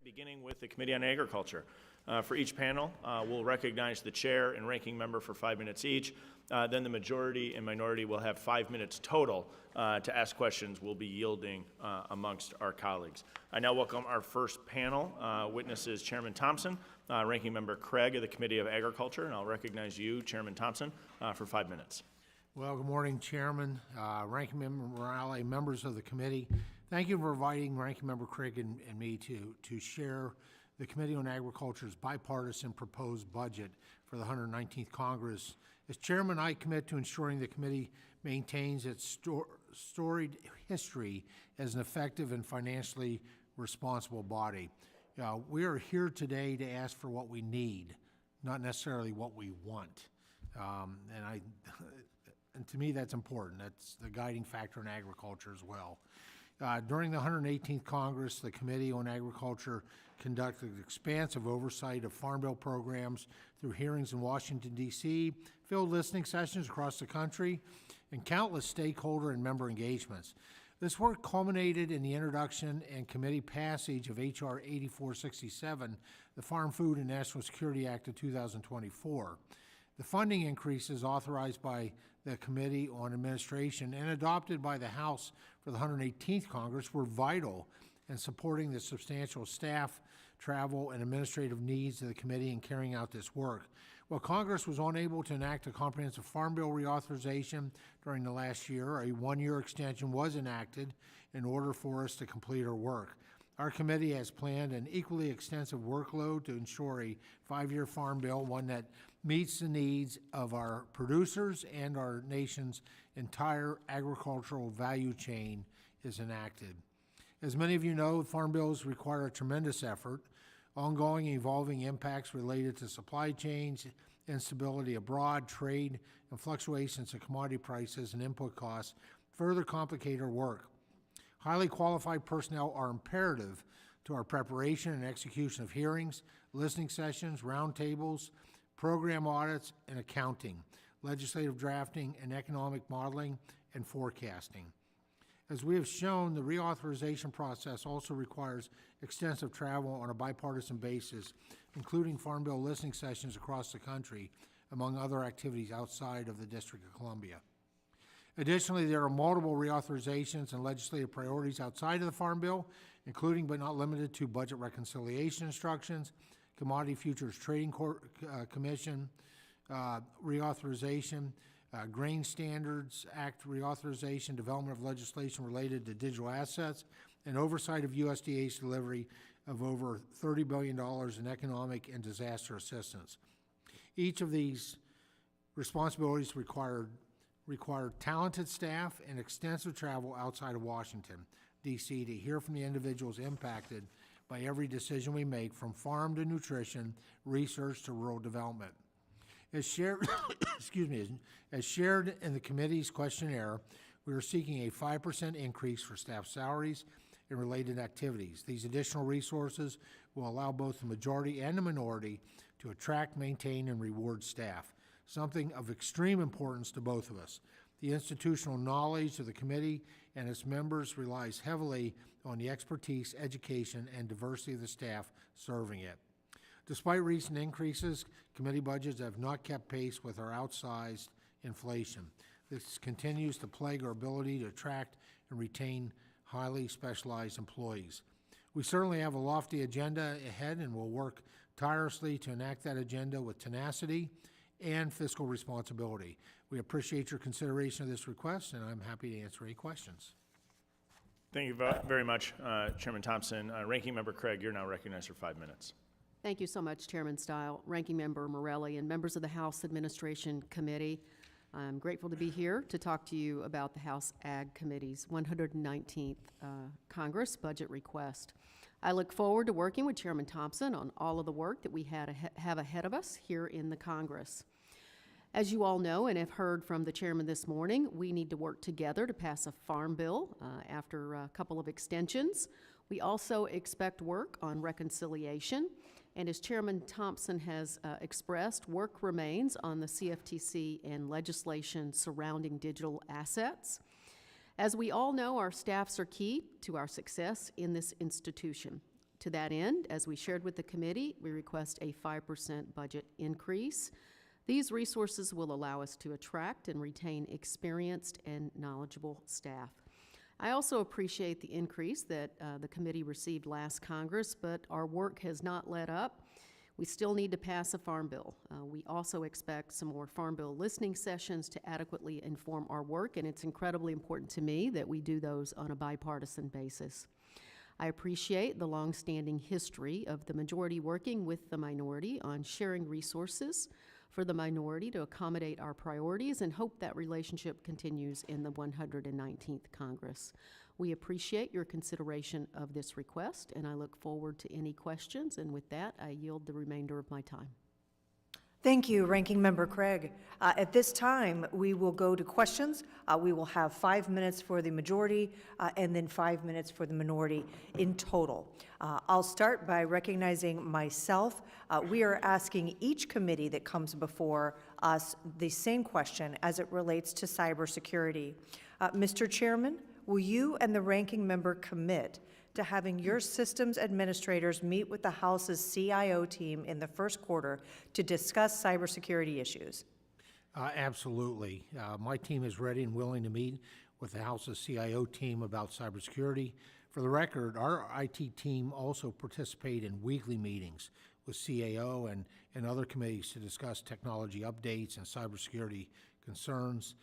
Beginning with the Committee on Agriculture. For each panel, we'll recognize the chair and ranking member for 5 minutes each. Then the majority and minority will have 5 minutes total to ask questions we'll be yielding amongst our colleagues. I now welcome our first panel. Witnesses Chairman Thompson, Ranking Member Craig of the Committee of Agriculture, and I'll recognize you, Chairman Thompson, for 5 minutes. Well, good morning, Chairman, Ranking Member Morale, members of the committee. Thank you for inviting Ranking Member Craig and me to share the Committee on Agriculture's bipartisan proposed budget for the 119th Congress. As Chairman, I commit to ensuring the committee maintains its storied history as an effective and financially responsible body. We are here today to ask for what we need, not necessarily what we want. And to me, that's important. That's the guiding factor in agriculture as well. During the 118th Congress, the Committee on Agriculture conducted expansive oversight of Farm Bill programs through hearings in Washington, D.C., field listening sessions across the country, and countless stakeholder and member engagements. This work culminated in the introduction and committee passage of H.R. 8467, the Farm, Food, and National Security Act of 2024. The funding increases authorized by the Committee on Administration and adopted by the House for the 118th Congress were vital in supporting the substantial staff, travel, and administrative needs of the committee in carrying out this work. While Congress was unable to enact a comprehensive Farm Bill reauthorization during the last year, a one-year extension was enacted in order for us to complete our work. Our committee has planned an equally extensive workload to ensure a 5-year Farm Bill, one that meets the needs of our producers and our nation's entire agricultural value chain is enacted. As many of you know, Farm Bills require a tremendous effort. Ongoing evolving impacts related to supply chains, instability abroad, trade, and fluctuations in commodity prices and input costs further complicate our work. Highly qualified personnel are imperative to our preparation and execution of hearings, listening sessions, roundtables, program audits, and accounting, legislative drafting, and economic modeling and forecasting. As we have shown, the reauthorization process also requires extensive travel on a bipartisan basis, including Farm Bill listening sessions across the country, among other activities outside of the District of Columbia. Additionally, there are multiple reauthorizations and legislative priorities outside of the Farm Bill, including but not limited to budget reconciliation instructions, Commodity Futures Trading Commission reauthorization, Grain Standards Act reauthorization, development of legislation related to digital assets, and oversight of USDA's delivery of over $30 billion in economic and disaster assistance. Each of these responsibilities require talented staff and extensive travel outside of Washington, D.C. to hear from the individuals impacted by every decision we make, from farm to nutrition, research to rural development. As shared, as shared in the committee's questionnaire, we are seeking a 5% increase for staff salaries and related activities. These additional resources will allow both the majority and the minority to attract, maintain, and reward staff, something of extreme importance to both of us. The institutional knowledge of the committee and its members relies heavily on the expertise, education, and diversity of the staff serving it. Despite recent increases, committee budgets have not kept pace with our outsized inflation. This continues to plague our ability to attract and retain highly specialized employees. We certainly have a lofty agenda ahead, and will work tirelessly to enact that agenda with tenacity and fiscal responsibility. We appreciate your consideration of this request, and I'm happy to answer any questions. Thank you very much, Chairman Thompson. Ranking Member Craig, you're now recognized for 5 minutes. Thank you so much, Chairman Stile, Ranking Member Morelli, and members of the House Administration Committee. I'm grateful to be here to talk to you about the House Ag Committee's 119th Congress budget request. I look forward to working with Chairman Thompson on all of the work that we have ahead of us here in the Congress. As you all know and have heard from the chairman this morning, we need to work together to pass a farm bill after a couple of extensions. We also expect work on reconciliation. And as Chairman Thompson has expressed, work remains on the CFTC and legislation surrounding digital assets. As we all know, our staffs are key to our success in this institution. To that end, as we shared with the committee, we request a 5% budget increase. These resources will allow us to attract and retain experienced and knowledgeable staff. I also appreciate the increase that the committee received last Congress, but our work has not let up. We still need to pass a farm bill. We also expect some more farm bill listening sessions to adequately inform our work, and it's incredibly important to me that we do those on a bipartisan basis. I appreciate the longstanding history of the majority working with the minority on sharing resources for the minority to accommodate our priorities, and hope that relationship continues in the 119th Congress. We appreciate your consideration of this request, and I look forward to any questions. And with that, I yield the remainder of my time. Thank you, Ranking Member Craig. At this time, we will go to questions. We will have 5 minutes for the majority and then 5 minutes for the minority in total. I'll start by recognizing myself. We are asking each committee that comes before us the same question as it relates to cybersecurity. Mr. Chairman, will you and the ranking member commit to having your systems administrators meet with the House's CIO team in the first quarter to discuss cybersecurity issues? Absolutely. My team is ready and willing to meet with the House's CIO team about cybersecurity. For the record, our IT team also participate in weekly meetings with CAO and other committees to discuss technology updates and cybersecurity concerns.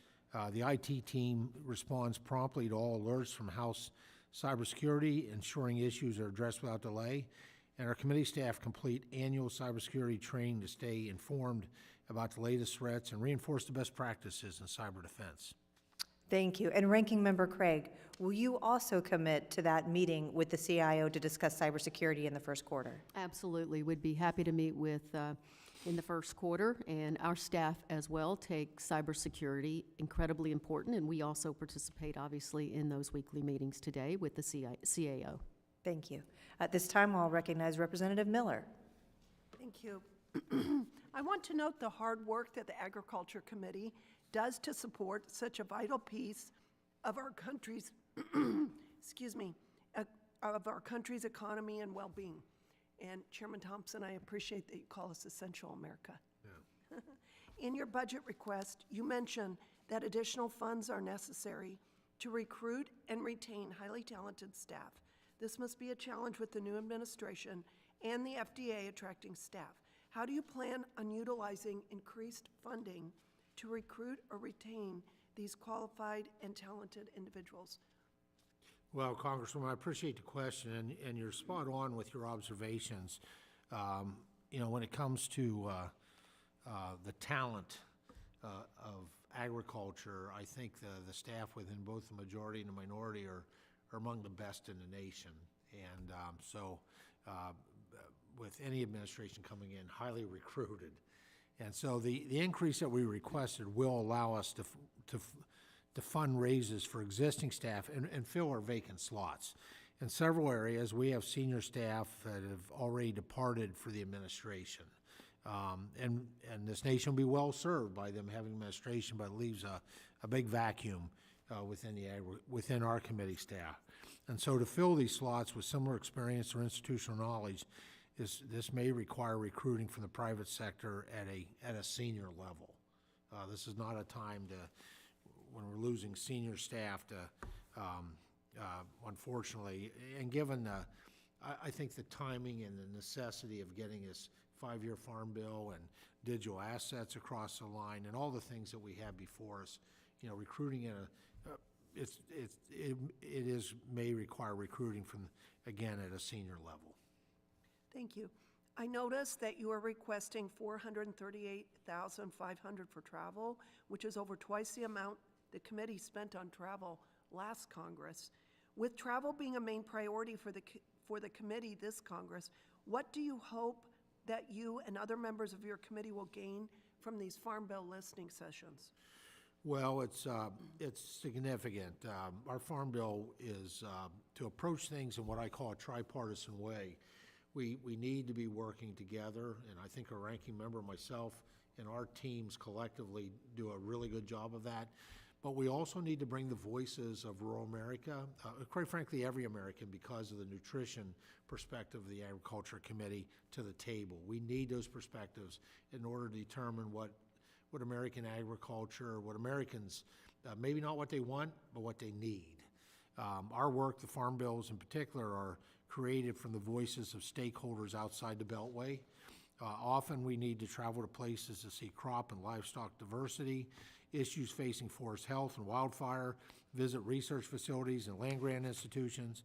The IT team responds promptly to all alerts from House cybersecurity, ensuring issues are addressed without delay. And our committee staff complete annual cybersecurity training to stay informed about the latest threats and reinforce the best practices in cyber defense. Thank you. And Ranking Member Craig, will you also commit to that meeting with the CIO to discuss cybersecurity in the first quarter? Absolutely. We'd be happy to meet with in the first quarter, and our staff as well take cybersecurity incredibly important, and we also participate obviously in those weekly meetings today with the CAO. Thank you. At this time, I'll recognize Representative Miller. Thank you. I want to note the hard work that the Agriculture Committee does to support such a vital piece of our country's, excuse me, of our country's economy and well-being. And Chairman Thompson, I appreciate that you call us Essential America. Yeah. In your budget request, you mentioned that additional funds are necessary to recruit and retain highly talented staff. This must be a challenge with the new administration and the FDA attracting staff. How do you plan on utilizing increased funding to recruit or retain these qualified and talented individuals? Well, Congresswoman, I appreciate the question, and you're spot on with your observations. You know, when it comes to the talent of agriculture, I think the staff within both the majority and the minority are among the best in the nation. And with any administration coming in, highly recruited. And so the increase that we requested will allow us to fund raises for existing staff and fill our vacant slots. In several areas, we have senior staff that have already departed for the administration. And this nation will be well served by them having administration, but it leaves a big vacuum within our committee staff. And so to fill these slots with similar experience or institutional knowledge, this may require recruiting from the private sector at a senior level. This is not a time when we're losing senior staff unfortunately, and given I think the timing and the necessity of getting this 5-year farm bill and digital assets across the line and all the things that we have before us, you know, recruiting may require recruiting from, again, at a senior level. Thank you. I noticed that you are requesting $438,500 for travel, which is over twice the amount the committee spent on travel last Congress. With travel being a main priority for the committee this Congress, what do you hope that you and other members of your committee will gain from these Farm Bill listening sessions? Well, it's significant. Our Farm Bill is to approach things in what I call a tripartisan way. We need to be working together, and I think our ranking member, myself, and our teams collectively do a really good job of that. But we also need to bring the voices of rural America, quite frankly, every American, because of the nutrition perspective of the Agriculture Committee, to the table. We need those perspectives in order to determine what American agriculture, what Americans, maybe not what they want, but what they need. Our work, the farm bills in particular, are created from the voices of stakeholders outside the Beltway. Often we need to travel to places to see crop and livestock diversity, issues facing forest health and wildfire, visit research facilities and land-grant institutions.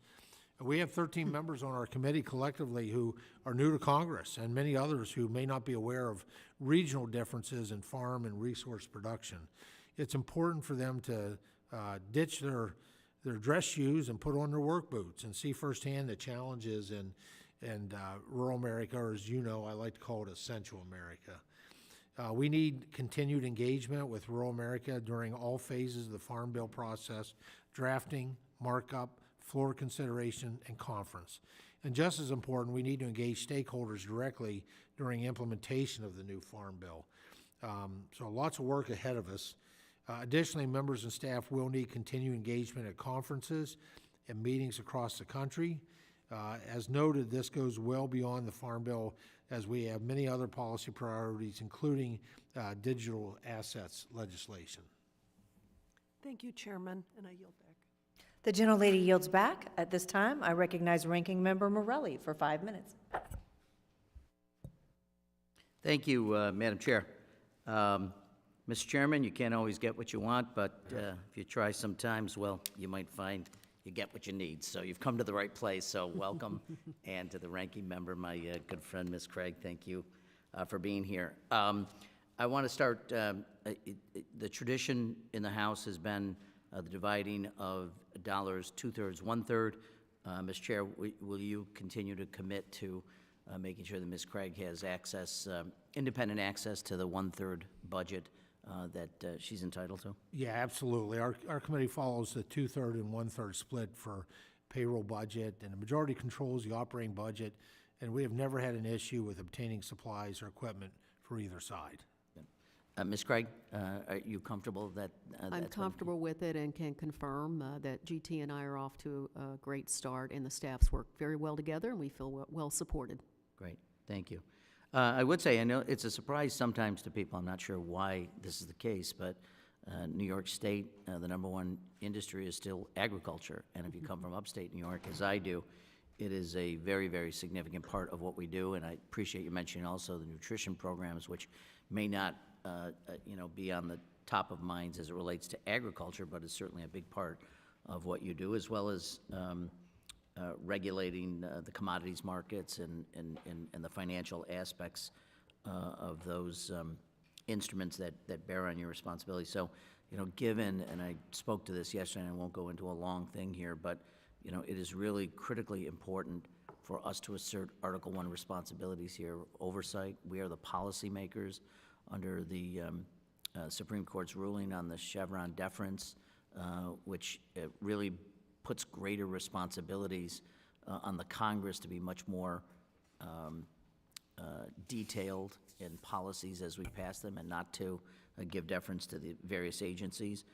We have 13 members on our committee collectively who are new to Congress, and many others who may not be aware of regional differences in farm and resource production. It's important for them to ditch their dress shoes and put on their work boots and see firsthand the challenges in rural America, or as you know, I like to call it essential America. We need continued engagement with rural America during all phases of the Farm Bill process: drafting, markup, floor consideration, and conference. And just as important, we need to engage stakeholders directly during implementation of the new Farm Bill. So lots of work ahead of us. Additionally, members and staff will need continued engagement at conferences and meetings across the country. As noted, this goes well beyond the Farm Bill, as we have many other policy priorities, including digital assets legislation. Thank you, Chairman, and I yield back. The gentlelady yields back. At this time, I recognize Ranking Member Morelli for 5 minutes. Thank you, Madam Chair. Mr. Chairman, you can't always get what you want, but if you try sometimes, well, you might find you get what you need. So you've come to the right place, so welcome. And to the ranking member, my good friend, Ms. Craig, thank you for being here. I want to start, the tradition in the House has been the dividing of dollars, 2/3, 1/3. Ms. Chair, will you continue to commit to making sure that Ms. Craig has access, independent access to the 1/3 budget that she's entitled to? Yeah, absolutely. Our committee follows the 2/3 and 1/3 split for payroll budget, and the majority controls the operating budget, and we have never had an issue with obtaining supplies or equipment for either side. Ms. Craig, are you comfortable that? I'm comfortable with it and can confirm that GT and I are off to a great start, and the staffs work very well together, and we feel well supported. Great, thank you. I would say, I know it's a surprise sometimes to people, I'm not sure why this is the case, but New York State, the #1 industry is still agriculture, and if you come from upstate New York, as I do, it is a very, very significant part of what we do, and I appreciate you mentioning also the nutrition programs, which may not be on the top of minds as it relates to agriculture, but it's certainly a big part of what you do, as well as regulating the commodities markets and the financial aspects of those instruments that bear on your responsibility. So, given, and I spoke to this yesterday, and I won't go into a long thing here, but, it is really critically important for us to assert Article I responsibilities here. Oversight, we are the policymakers under the Supreme Court's ruling on the Chevron deference, which really puts greater responsibilities on the Congress to be much more detailed in policies as we pass them, and not to give deference to the various agencies.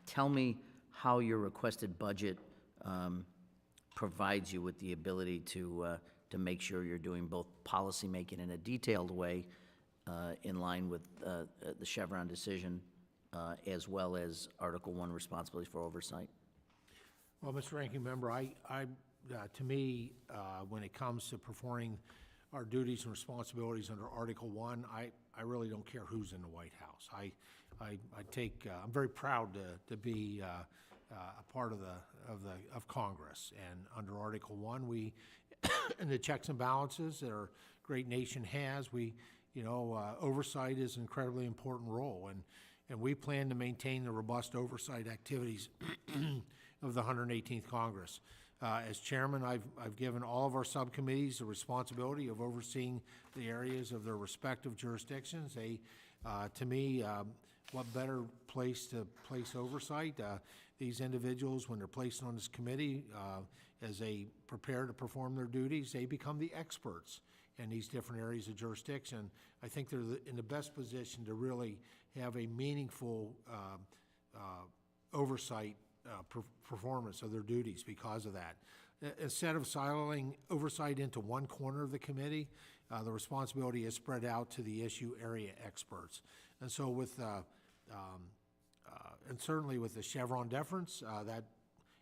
Tell me how your requested budget provides you with the ability to make sure you're doing both policymaking in a detailed way in line with the Chevron decision, as well as Article I responsibilities for oversight. Well, Mr. Ranking Member, to me, when it comes to performing our duties and responsibilities under Article I, I really don't care who's in the White House. I'm very proud to be a part of Congress, and under Article I, we, and the checks and balances that our great nation has, oversight is an incredibly important role, and we plan to maintain the robust oversight activities of the 118th Congress. As chairman, I've given all of our subcommittees the responsibility of overseeing the areas of their respective jurisdictions. To me, what better place to place oversight? These individuals, when they're placed on this committee, as they prepare to perform their duties, they become the experts in these different areas of jurisdiction. I think they're in the best position to really have a meaningful oversight performance of their duties because of that. Instead of siloing oversight into one corner of the committee, the responsibility is spread out to the issue area experts. And so with, and certainly with the Chevron deference, that,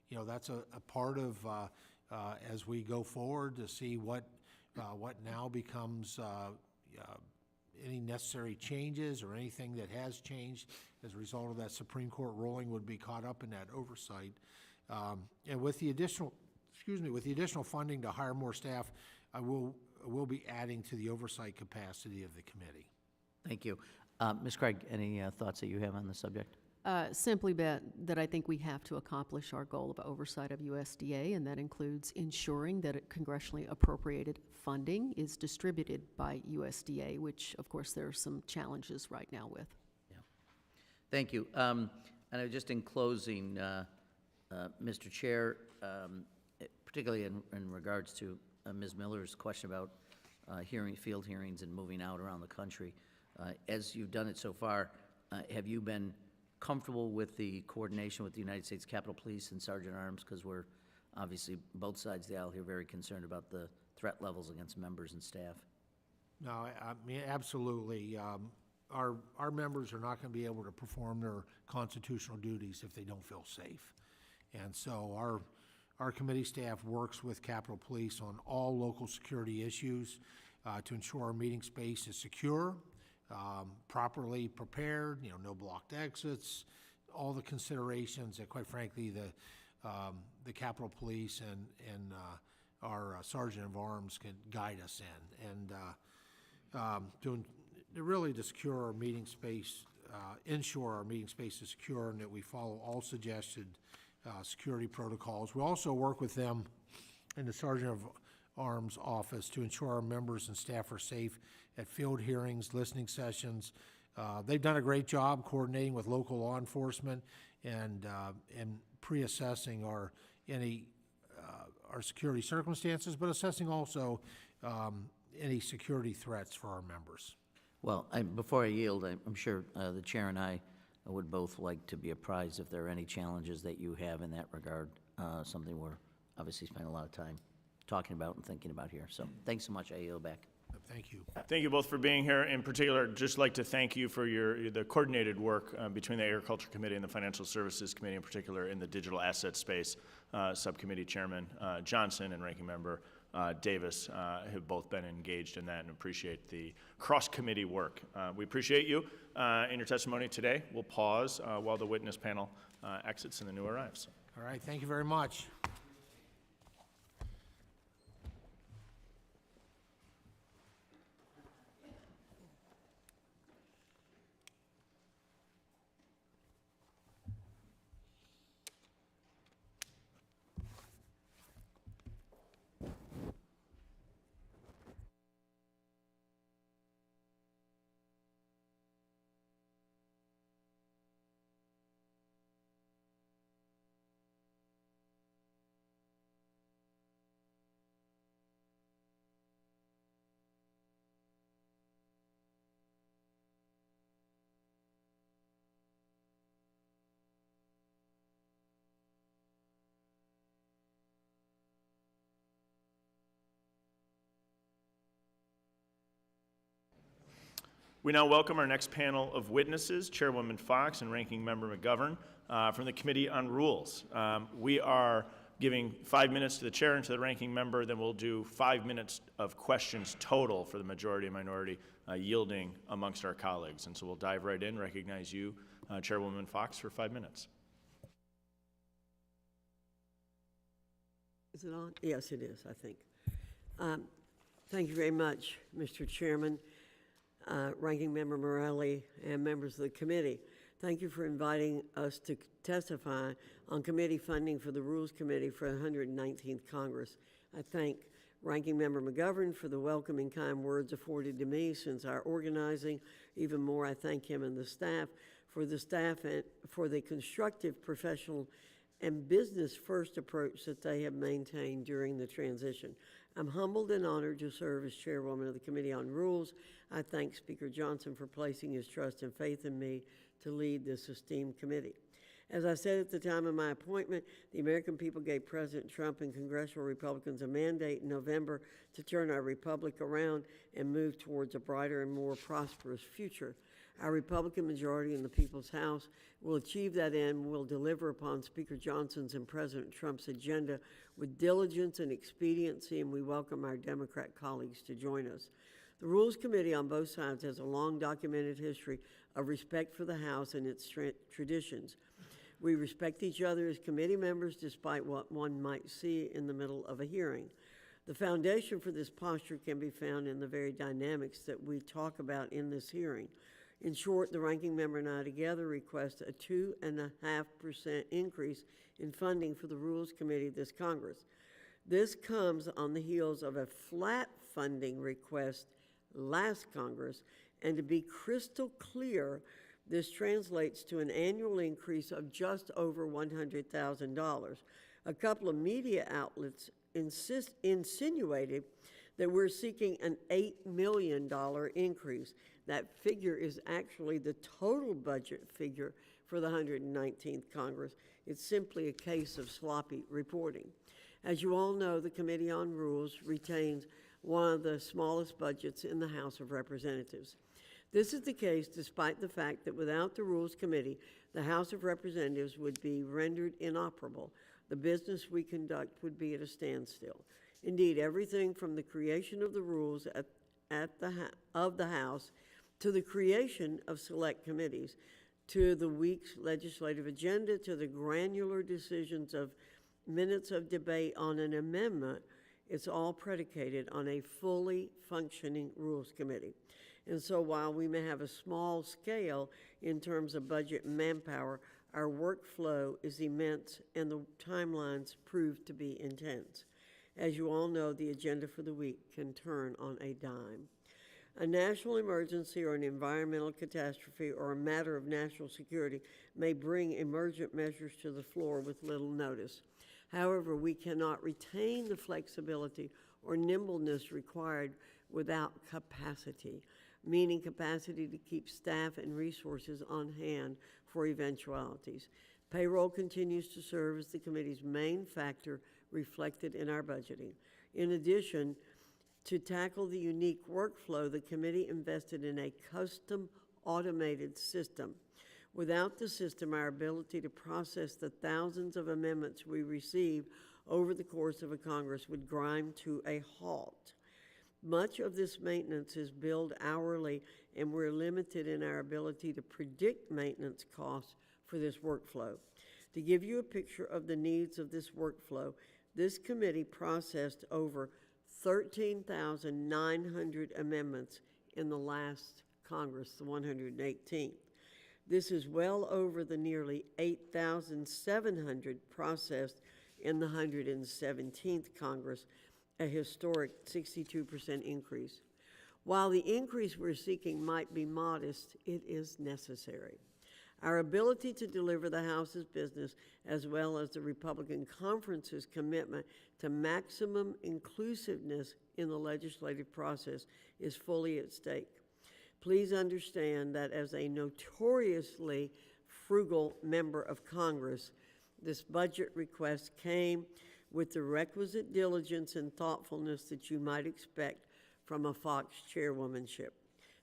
you know, that's a part of, as we go forward to see what now becomes any necessary changes or anything that has changed as a result of that Supreme Court ruling would be caught up in that oversight. And with the additional, with the additional funding to hire more staff, I will be adding to the oversight capacity of the committee. Thank you. Ms. Craig, any thoughts that you have on the subject? Simply that I think we have to accomplish our goal of oversight of USDA, and that includes ensuring that congressionally appropriated funding is distributed by USDA, which, of course, there are some challenges right now with. Yeah. Thank you. And just in closing, Mr. Chair, particularly in regards to Ms. Miller's question about field hearings and moving out around the country, as you've done it so far, have you been comfortable with the coordination with the United States Capitol Police and Sergeant Arms? Because we're obviously, both sides of the aisle here, very concerned about the threat levels against members and staff. No, I mean, absolutely. Our members are not going to be able to perform their constitutional duties if they don't feel safe. And so our committee staff works with Capitol Police on all local security issues to ensure our meeting space is secure, properly prepared, you know, no blocked exits, all the considerations that, quite frankly, the Capitol Police and our Sergeant of Arms can guide us in. And really to secure our meeting space, ensure our meeting space is secure and that we follow all suggested security protocols. We also work with them in the Sergeant of Arms office to ensure our members and staff are safe at field hearings, listening sessions. They've done a great job coordinating with local law enforcement and pre-assessing our security circumstances, but assessing also any security threats for our members. Well, before I yield, I'm sure the chair and I would both like to be apprised if there are any challenges that you have in that regard, something we're obviously spending a lot of time talking about and thinking about here. So thanks so much. I yield back. Thank you. Thank you both for being here. In particular, just like to thank you for the coordinated work between the Agriculture Committee and the Financial Services Committee, in particular in the digital asset space. Subcommittee Chairman Johnson and Ranking Member Davis have both been engaged in that and appreciate the cross-committee work. We appreciate you in your testimony today. We'll pause while the witness panel exits and the new arrives. All right, thank you very much. We now welcome our next panel of witnesses, Chairwoman Fox and Ranking Member McGovern from the Committee on Rules. We are giving 5 minutes to the chair and to the ranking member, then we'll do 5 minutes of questions total for the majority and minority, yielding amongst our colleagues. And so we'll dive right in, recognize you, Chairwoman Fox, for 5 minutes. Is it on? Yes, it is, I think. Thank you very much, Mr. Chairman, Ranking Member Morelli, and members of the committee. Thank you for inviting us to testify on committee funding for the Rules Committee for the 119th Congress. I thank Ranking Member McGovern for the welcoming kind words afforded to me since our organizing. Even more, I thank him and the staff and for the constructive, professional, and business-first approach that they have maintained during the transition. I'm humbled and honored to serve as chairwoman of the Committee on Rules. I thank Speaker Johnson for placing his trust and faith in me to lead this esteemed committee. As I said at the time of my appointment, the American people gave President Trump and congressional Republicans a mandate in November to turn our republic around and move towards a brighter and more prosperous future. Our Republican majority in the People's House will achieve that end, will deliver upon Speaker Johnson's and President Trump's agenda with diligence and expediency, and we welcome our Democrat colleagues to join us. The Rules Committee on both sides has a long documented history of respect for the House and its traditions. We respect each other as committee members despite what one might see in the middle of a hearing. The foundation for this posture can be found in the very dynamics that we talk about in this hearing. In short, the ranking member and I together request a 2.5% increase in funding for the Rules Committee this Congress. This comes on the heels of a flat funding request last Congress, and to be crystal clear, this translates to an annual increase of just over $100,000. A couple of media outlets insinuated that we're seeking an $8 million increase. That figure is actually the total budget figure for the 119th Congress. It's simply a case of sloppy reporting. As you all know, the Committee on Rules retains one of the smallest budgets in the House of Representatives. This is the case despite the fact that without the Rules Committee, the House of Representatives would be rendered inoperable. The business we conduct would be at a standstill. Indeed, everything from the creation of the rules of the House to the creation of select committees, to the week's legislative agenda, to the granular decisions of minutes of debate on an amendment, it's all predicated on a fully functioning Rules Committee. And so while we may have a small scale in terms of budget and manpower, our workflow is immense and the timelines prove to be intense. As you all know, the agenda for the week can turn on a dime. A national emergency or an environmental catastrophe or a matter of national security may bring emergent measures to the floor with little notice. However, we cannot retain the flexibility or nimbleness required without capacity, meaning capacity to keep staff and resources on hand for eventualities. Payroll continues to serve as the committee's main factor reflected in our budgeting. In addition, to tackle the unique workflow, the committee invested in a custom automated system. Without the system, our ability to process the thousands of amendments we receive over the course of a Congress would grind to a halt. Much of this maintenance is billed hourly, and we're limited in our ability to predict maintenance costs for this workflow. To give you a picture of the needs of this workflow, this committee processed over 13,900 amendments in the last Congress, the 118th. This is well over the nearly 8,700 processed in the 117th Congress, a historic 62% increase. While the increase we're seeking might be modest, it is necessary. Our ability to deliver the House's business, as well as the Republican conference's commitment to maximum inclusiveness in the legislative process, is fully at stake. Please understand that as a notoriously frugal member of Congress, this budget request came with the requisite diligence and thoughtfulness that you might expect from a Fox chairwomanship.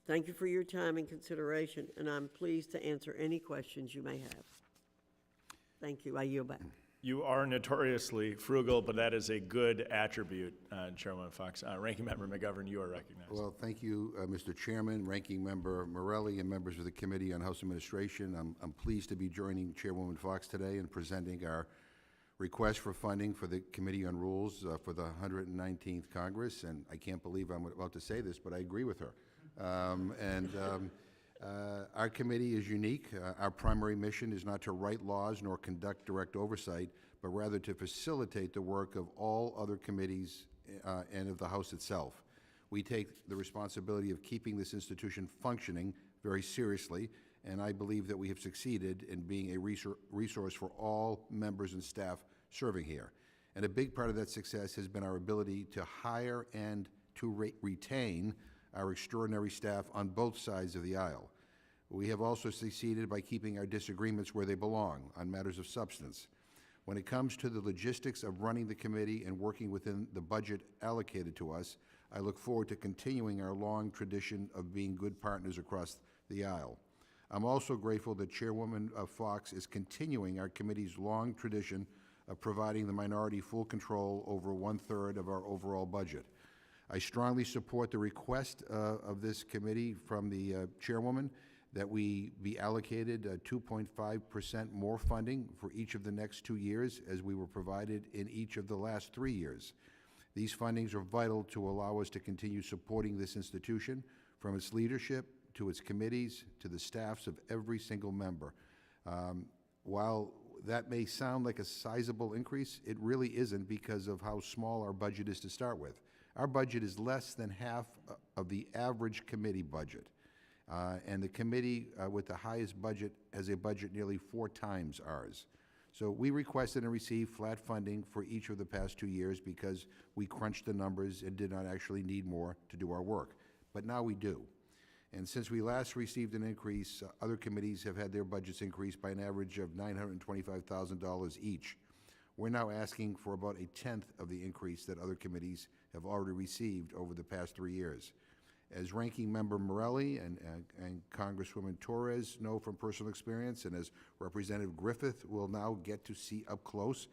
Thank you for your time and consideration, and I'm pleased to answer any questions you may have. Thank you. I yield back. You are notoriously frugal, but that is a good attribute, Chairwoman Fox. Ranking Member McGovern, you are recognized. Well, thank you, Mr. Chairman, Ranking Member Morelli, and members of the Committee on House Administration. I'm pleased to be joining Chairwoman Fox today and presenting our request for funding for the Committee on Rules for the 119th Congress. And I can't believe I'm about to say this, but I agree with her. Our committee is unique. Our primary mission is not to write laws nor conduct direct oversight, but rather to facilitate the work of all other committees and of the House itself. We take the responsibility of keeping this institution functioning very seriously, and I believe that we have succeeded in being a resource for all members and staff serving here. And a big part of that success has been our ability to hire and to retain our extraordinary staff on both sides of the aisle. We have also succeeded by keeping our disagreements where they belong, on matters of substance. When it comes to the logistics of running the committee and working within the budget allocated to us, I look forward to continuing our long tradition of being good partners across the aisle. I'm also grateful that Chairwoman Fox is continuing our committee's long tradition of providing the minority full control over 1/3 of our overall budget. I strongly support the request of this committee from the Chairwoman that we be allocated 2.5% more funding for each of the next 2 years, as we were provided in each of the last 3 years. These fundings are vital to allow us to continue supporting this institution, from its leadership to its committees to the staffs of every single member. While that may sound like a sizable increase, it really isn't, because of how small our budget is to start with. Our budget is less than half of the average committee budget. And the committee with the highest budget has a budget nearly 4 times ours. So we requested and received flat funding for each of the past 2 years because we crunched the numbers and did not actually need more to do our work. But now we do. And since we last received an increase, other committees have had their budgets increased by an average of $925,000 each. We're now asking for about 1/10 of the increase that other committees have already received over the past 3 years. As Ranking Member Morelli and Congresswoman Torres know from personal experience, and as Representative Griffith will now get to see up close,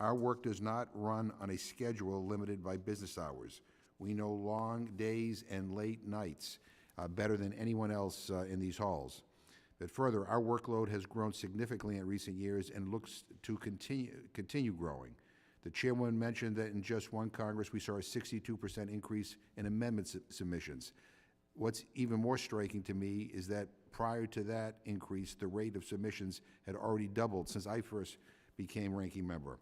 our work does not run on a schedule limited by business hours. We know long days and late nights better than anyone else in these halls. But further, our workload has grown significantly in recent years and looks to continue growing. The Chairwoman mentioned that in just one Congress, we saw a 62% increase in amendment submissions. What's even more striking to me is that prior to that increase, the rate of submissions had already doubled since I first became ranking member.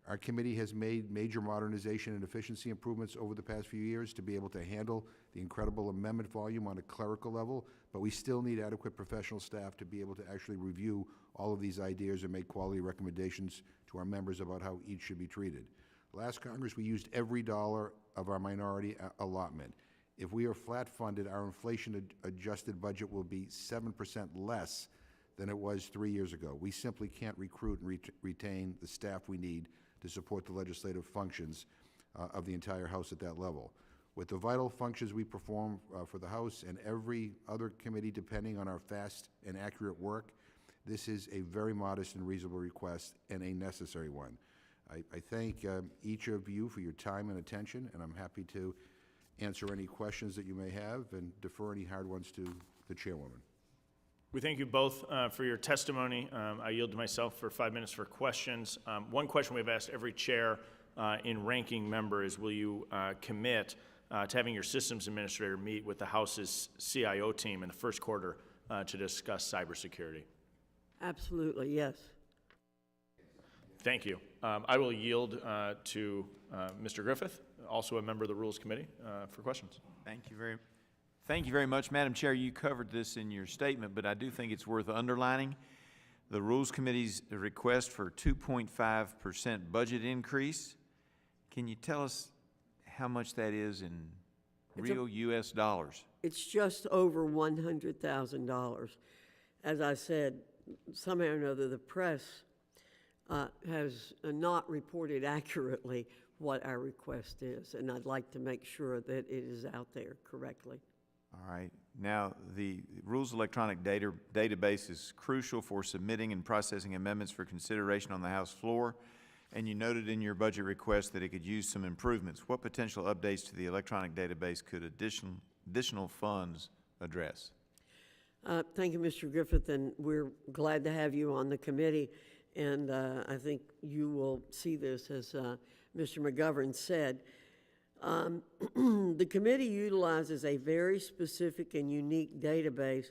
Our committee has made major modernization and efficiency improvements over the past few years to be able to handle the incredible amendment volume on a clerical level, but we still need adequate professional staff to be able to actually review all of these ideas and make quality recommendations to our members about how each should be treated. Last Congress, we used every dollar of our minority allotment. If we are flat funded, our inflation-adjusted budget will be 7% less than it was 3 years ago. We simply can't recruit and retain the staff we need to support the legislative functions of the entire House at that level. With the vital functions we perform for the House and every other committee depending on our fast and accurate work, this is a very modest and reasonable request and a necessary one. I thank each of you for your time and attention, and I'm happy to answer any questions that you may have and defer any hard ones to the Chairwoman. We thank you both for your testimony. I yield to myself for 5 minutes for questions. One question we've asked every chair in ranking member is, will you commit to having your systems administrator meet with the House's CIO team in the first quarter to discuss cybersecurity? Absolutely, yes. Thank you. I will yield to Mr. Griffith, also a member of the Rules Committee, for questions. Thank you very much. Madam Chair, you covered this in your statement, but I do think it's worth underlining. The Rules Committee's request for 2.5% budget increase. Can you tell us how much that is in real U.S. dollars? It's just over $100,000. As I said, somehow or another, the press has not reported accurately what our request is, and I'd like to make sure that it is out there correctly. All right. Now, the Rules Electronic Database is crucial for submitting and processing amendments for consideration on the House floor, and you noted in your budget request that it could use some improvements. What potential updates to the electronic database could additional funds address? Thank you, Mr. Griffith, and we're glad to have you on the committee, and I think you will see this as Mr. McGovern said. The committee utilizes a very specific and unique database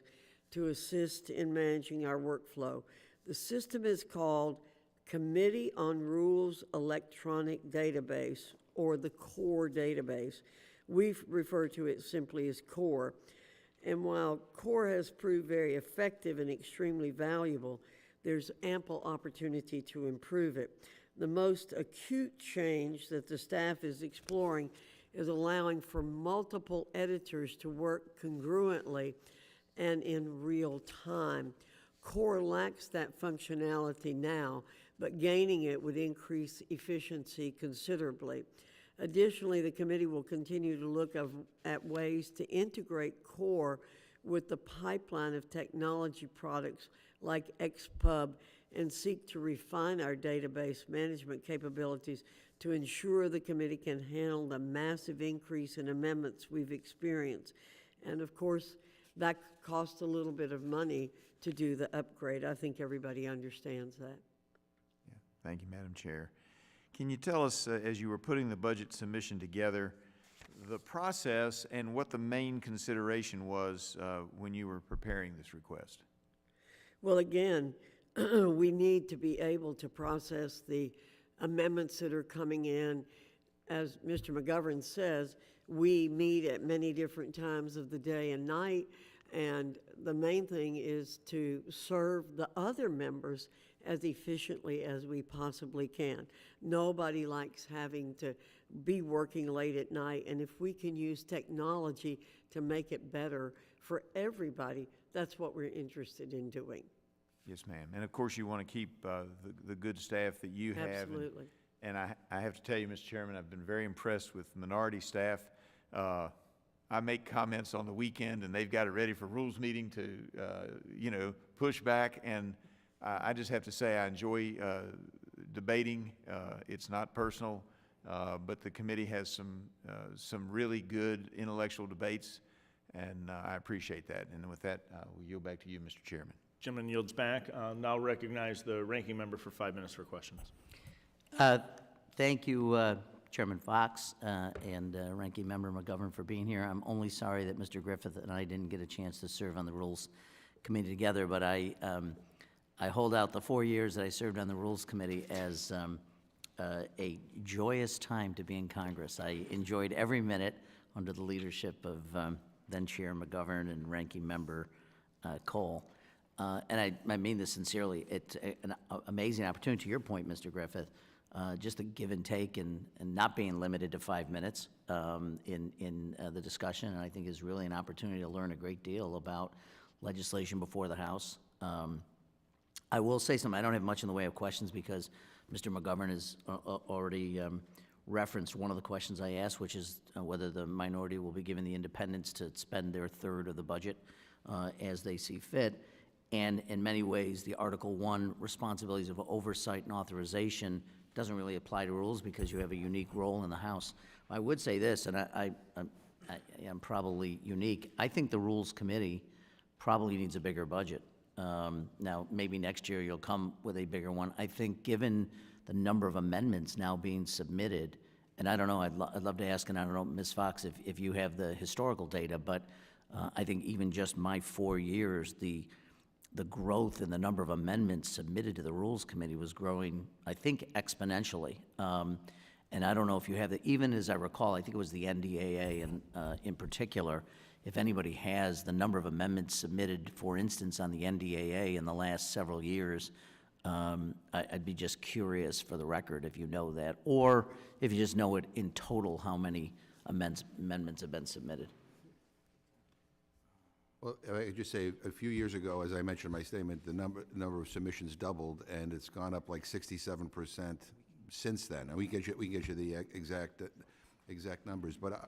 to assist in managing our workflow. The system is called Committee on Rules Electronic Database, or the CORE database. We refer to it simply as CORE. And while CORE has proved very effective and extremely valuable, there's ample opportunity to improve it. The most acute change that the staff is exploring is allowing for multiple editors to work congruently and in real time. Core lacks that functionality now, but gaining it would increase efficiency considerably. Additionally, the committee will continue to look at ways to integrate Core with the pipeline of technology products like XPub and seek to refine our database management capabilities to ensure the committee can handle the massive increase in amendments we've experienced. And of course, that costs a little bit of money to do the upgrade. I think everybody understands that. Yeah. Thank you, Madam Chair. Can you tell us, as you were putting the budget submission together, the process and what the main consideration was when you were preparing this request? Well, again, we need to be able to process the amendments that are coming in. As Mr. McGovern says, we meet at many different times of the day and night, and the main thing is to serve the other members as efficiently as we possibly can. Nobody likes having to be working late at night, and if we can use technology to make it better for everybody, that's what we're interested in doing. Yes, ma'am. And of course, you want to keep the good staff that you have. Absolutely. And I have to tell you, Mr. Chairman, I've been very impressed with minority staff. I make comments on the weekend, and they've got it ready for rules meeting to, push back. And I just have to say I enjoy debating. It's not personal, but the committee has some really good intellectual debates, and I appreciate that. And with that, we'll yield back to you, Mr. Chairman. Gentleman yields back. Now recognize the ranking member for 5 minutes for questions. Thank you, Chairman Fox and Ranking Member McGovern for being here. I'm only sorry that Mr. Griffith and I didn't get a chance to serve on the Rules Committee together, but I hold out the 4 years that I served on the Rules Committee as a joyous time to be in Congress. I enjoyed every minute under the leadership of then Chair McGovern and Ranking Member Cole. And I mean this sincerely. It's an amazing opportunity, to your point, Mr. Griffith, just a give and take and not being limited to 5 minutes in the discussion, and I think is really an opportunity to learn a great deal about legislation before the House. I will say something. I don't have much in the way of questions because Mr. McGovern has already referenced one of the questions I asked, which is whether the minority will be given the independence to spend their third of the budget as they see fit. And in many ways, the Article I responsibilities of oversight and authorization doesn't really apply to rules because you have a unique role in the House. I would say this, and I am probably unique. I think the Rules Committee probably needs a bigger budget. Now, maybe next year you'll come with a bigger one. I think given the number of amendments now being submitted, and I don't know, I'd love to ask, and I don't know, Ms. Fox, if you have the historical data, but I think even just my 4 years, the growth in the number of amendments submitted to the Rules Committee was growing, I think, exponentially. And I don't know if you have that. Even as I recall, I think it was the NDAA and in particular, if anybody has the number of amendments submitted, for instance, on the NDAA in the last several years, I'd be just curious for the record if you know that, or if you just know it in total, how many amendments have been submitted. Well, I could just say, a few years ago, as I mentioned in my statement, the number of submissions doubled, and it's gone up like 67% since then. And we can get you the exact numbers, but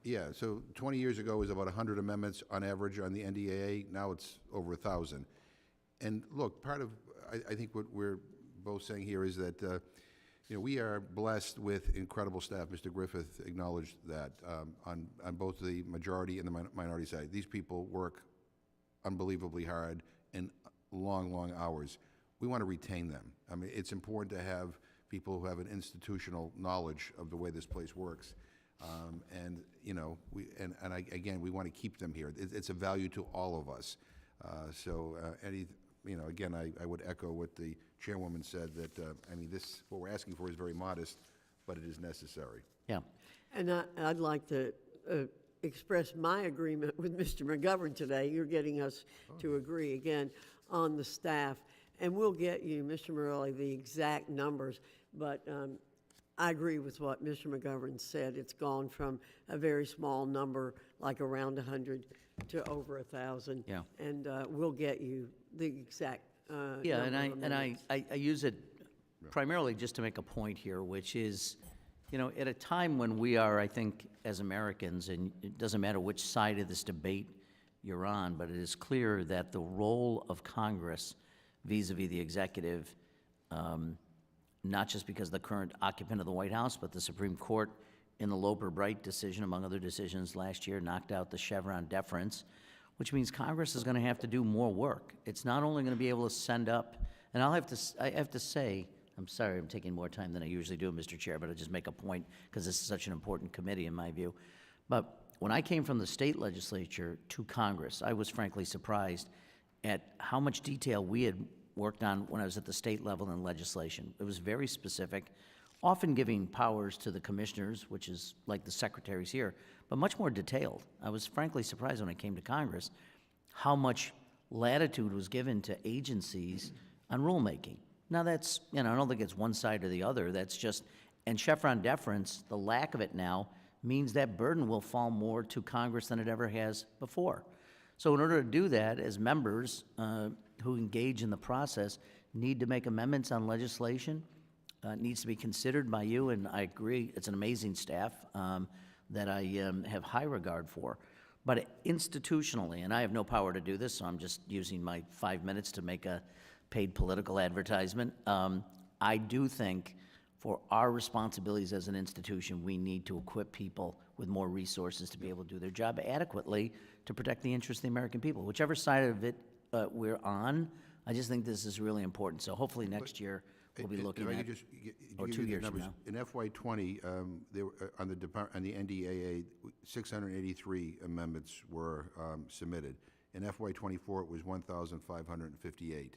yeah, so 20 years ago it was about 100 amendments on average on the NDAA. Now it's over 1,000. And look, part of, I think what we're both saying here is that we are blessed with incredible staff. Mr. Griffith acknowledged that on both the majority and the minority side. These people work unbelievably hard and long hours. We want to retain them. I mean, it's important to have people who have an institutional knowledge of the way this place works. Again, we want to keep them here. It's a value to all of us. Again, I would echo what the chairwoman said, that, what we're asking for is very modest, but it is necessary. Yeah. And I'd like to express my agreement with Mr. McGovern today. You're getting us to agree again on the staff. And we'll get you, Mr. Morelli, the exact numbers. But I agree with what Mr. McGovern said. It's gone from a very small number, like around 100, to over 1,000. Yeah. And we'll get you the exact Yeah, and number of minutes. I use it primarily just to make a point here, which is, you know, at a time when we are, I think, as Americans, and it doesn't matter which side of this debate you're on, but it is clear that the role of Congress vis-à-vis the executive, not just because the current occupant of the White House, but the Supreme Court in the Loper-Bright decision, among other decisions last year, knocked out the Chevron deference, which means Congress is going to have to do more work. It's not only going to be able to send up, and I have to say, I'm sorry I'm taking more time than I usually do, Mr. Chair, but I'll just make a point because this is such an important committee in my view. But when I came from the state legislature to Congress, I was frankly surprised at how much detail we had worked on when I was at the state level in legislation. It was very specific, often giving powers to the commissioners, which is like the secretaries here, but much more detailed. I was frankly surprised when I came to Congress how much latitude was given to agencies on rulemaking. Now that's, you know, I don't think it's one side or the other. That's just, and Chevron deference, the lack of it now, means that burden will fall more to Congress than it ever has before. So in order to do that, as members who engage in the process need to make amendments on legislation, it needs to be considered by you, and I agree, it's an amazing staff that I have high regard for. But institutionally, and I have no power to do this, so I'm just using my 5 minutes to make a paid political advertisement. I do think for our responsibilities as an institution, we need to equip people with more resources to be able to do their job adequately to protect the interests of the American people. Whichever side of it we're on, I just think this is really important. So hopefully next year, we'll be looking at, or 2 years from now. In FY20, there were, on the NDAA, 683 amendments were submitted. In FY24, it was 1,558.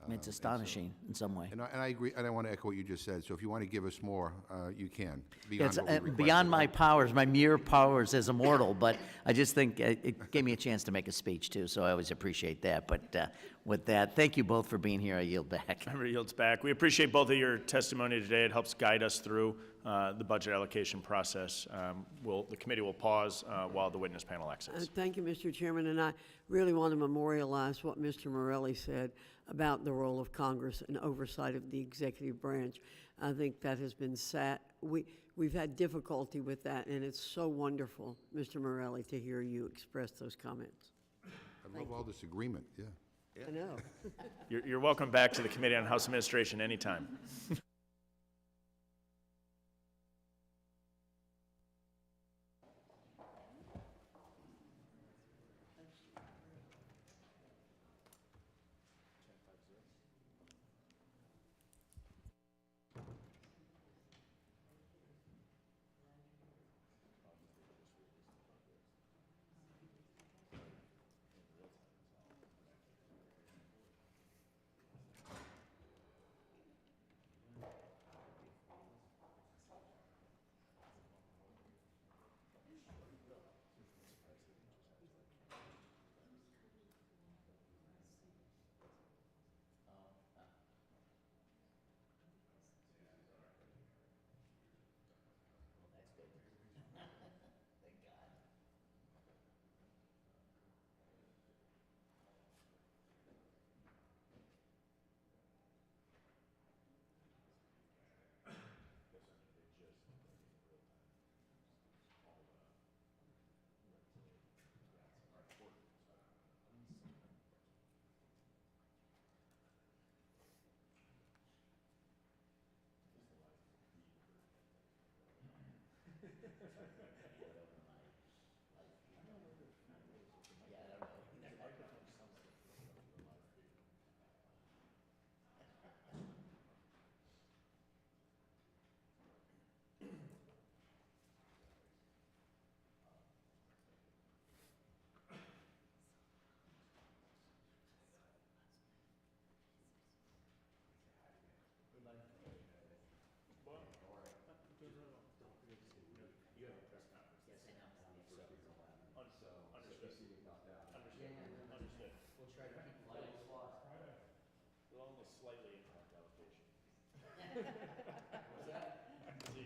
I mean, it's astonishing in some way. And I agree, and I want to echo what you just said. So if you want to give us more, you can. It's what we requested. beyond my powers, my mere powers as a mortal, but I just think it gave me a chance to make a speech, too, so I always appreciate that. But with that, thank you both for being here. I yield back. Member yields back. We appreciate both of your testimony today. It helps guide us through the budget allocation process. The committee will pause while the witness panel exits. Thank you, Mr. Chairman, and I really want to memorialize what Mr. Morelli said about the role of Congress and oversight of the executive branch. I think that has been we've had difficulty with that, and it's so wonderful, Mr. Morelli, to hear you express those comments. I love all this agreement, yeah. I know. You're welcome back to the Committee on House Administration anytime. We'll only slightly impact allocation. What's that?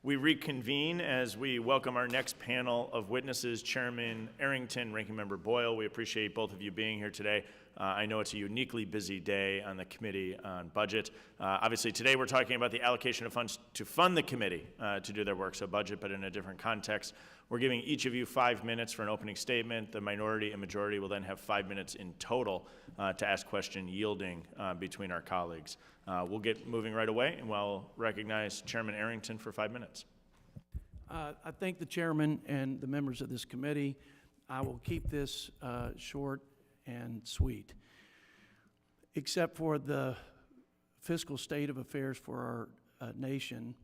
We reconvene as we welcome our next panel of witnesses, Chairman Arrington, Ranking Member Boyle. We appreciate both of you being here today. I know it's a uniquely busy day on the Committee on Budget. Obviously, today we're talking about the allocation of funds to fund the committee to do their work, so budget, but in a different context. We're giving each of you 5 minutes for an opening statement. The minority and majority will then have 5 minutes in total to ask question yielding between our colleagues. We'll get moving right away, and we'll recognize Chairman Arrington for 5 minutes. I thank the chairman and the members of this committee. I will keep this short and sweet, except for the fiscal state of affairs for our nation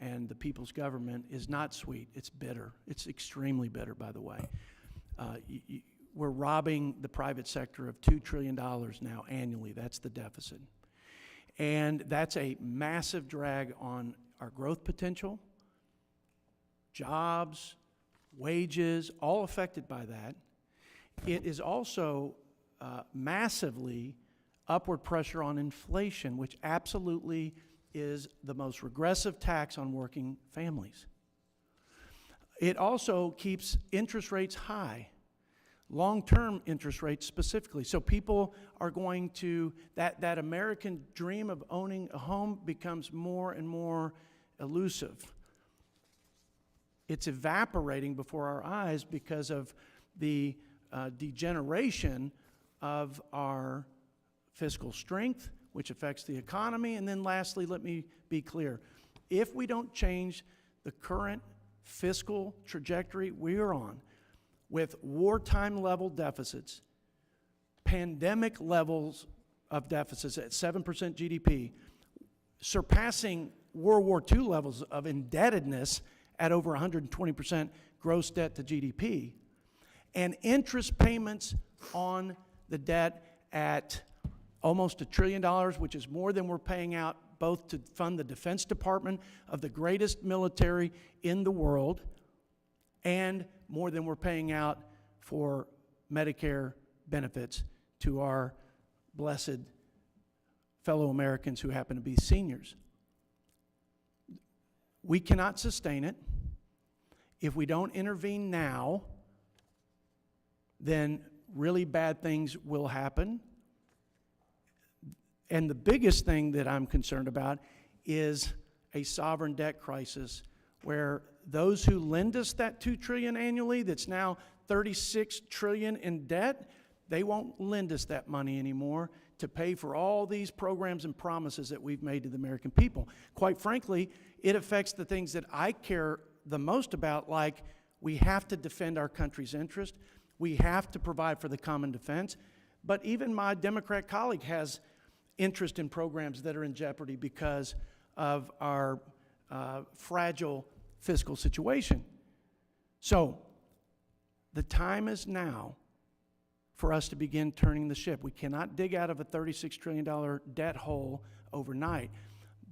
and the people's government is not sweet. It's bitter. It's extremely bitter, by the way. We're robbing the private sector of $2 trillion now annually. That's the deficit. And that's a massive drag on our growth potential, jobs, wages, all affected by that. It is also massively upward pressure on inflation, which absolutely is the most regressive tax on working families. It also keeps interest rates high, long-term interest rates specifically. So people are going to, that American dream of owning a home becomes more and more elusive. It's evaporating before our eyes because of the degeneration of our fiscal strength, which affects the economy. And then lastly, let me be clear. If we don't change the current fiscal trajectory we are on, with wartime level deficits, pandemic levels of deficits at 7% GDP, surpassing World War II levels of indebtedness at over 120% gross debt to GDP, and interest payments on the debt at almost $1 trillion, which is more than we're paying out both to fund the Defense Department of the greatest military in the world and more than we're paying out for Medicare benefits to our blessed fellow Americans who happen to be seniors. We cannot sustain it. If we don't intervene now, then really bad things will happen. And the biggest thing that I'm concerned about is a sovereign debt crisis where those who lend us that $2 trillion annually, that's now $36 trillion in debt, they won't lend us that money anymore to pay for all these programs and promises that we've made to the American people. Quite frankly, it affects the things that I care the most about, like we have to defend our country's interest, we have to provide for the common defense, but even my Democrat colleague has interest in programs that are in jeopardy because of our fragile fiscal situation. So the time is now for us to begin turning the ship. We cannot dig out of a $36 trillion debt hole overnight.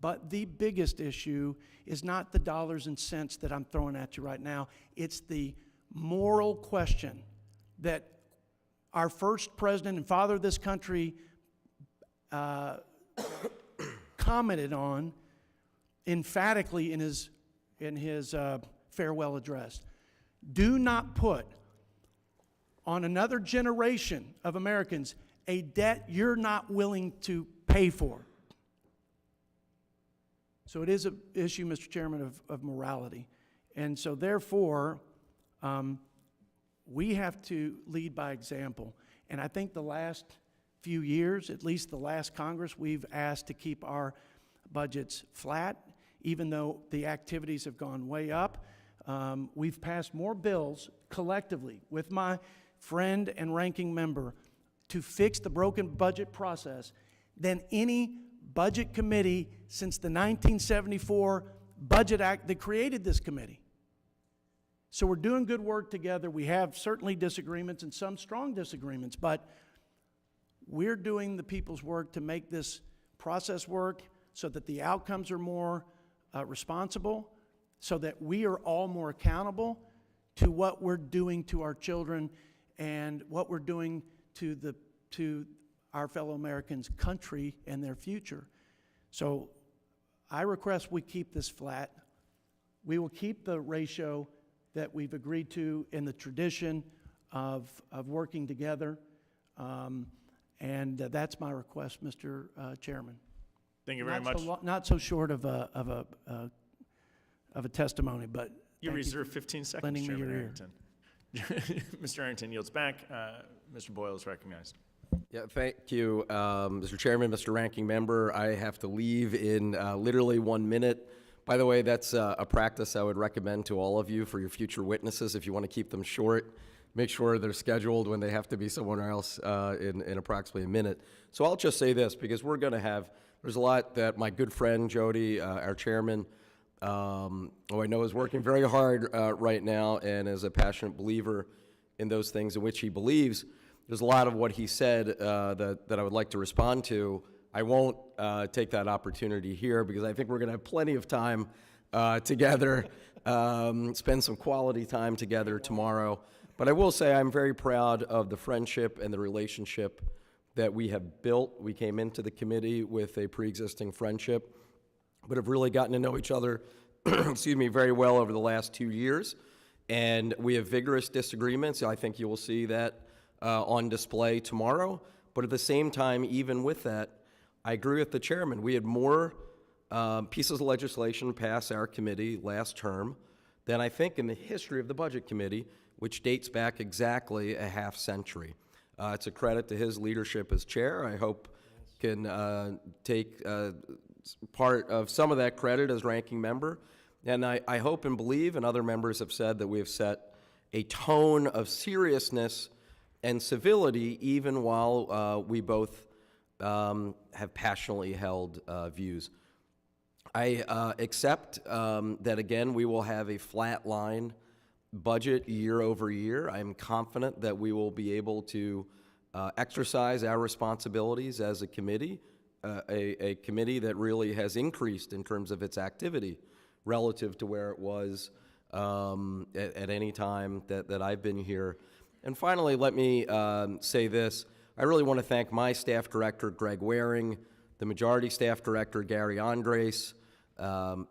But the biggest issue is not the dollars and cents that I'm throwing at you right now. It's the moral question that our first president and father of this country commented on emphatically in his farewell address. Do not put on another generation of Americans a debt you're not willing to pay for. So it is an issue, Mr. Chairman, of morality. And so therefore, we have to lead by example. And I think the last few years, at least the last Congress, we've asked to keep our budgets flat, even though the activities have gone way up. We've passed more bills collectively with my friend and ranking member to fix the broken budget process than any budget committee since the 1974 Budget Act that created this committee. So we're doing good work together. We have certainly disagreements and some strong disagreements, but we're doing the people's work to make this process work so that the outcomes are more responsible, so that we are all more accountable to what we're doing to our children and what we're doing to our fellow Americans' country and their future. So I request we keep this flat. We will keep the ratio that we've agreed to in the tradition of working together. And that's my request, Mr. Chairman. Thank you very much. Not so short of a testimony, but You thank reserve 15 seconds, lending me Chairman your ear. Arrington. Mr. Arrington yields back. Mr. Boyle is recognized. Yeah, thank you, Mr. Chairman, Mr. Ranking Member. I have to leave in literally 1 minute. By the way, that's a practice I would recommend to all of you for your future witnesses. If you want to keep them short, make sure they're scheduled when they have to be somewhere else in approximately a minute. So I'll just say this, because we're going to have, there's a lot that my good friend Jody, our chairman, who I know is working very hard right now and is a passionate believer in those things in which he believes. There's a lot of what he said that I would like to respond to. I won't take that opportunity here because I think we're going to have plenty of time together, spend some quality time together tomorrow. But I will say I'm very proud of the friendship and the relationship that we have built. We came into the committee with a pre-existing friendship, but have really gotten to know each other excuse me, very well over the last 2 years. And we have vigorous disagreements. I think you will see that on display tomorrow. But at the same time, even with that, I agree with the chairman. We had more pieces of legislation pass our committee last term than I think in the history of the Budget Committee, which dates back exactly a half century. It's a credit to his leadership as chair. I hope can take part of some of that credit as ranking member. And I hope and believe, and other members have said, that we have set a tone of seriousness and civility even while we both have passionately held views. I accept that, again, we will have a flat line budget year over year. I'm confident that we will be able to exercise our responsibilities as a committee, a committee that really has increased in terms of its activity relative to where it was at any time that I've been here. And finally, let me say this. I really want to thank my staff director, Greg Waring, the majority staff director, Gary Andres,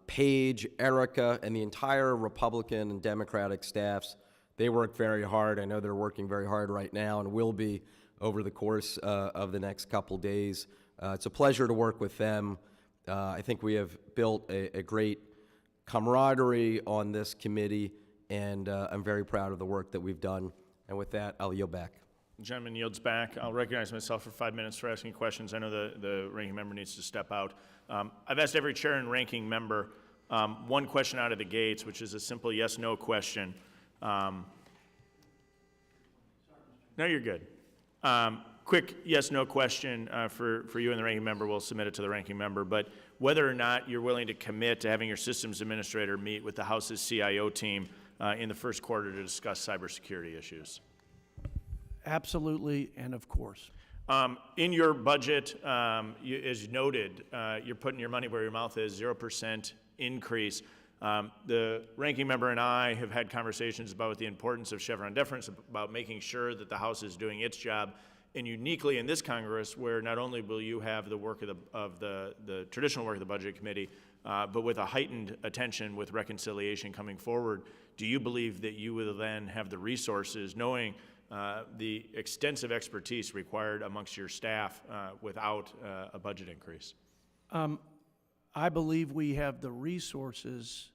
Paige, Erica, and the entire Republican and Democratic staffs. They worked very hard. I know they're working very hard right now and will be over the course of the next couple days. It's a pleasure to work with them. I think we have built a great camaraderie on this committee, and I'm very proud of the work that we've done. And with that, I'll yield back. The gentleman yields back. I'll recognize myself for 5 minutes for asking questions. I know the ranking member needs to step out. I've asked every chair and ranking member one question out of the gates, which is a simple yes/no question. No, you're good. Quick yes/no question for you and the ranking member. We'll submit it to the ranking member. But whether or not you're willing to commit to having your systems administrator meet with the House's CIO team in the first quarter to discuss cybersecurity issues. Absolutely, and of course. In your budget, as noted, you're putting your money where your mouth is, 0% increase. The ranking member and I have had conversations about the importance of Chevron deference, about making sure that the House is doing its job. And uniquely in this Congress, where not only will you have the work of the traditional work of the Budget Committee, but with a heightened attention with reconciliation coming forward, do you believe that you will then have the resources, knowing the extensive expertise required amongst your staff without a budget increase? I believe we have the resources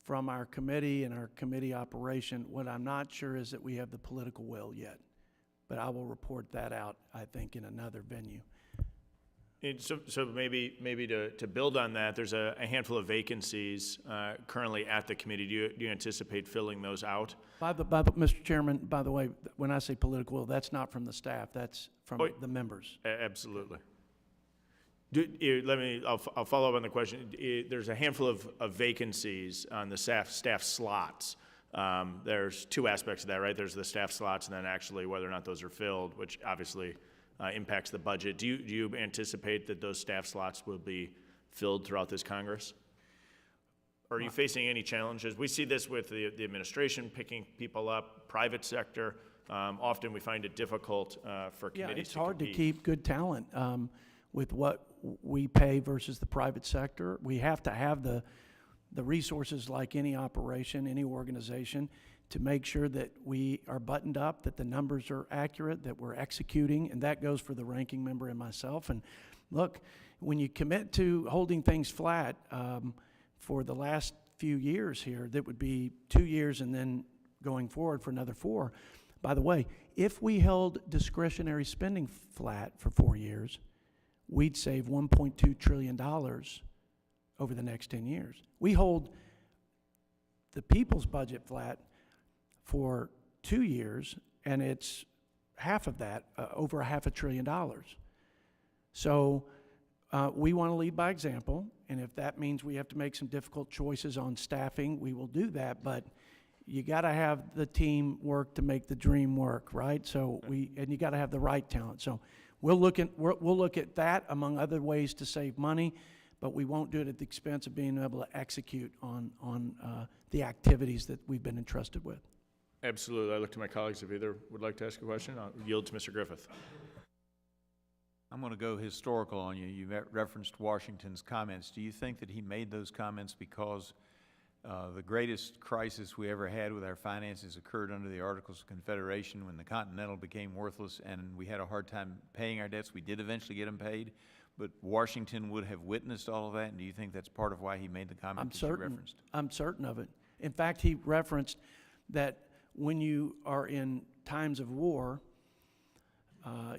from our committee and our committee operation. What I'm not sure is that we have the political will yet, but I will report that out, I think, in another venue. So maybe to build on that, there's a handful of vacancies currently at the committee. Do you anticipate filling those out? Mr. Chairman, by the way, when I say political will, that's not from the staff, that's from the members. Absolutely. I'll follow up on the question. There's a handful of vacancies on the staff slots. There's two aspects of that, right? There's the staff slots and then actually whether or not those are filled, which obviously impacts the budget. Do you anticipate that those staff slots will be filled throughout this Congress? Or are you facing any challenges? We see this with the administration picking people up, private sector. Often we find it difficult for committees to compete. It's hard to keep good talent with what we pay versus the private sector. We have to have the resources like any operation, any organization, to make sure that we are buttoned up, that the numbers are accurate, that we're executing, and that goes for the ranking member and myself. And look, when you commit to holding things flat for the last few years here, that would be 2 years and then going forward for another 4. By the way, if we held discretionary spending flat for 4 years, we'd save $1.2 trillion over the next 10 years. We hold the people's budget flat for 2 years, and it's half of that, over $500 billion. So we want to lead by example, and if that means we have to make some difficult choices on staffing, we will do that, but you got to have the team work to make the dream work, right? So and you got to have the right talent. So we'll look at that among other ways to save money, but we won't do it at the expense of being able to execute on the activities that we've been entrusted with. Absolutely. I look to my colleagues if either would like to ask a question. I'll yield to Mr. Griffith. I'm going to go historical on you. You referenced Washington's comments. Do you think that he made those comments because the greatest crisis we ever had with our finances occurred under the Articles of Confederation when the Continental became worthless and we had a hard time paying our debts? We did eventually get them paid, but Washington would have witnessed all of that, and do you think that's part of why he made the comment that you referenced? I'm certain of it. In fact, he referenced that when you are in times of war,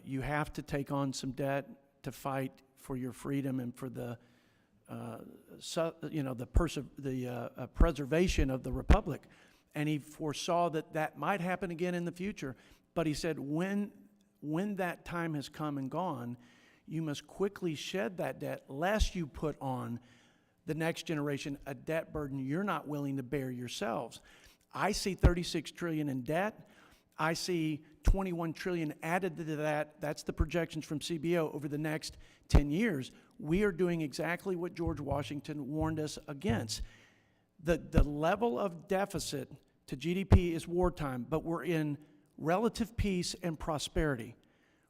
you have to take on some debt to fight for your freedom and for the preservation of the republic. And he foresaw that might happen again in the future. But he said, when that time has come and gone, you must quickly shed that debt, lest you put on the next generation a debt burden you're not willing to bear yourselves. I see $36 trillion in debt. I see $21 trillion added to that. That's the projections from CBO over the next 10 years. We are doing exactly what George Washington warned us against. The level of deficit to GDP is wartime, but we're in relative peace and prosperity.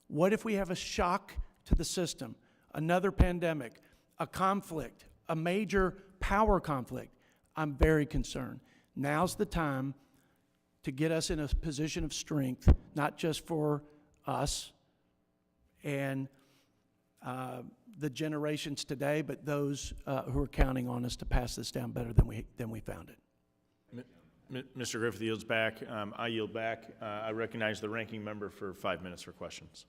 What if we have a shock to the system, another pandemic, a conflict, a major power conflict? I'm very concerned. Now's the time to get us in a position of strength, not just for us and the generations today, but those who are counting on us to pass this down better than we found it. Mr. Griffith yields back. I yield back. I recognize the ranking member for 5 minutes for questions.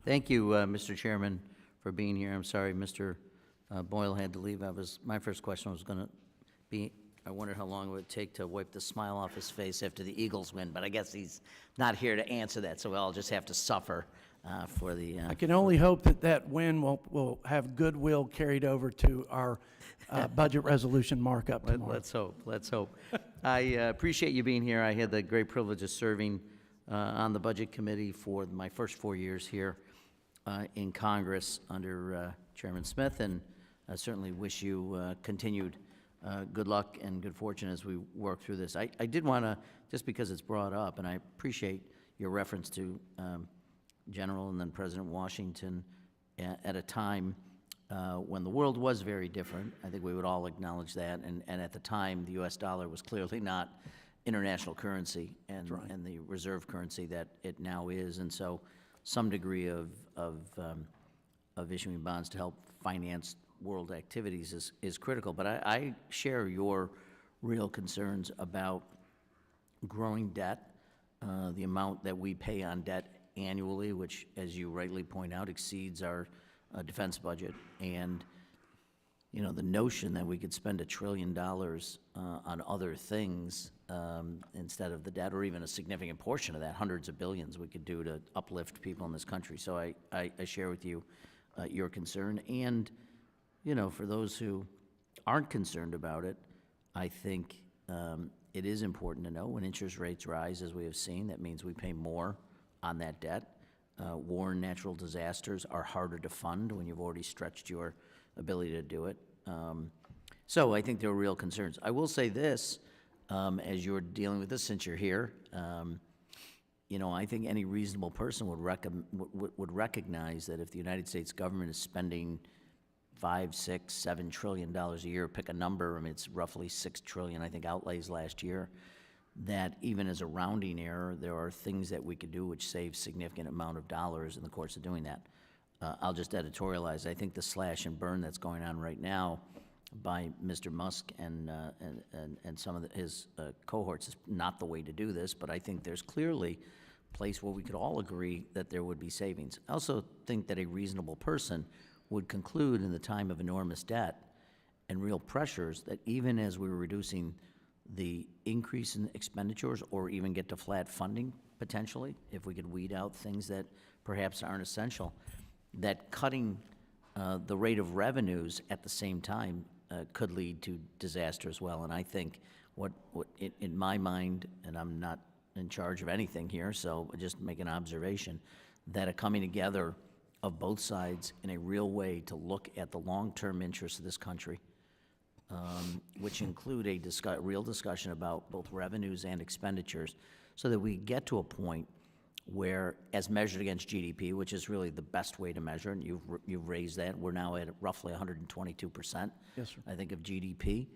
Thank you, Mr. Chairman, for being here. I'm sorry Mr. Boyle had to leave. My first question was going to be, I wondered how long it would take to wipe the smile off his face after the Eagles win, but I guess he's not here to answer that, so I'll just have to suffer for the... I can only hope that win will have goodwill carried over to our budget resolution markup tomorrow. Let's hope. I appreciate you being here. I had the great privilege of serving on the Budget Committee for my first 4 years here in Congress under Chairman Smith, and I certainly wish you continued good luck and good fortune as we work through this. I did want to, just because it's brought up, and I appreciate your reference to General and then President Washington at a time when the world was very different. I think we would all acknowledge that. And at the time, the U.S. dollar was clearly not international currency and the reserve currency that it now is. And so some degree of issuing bonds to help finance world activities is critical. But I share your real concerns about growing debt, the amount that we pay on debt annually, which, as you rightly point out, exceeds our defense budget. And, you know, the notion that we could spend $1 trillion on other things instead of the debt, or even a significant portion of that, hundreds of billions we could do to uplift people in this country. So I share with you your concern. And, you know, for those who aren't concerned about it, I think it is important to know when interest rates rise, as we have seen, that means we pay more on that debt. War and natural disasters are harder to fund when you've already stretched your ability to do it. So I think there are real concerns. I will say this, as you're dealing with this, since you're here, you know, I think any reasonable person would recognize that if the United States government is spending $5, $6, $7 trillion a year, pick a number, I mean, it's roughly $6 trillion, I think, outlays last year, that even as a rounding error, there are things that we could do which save significant amount of dollars in the course of doing that. I'll just editorialize. I think the slash and burn that's going on right now by Mr. Musk and some of his cohorts is not the way to do this, but I think there's clearly a place where we could all agree that there would be savings. I also think that a reasonable person would conclude in the time of enormous debt and real pressures that even as we were reducing the increase in expenditures or even get to flat funding potentially, if we could weed out things that perhaps aren't essential, that cutting the rate of revenues at the same time could lead to disaster as well. And I think what in my mind, and I'm not in charge of anything here, so I just make an observation, that a coming together of both sides in a real way to look at the long-term interests of this country, which include a real discussion about both revenues and expenditures, so that we get to a point where, as measured against GDP, which is really the best way to measure, and you've raised that, we're now at roughly 122%, Yes, sir. I think, of GDP,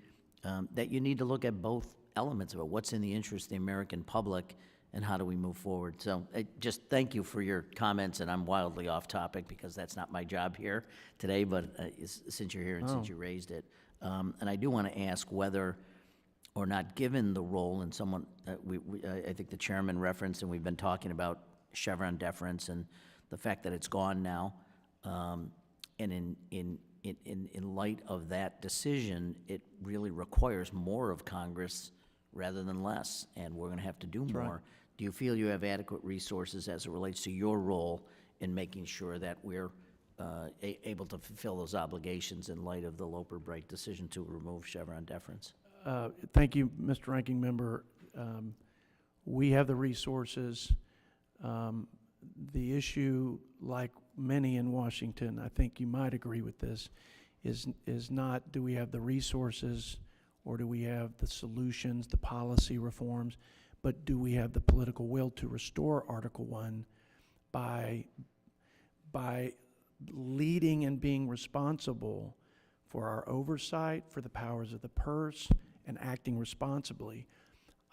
that you need to look at both elements of it. What's in the interest of the American public, and how do we move forward? So just thank you for your comments, and I'm wildly off topic because that's not my job here today, but since you're here and since you raised it. And I do want to ask whether or not, given the role, and someone, I think the chairman referenced, and we've been talking about Chevron deference and the fact that it's gone now, and in light of that decision, it really requires more of Congress rather than less, and we're going to have to do more. right. Do you feel you have adequate resources as it relates to your role in making sure that we're able to fulfill those obligations in light of the Loper-Bright decision to remove Chevron deference? Thank you, Mr. Ranking Member. We have the resources. The issue, like many in Washington, I think you might agree with this, is not do we have the resources or do we have the solutions, the policy reforms, but do we have the political will to restore Article 1 by leading and being responsible for our oversight, for the powers of the purse, and acting responsibly.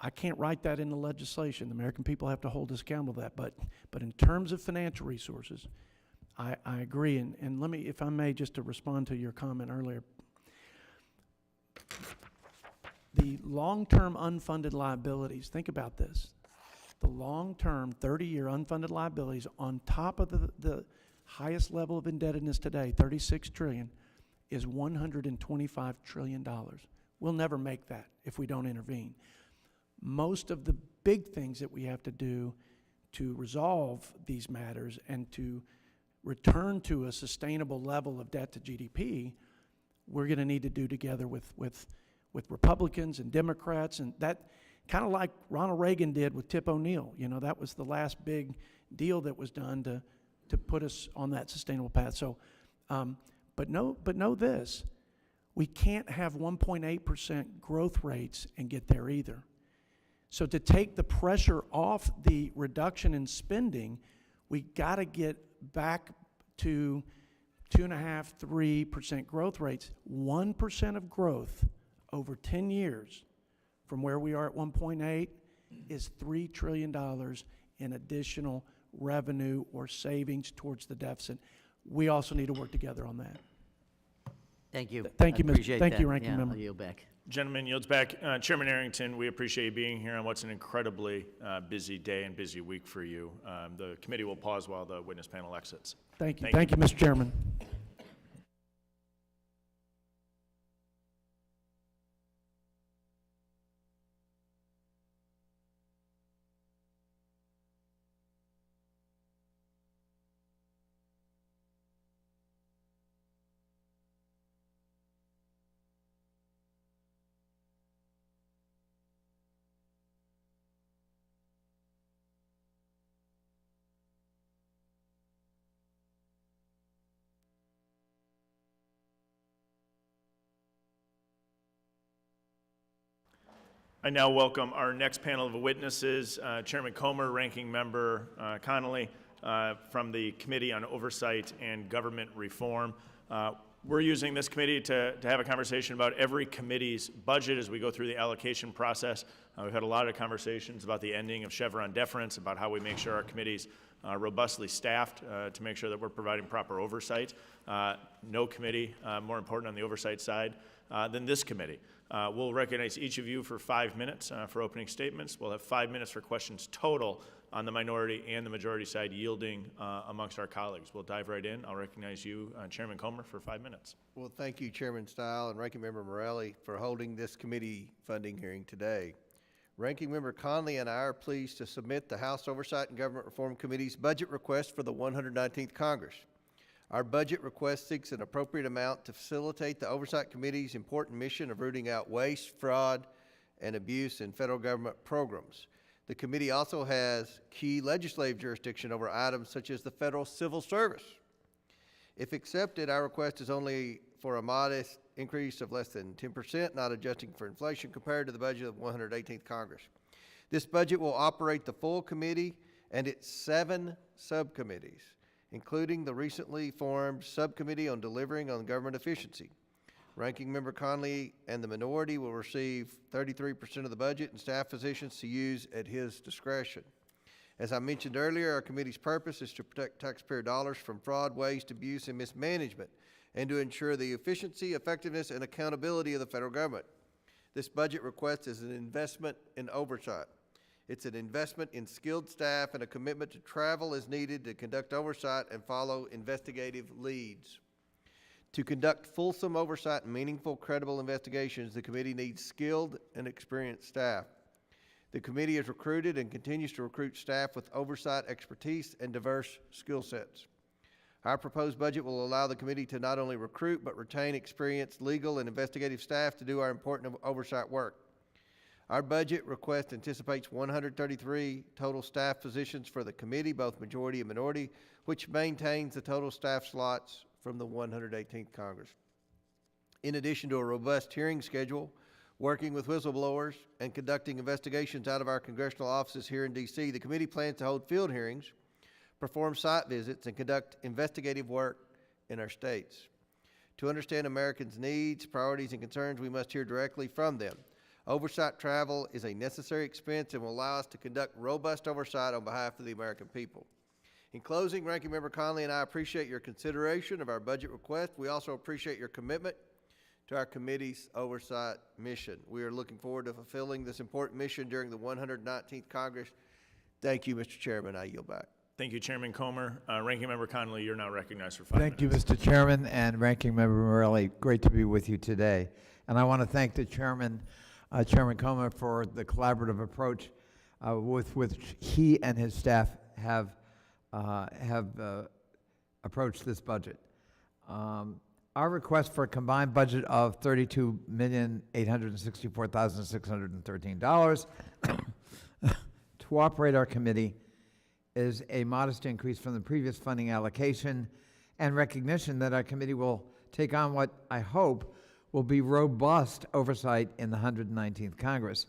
I can't write that into legislation. The American people have to hold us accountable to that. But in terms of financial resources, I agree. And let me, if I may, just to respond to your comment earlier. The long-term unfunded liabilities, think about this. The long-term 30-year unfunded liabilities on top of the highest level of indebtedness today, $36 trillion, is $125 trillion. We'll never make that if we don't intervene. Most of the big things that we have to do to resolve these matters and to return to a sustainable level of debt to GDP, we're going to need to do together with Republicans and Democrats, and that kind of like Ronald Reagan did with Tip O'Neill. You know, that was the last big deal that was done to put us on that sustainable path. So, but know this, we can't have 1.8% growth rates and get there either. So to take the pressure off the reduction in spending, we got to get back to 2.5%, 3% growth rates. 1% of growth over 10 years from where we are at 1.8 is $3 trillion in additional revenue or savings towards the deficit. We also need to work together on that. Thank you. Thank you, Mr. Appreciate Thank you, that. Ranking Yeah, Member. I'll yield back. Gentleman yields back. Chairman Arrington, we appreciate you being here on what's an incredibly busy day and busy week for you. The committee will pause while the witness panel exits. Thank you. Thank Thank you, Mr. Chairman. I now welcome our next panel of witnesses, Chairman Comer, Ranking Member Connolly, from the Committee on Oversight and Government Reform. We're using this committee to have a conversation about every committee's budget as we go through the allocation process. We've had a lot of conversations about the ending of Chevron deference, about how we make sure our committee's robustly staffed to make sure that we're providing proper oversight. No committee more important on the oversight side than this committee. We'll recognize each of you for 5 minutes for opening statements. We'll have 5 minutes for questions total on the minority and the majority side, yielding amongst our colleagues. We'll dive right in. I'll recognize you, Chairman Comer, for 5 minutes. Well, thank you, Chairman Stile and Ranking Member Morelli, for holding this committee funding hearing today. Ranking Member Conley and I are pleased to submit the House Oversight and Government Reform Committee's budget request for the 119th Congress. Our budget request seeks an appropriate amount to facilitate the Oversight Committee's important mission of rooting out waste, fraud, and abuse in federal government programs. The committee also has key legislative jurisdiction over items such as the federal civil service. If accepted, our request is only for a modest increase of less than 10%, not adjusting for inflation, compared to the budget of the 118th Congress. This budget will operate the full committee and its 7 subcommittees, including the recently formed Subcommittee on Delivering on Government Efficiency. Ranking Member Conley and the minority will receive 33% of the budget and staff positions to use at his discretion. As I mentioned earlier, our committee's purpose is to protect taxpayer dollars from fraud, waste, abuse, and mismanagement, and to ensure the efficiency, effectiveness, and accountability of the federal government. This budget request is an investment in oversight. It's an investment in skilled staff and a commitment to travel as needed to conduct oversight and follow investigative leads. To conduct fulsome oversight and meaningful, credible investigations, the committee needs skilled and experienced staff. The committee has recruited and continues to recruit staff with oversight expertise and diverse skill sets. Our proposed budget will allow the committee to not only recruit but retain experienced legal and investigative staff to do our important oversight work. Our budget request anticipates 133 total staff positions for the committee, both majority and minority, which maintains the total staff slots from the 118th Congress. In addition to a robust hearing schedule, working with whistleblowers, and conducting investigations out of our congressional offices here in D.C., the committee plans to hold field hearings, perform site visits, and conduct investigative work in our states. To understand Americans' needs, priorities, and concerns, we must hear directly from them. Oversight travel is a necessary expense and will allow us to conduct robust oversight on behalf of the American people. In closing, Ranking Member Conley and I appreciate your consideration of our budget request. We also appreciate your commitment to our committee's oversight mission. We are looking forward to fulfilling this important mission during the 119th Congress. Thank you, Mr. Chairman. I yield back. Thank you, Chairman Comer. Ranking Member Connolly, you're now recognized for 5 minutes. Thank you, Mr. Chairman, and Ranking Member Morelli. Great to be with you today. And I want to thank the Chairman, Chairman Comer, for the collaborative approach with which he and his staff have approached this budget. Our request for a combined budget of $32,864,613 to operate our committee is a modest increase from the previous funding allocation and recognition that our committee will take on what I hope will be robust oversight in the 119th Congress.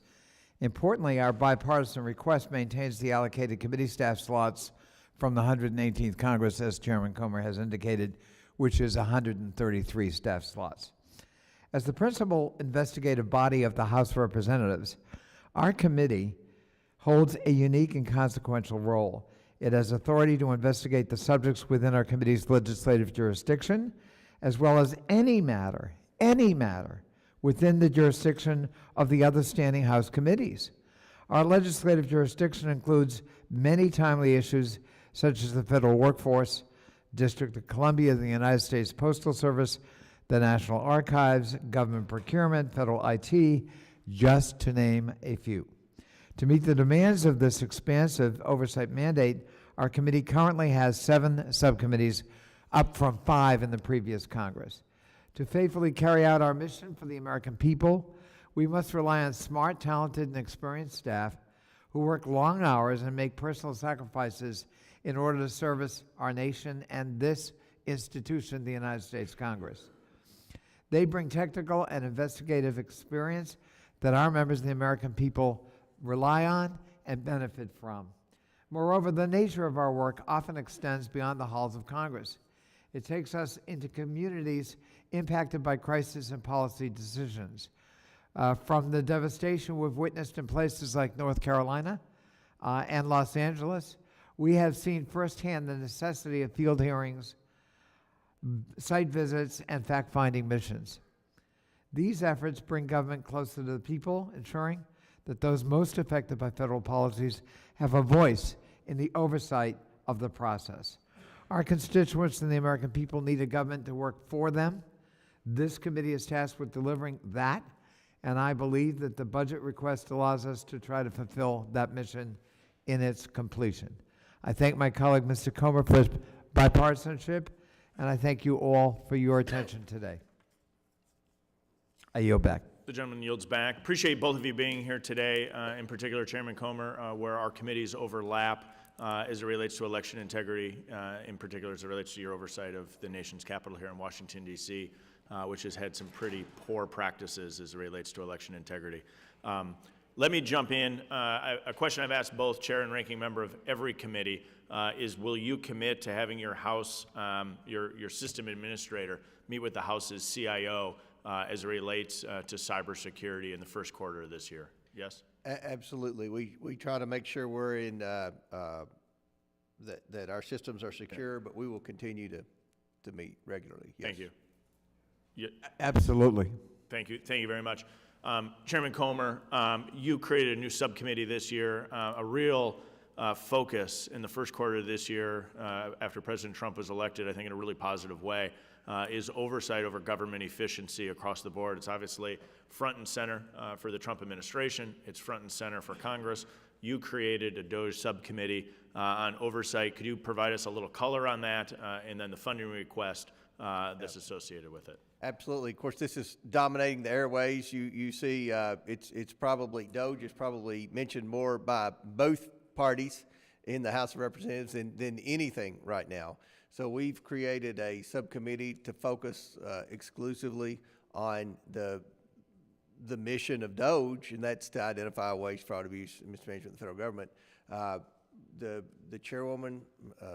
Importantly, our bipartisan request maintains the allocated committee staff slots from the 118th Congress, as Chairman Comer has indicated, which is 133 staff slots. As the principal investigative body of the House of Representatives, our committee holds a unique and consequential role. It has authority to investigate the subjects within our committee's legislative jurisdiction, as well as any matter within the jurisdiction of the other standing House committees. Our legislative jurisdiction includes many timely issues such as the federal workforce, District of Columbia, the United States Postal Service, the National Archives, government procurement, federal IT, just to name a few. To meet the demands of this expansive oversight mandate, our committee currently has 7 subcommittees, up from 5 in the previous Congress. To faithfully carry out our mission for the American people, we must rely on smart, talented, and experienced staff who work long hours and make personal sacrifices in order to service our nation and this institution, the United States Congress. They bring technical and investigative experience that our members of the American people rely on and benefit from. Moreover, the nature of our work often extends beyond the halls of Congress. It takes us into communities impacted by crisis and policy decisions. From the devastation we've witnessed in places like North Carolina and Los Angeles, we have seen firsthand the necessity of field hearings, site visits, and fact-finding missions. These efforts bring government closer to the people, ensuring that those most affected by federal policies have a voice in the oversight of the process. Our constituents and the American people need a government to work for them. This committee is tasked with delivering that, and I believe that the budget request allows us to try to fulfill that mission in its completion. I thank my colleague, Mr. Comer, for his bipartisanship, and I thank you all for your attention today. I yield back. The gentleman yields back. Appreciate both of you being here today, in particular Chairman Comer, where our committees overlap as it relates to election integrity, in particular as it relates to your oversight of the nation's capital here in Washington, D.C., which has had some pretty poor practices as it relates to election integrity. Let me jump in. A question I've asked both chair and ranking member of every committee is, will you commit to having your House, your system administrator, meet with the House's CIO as it relates to cybersecurity in the first quarter of this year? Yes? Absolutely. We try to make sure we're in, that our systems are secure, but we will continue to meet regularly. Yes. Thank you. Yeah. Absolutely. Thank you. Thank you very much. Chairman Comer, you created a new subcommittee this year, a real focus in the first quarter of this year after President Trump was elected, I think in a really positive way, is oversight over government efficiency across the board. It's obviously front and center for the Trump administration. It's front and center for Congress. You created a DOGE subcommittee on oversight. Could you provide us a little color on that and then the funding request that's associated with it? Absolutely. Of course, this is dominating the airways. You see, it's probably, DOGE is probably mentioned more by both parties in the House of Representatives than anything right now. So we've created a subcommittee to focus exclusively on the mission of DOGE, and that's to identify waste, fraud, abuse, and mismanagement of the federal government. The chairwoman,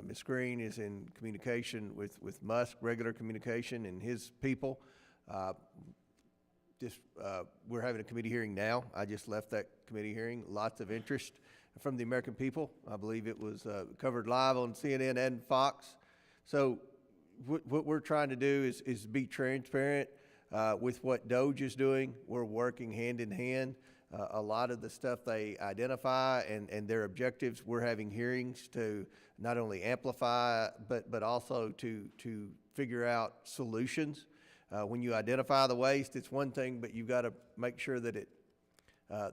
Ms. Green, is in communication with Musk, regular communication, and his people. We're having a committee hearing now. I just left that committee hearing. Lots of interest from the American people. I believe it was covered live on CNN and Fox. So what we're trying to do is be transparent with what DOGE is doing. We're working hand in hand. A lot of the stuff they identify and their objectives, we're having hearings to not only amplify, but also to figure out solutions. When you identify the waste, it's one thing, but you've got to make sure that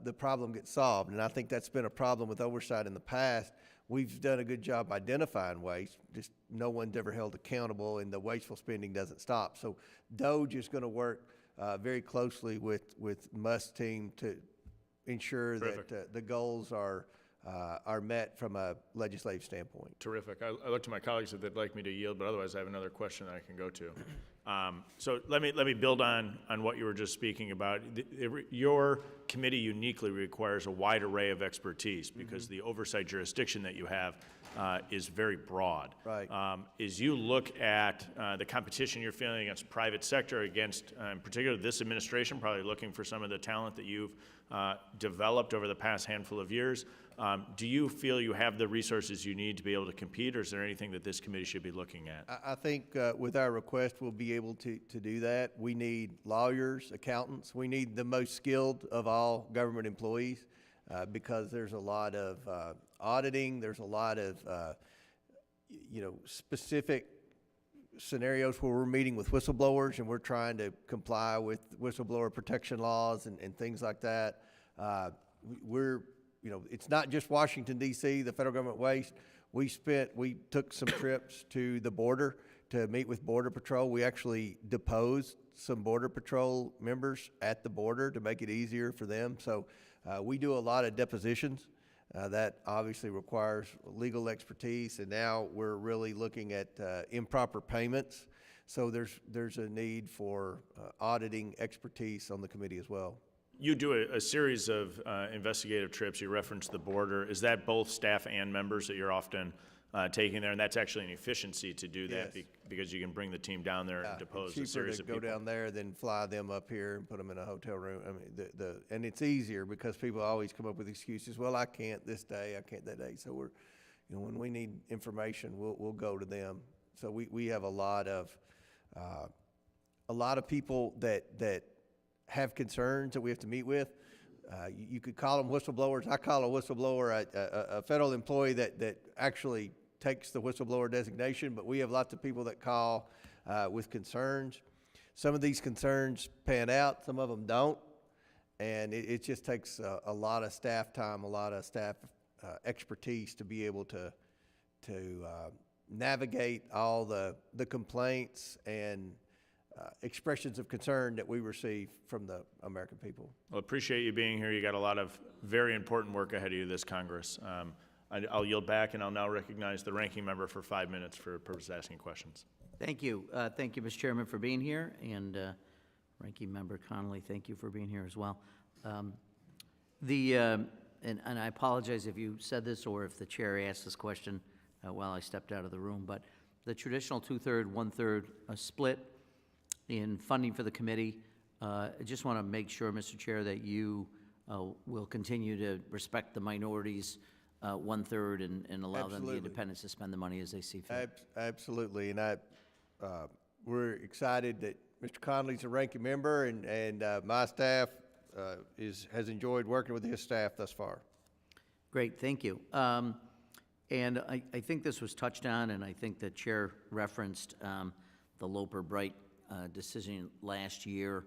the problem gets solved. And I think that's been a problem with oversight in the past. We've done a good job identifying waste, just no one's ever held accountable, and the wasteful spending doesn't stop. So DOGE is going to work very closely with Musk's team to ensure that the goals are met from a legislative standpoint. Terrific. I look to my colleagues if they'd like me to yield, but otherwise I have another question that I can go to. So let me build on what you were just speaking about. Your committee uniquely requires a wide array of expertise because the oversight jurisdiction that you have is very broad. Right. As you look at the competition you're feeling against private sector, against, in particular, this administration, probably looking for some of the talent that you've developed over the past handful of years, do you feel you have the resources you need to be able to compete, or is there anything that this committee should be looking at? I think with our request, we'll be able to do that. We need lawyers, accountants. We need the most skilled of all government employees because there's a lot of auditing. There's a lot of specific scenarios where we're meeting with whistleblowers and we're trying to comply with whistleblower protection laws and things like that. It's not just Washington, D.C., the federal government waste. We took some trips to the border to meet with Border Patrol. We actually deposed some Border Patrol members at the border to make it easier for them. So we do a lot of depositions. That obviously requires legal expertise, and now we're really looking at improper payments. So there's a need for auditing expertise on the committee as well. You do a series of investigative trips. You referenced the border. Is that both staff and members that you're often taking there? And that's actually an efficiency to do that Yes. because you can bring the team down there and depose a Cheaper series to of go people. down there than fly them up here and put them in a hotel room. I mean, and it's easier because people always come up with excuses. Well, I can't this day, I can't that day. So when we need information, we'll go to them. So we have a lot of people that have concerns that we have to meet with. You could call them whistleblowers. I call a whistleblower a federal employee that actually takes the whistleblower designation, but we have lots of people that call with concerns. Some of these concerns pan out, some of them don't, and it just takes a lot of staff time, a lot of staff expertise to be able to navigate all the complaints and expressions of concern that we receive from the American people. Well, appreciate you being here. You got a lot of very important work ahead of you this Congress. I'll yield back, and I'll now recognize the ranking member for 5 minutes for purpose of asking questions. Thank you. Thank you, Mr. Chairman, for being here, and Ranking Member Connolly, thank you for being here as well. And I apologize if you said this or if the chair asked this question while I stepped out of the room, but the traditional 2/3, 1/3 split in funding for the committee, I just want to make sure, Mr. Chair, that you will continue to respect the minorities 1/3 and allow them the independence to spend the money as they see fit. Absolutely, and we're excited that Mr. Connolly's a ranking member, and my staff has enjoyed working with his staff thus far. Great, thank you. And I think this was touched on, and I think the chair referenced the Loper-Bright decision last year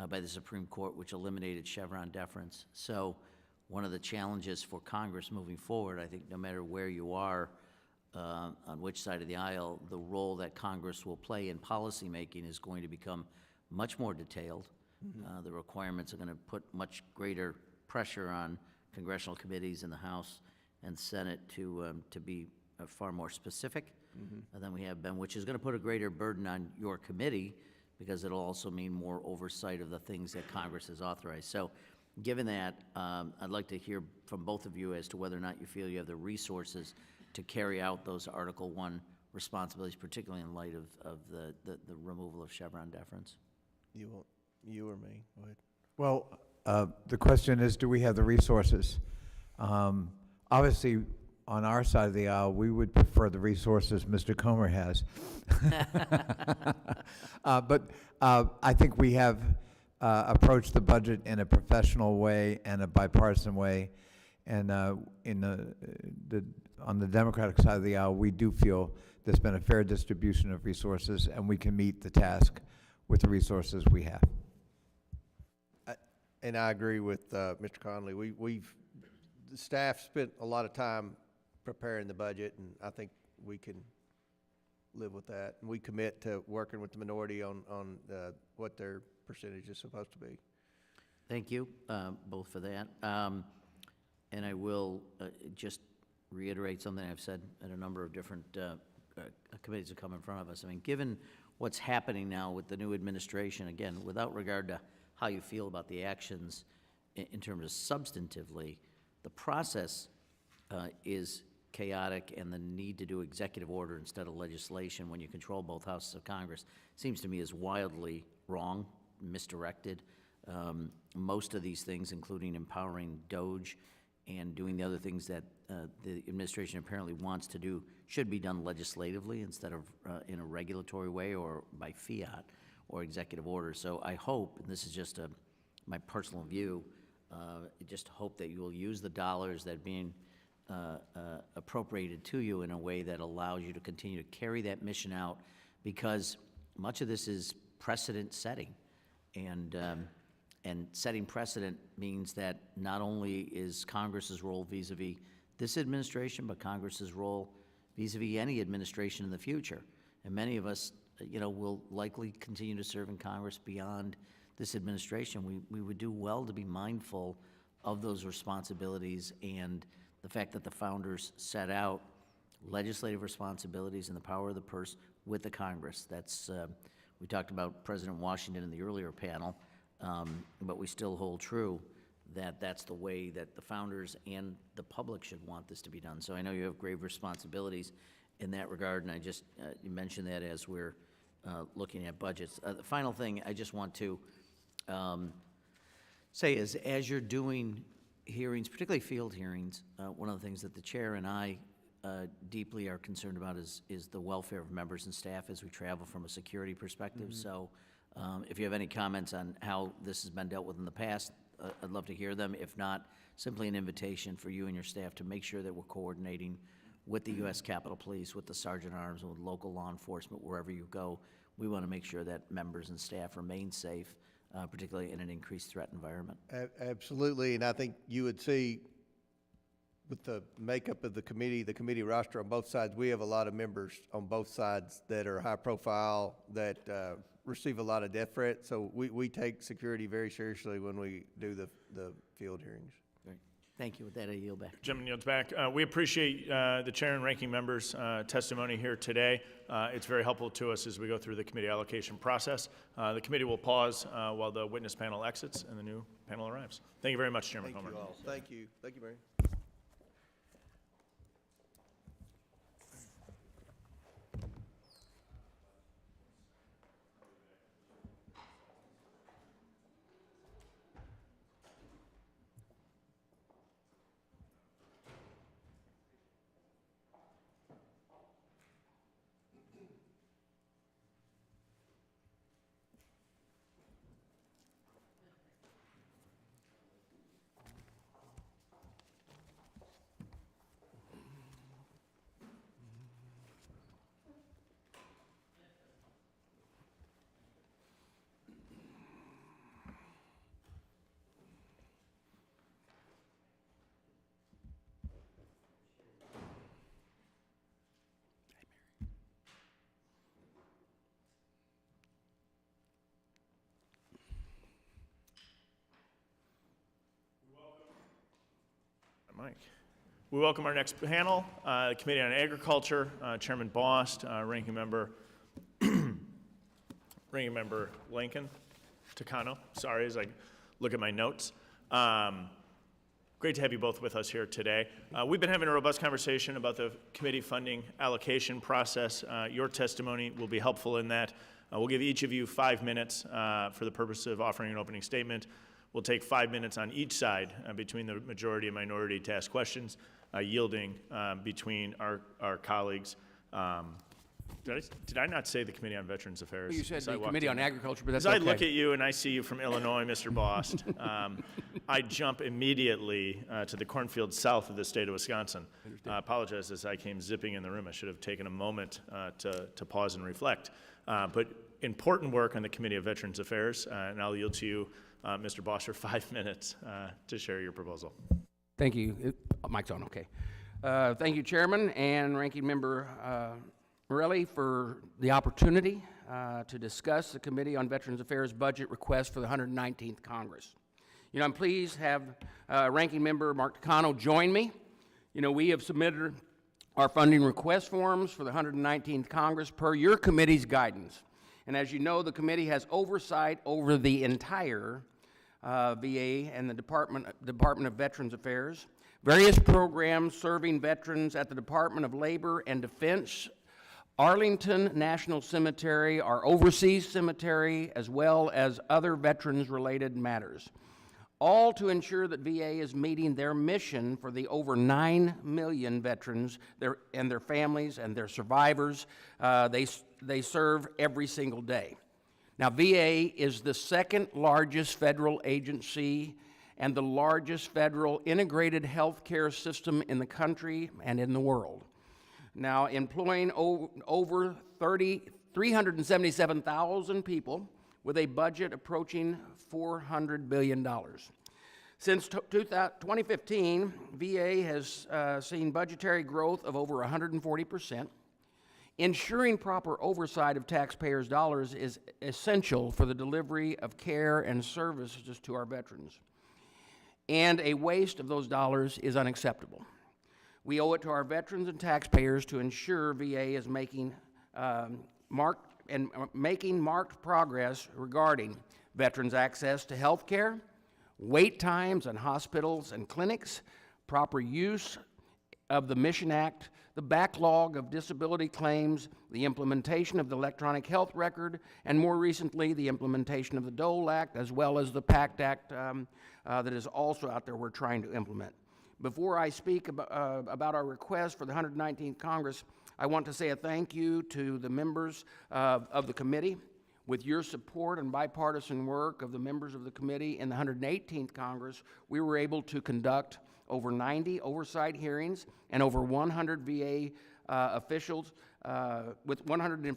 by the Supreme Court, which eliminated Chevron deference. So one of the challenges for Congress moving forward, I think no matter where you are, on which side of the aisle, the role that Congress will play in policymaking is going to become much more detailed. Mm-hmm. The requirements are going to put much greater pressure on congressional committees in the House and Senate to be far more specific than we have been, which is going to put a greater burden on your committee because it'll also mean more oversight of the things that Congress has authorized. So given that, I'd like to hear from both of you as to whether or not you feel you have the resources to carry out those Article I responsibilities, particularly in light of the removal of Chevron deference. You or me? Go ahead. Well, the question is, do we have the resources? Obviously, on our side of the aisle, we would prefer the resources Mr. Comer has. But I think we have approached the budget in a professional way and a bipartisan way. And on the Democratic side of the aisle, we do feel there's been a fair distribution of resources, and we can meet the task with the resources we have. And I agree with Mr. Connolly. The staff spent a lot of time preparing the budget, and I think we can live with that. And we commit to working with the minority on what their percentage is supposed to be. Thank you, both for that. And I will just reiterate something I've said at a number of different committees that come in front of us. I mean, given what's happening now with the new administration, again, without regard to how you feel about the actions in terms of substantively, the process is chaotic, and the need to do executive order instead of legislation when you control both houses of Congress seems to me is wildly wrong, misdirected. Most of these things, including empowering DOJ and doing the other things that the administration apparently wants to do, should be done legislatively instead of in a regulatory way or by fiat or executive order. So I hope, and this is just my personal view, just hope that you will use the dollars that are being appropriated to you in a way that allows you to continue to carry that mission out, because much of this is precedent setting. And setting precedent means that not only is Congress's role vis-a-vis this administration, but Congress's role vis-a-vis any administration in the future. And many of us, will likely continue to serve in Congress beyond this administration. We would do well to be mindful of those responsibilities and the fact that the founders set out legislative responsibilities and the power of the purse with the Congress. That's, we talked about President Washington in the earlier panel. But we still hold true that that's the way that the founders and the public should want this to be done. So I know you have grave responsibilities in that regard, and I just, you mentioned that as we're looking at budgets. The final thing I just want to say is, as you're doing hearings, particularly field hearings, one of the things that the chair and I deeply are concerned about is the welfare of members and staff as we travel from a security perspective. So if you have any comments on how this has been dealt with in the past, I'd love to hear them. If not, simply an invitation for you and your staff to make sure that we're coordinating with the U.S. Capitol Police, with the Sergeant at Arms, and with local law enforcement, wherever you go. We want to make sure that members and staff remain safe, particularly in an increased threat environment. Absolutely, and I think you would see with the makeup of the committee roster on both sides, we have a lot of members on both sides that are high profile, that receive a lot of death threats. So we take security very seriously when we do the field hearings. Great. Thank you. With that, I yield back. Gentleman yields back. We appreciate the chair and ranking members' testimony here today. It's very helpful to us as we go through the committee allocation process. The committee will pause while the witness panel exits and the new panel arrives. Thank you very much, Chairman Comer. Thank you all. Thank you. Thank you, Mary. Mike. We welcome our next panel, the Committee on Agriculture, Chairman Bost, Ranking Member Lincoln, Takano, sorry, as I look at my notes. Great to have you both with us here today. We've been having a robust conversation about the committee funding allocation process. Your testimony will be helpful in that. We'll give each of you 5 minutes for the purpose of offering an opening statement. We'll take 5 minutes on each side between the majority and minority to ask questions, yielding between our colleagues. Did I not say the Committee on Veterans Affairs? Well, you said the Committee on Agriculture, but that's okay. okay. As I look at you and I see you from Illinois, Mr. Bost, I jump immediately to the cornfields south of the state of Wisconsin. I apologize as I came zipping in the room. I should have taken a moment to pause and reflect. But important work on the Committee of Veterans Affairs, and I'll yield to you, Mr. Bost, for 5 minutes to share your proposal. Thank you. Mic's on, okay. Thank you, Chairman and Ranking Member Morelli, for the opportunity to discuss the Committee on Veterans Affairs budget request for the 119th Congress. You know, I'm pleased to have Ranking Member Mark Takano join me. You know, we have submitted our funding request forms for the 119th Congress per your committee's guidance. And as you know, the committee has oversight over the entire VA and the Department of Veterans Affairs, various programs serving veterans at the Department of Labor and Defense, Arlington National Cemetery, our overseas cemetery, as well as other veterans-related matters, all to ensure that VA is meeting their mission for the over 9 million veterans and their families and their survivors they serve every single day. Now, VA is the second largest federal agency and the largest federal integrated health care system in the country and in the world. Now, employing over 377,000 people with a budget approaching $400 billion. Since 2015, VA has seen budgetary growth of over 140%. Ensuring proper oversight of taxpayers' dollars is essential for the delivery of care and services to our veterans. And a waste of those dollars is unacceptable. We owe it to our veterans and taxpayers to ensure VA is making marked progress regarding veterans' access to health care, wait times in hospitals and clinics, proper use of the Mission Act, the backlog of disability claims, the implementation of the electronic health record, and more recently, the implementation of the Dole Act, as well as the PACT Act that is also out there we're trying to implement. Before I speak about our request for the 119th Congress, I want to say a thank you to the members of the committee. With your support and bipartisan work of the members of the committee in the 118th Congress, we were able to conduct over 90 oversight hearings and over 100 VA officials, with 100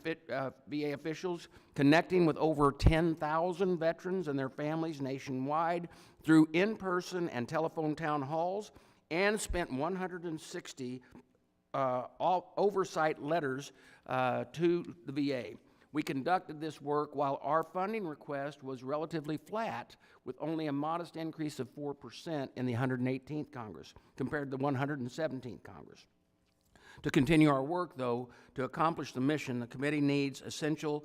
VA officials connecting with over 10,000 veterans and their families nationwide through in-person and telephone town halls, and spent 160 oversight letters to the VA. We conducted this work while our funding request was relatively flat, with only a modest increase of 4% in the 118th Congress compared to the 117th Congress. To continue our work, though, to accomplish the mission, the committee needs essential,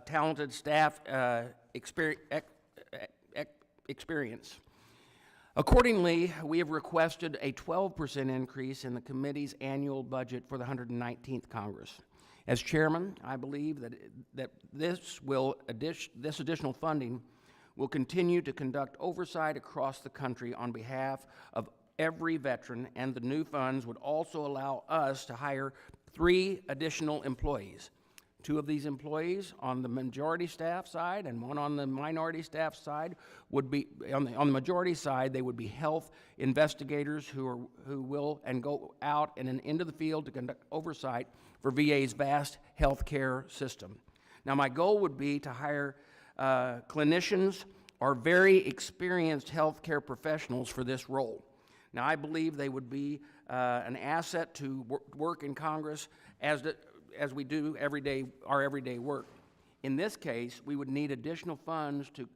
talented staff experience. Accordingly, we have requested a 12% increase in the committee's annual budget for the 119th Congress. As chairman, I believe that this additional funding will continue to conduct oversight across the country on behalf of every veteran, and the new funds would also allow us to hire 3 additional employees. 2 of these employees on the majority staff side and 1 on the minority staff side would be, on the majority side, they would be health investigators who will go out and into the field to conduct oversight for VA's vast health care system. Now, my goal would be to hire clinicians or very experienced healthcare professionals for this role. Now, I believe they would be an asset to work in Congress as we do our everyday work. In this case, we would need additional funds to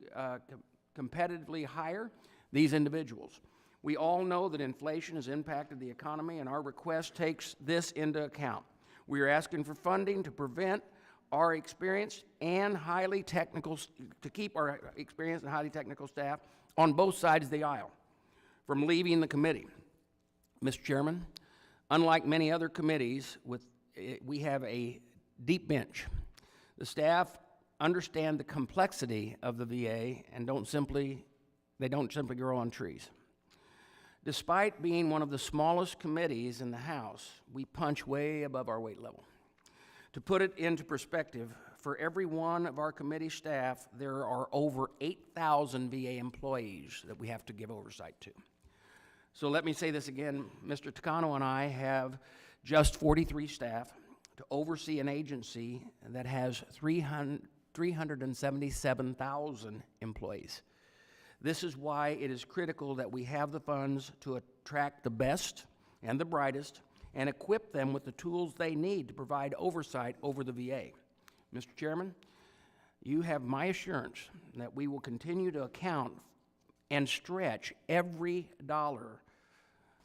competitively hire these individuals. We all know that inflation has impacted the economy, and our request takes this into account. We are asking for funding to prevent our experienced and highly technical, to keep our experienced and highly technical staff on both sides of the aisle from leaving the committee. Mr. Chairman, unlike many other committees, we have a deep bench. The staff understand the complexity of the VA and don't simply grow on trees. Despite being one of the smallest committees in the House, we punch way above our weight level. To put it into perspective, for every one of our committee staff, there are over 8,000 VA employees that we have to give oversight to. So let me say this again, Mr. Takano and I have just 43 staff to oversee an agency that has 377,000 employees. This is why it is critical that we have the funds to attract the best and the brightest and equip them with the tools they need to provide oversight over the VA. Mr. Chairman, you have my assurance that we will continue to account and stretch every dollar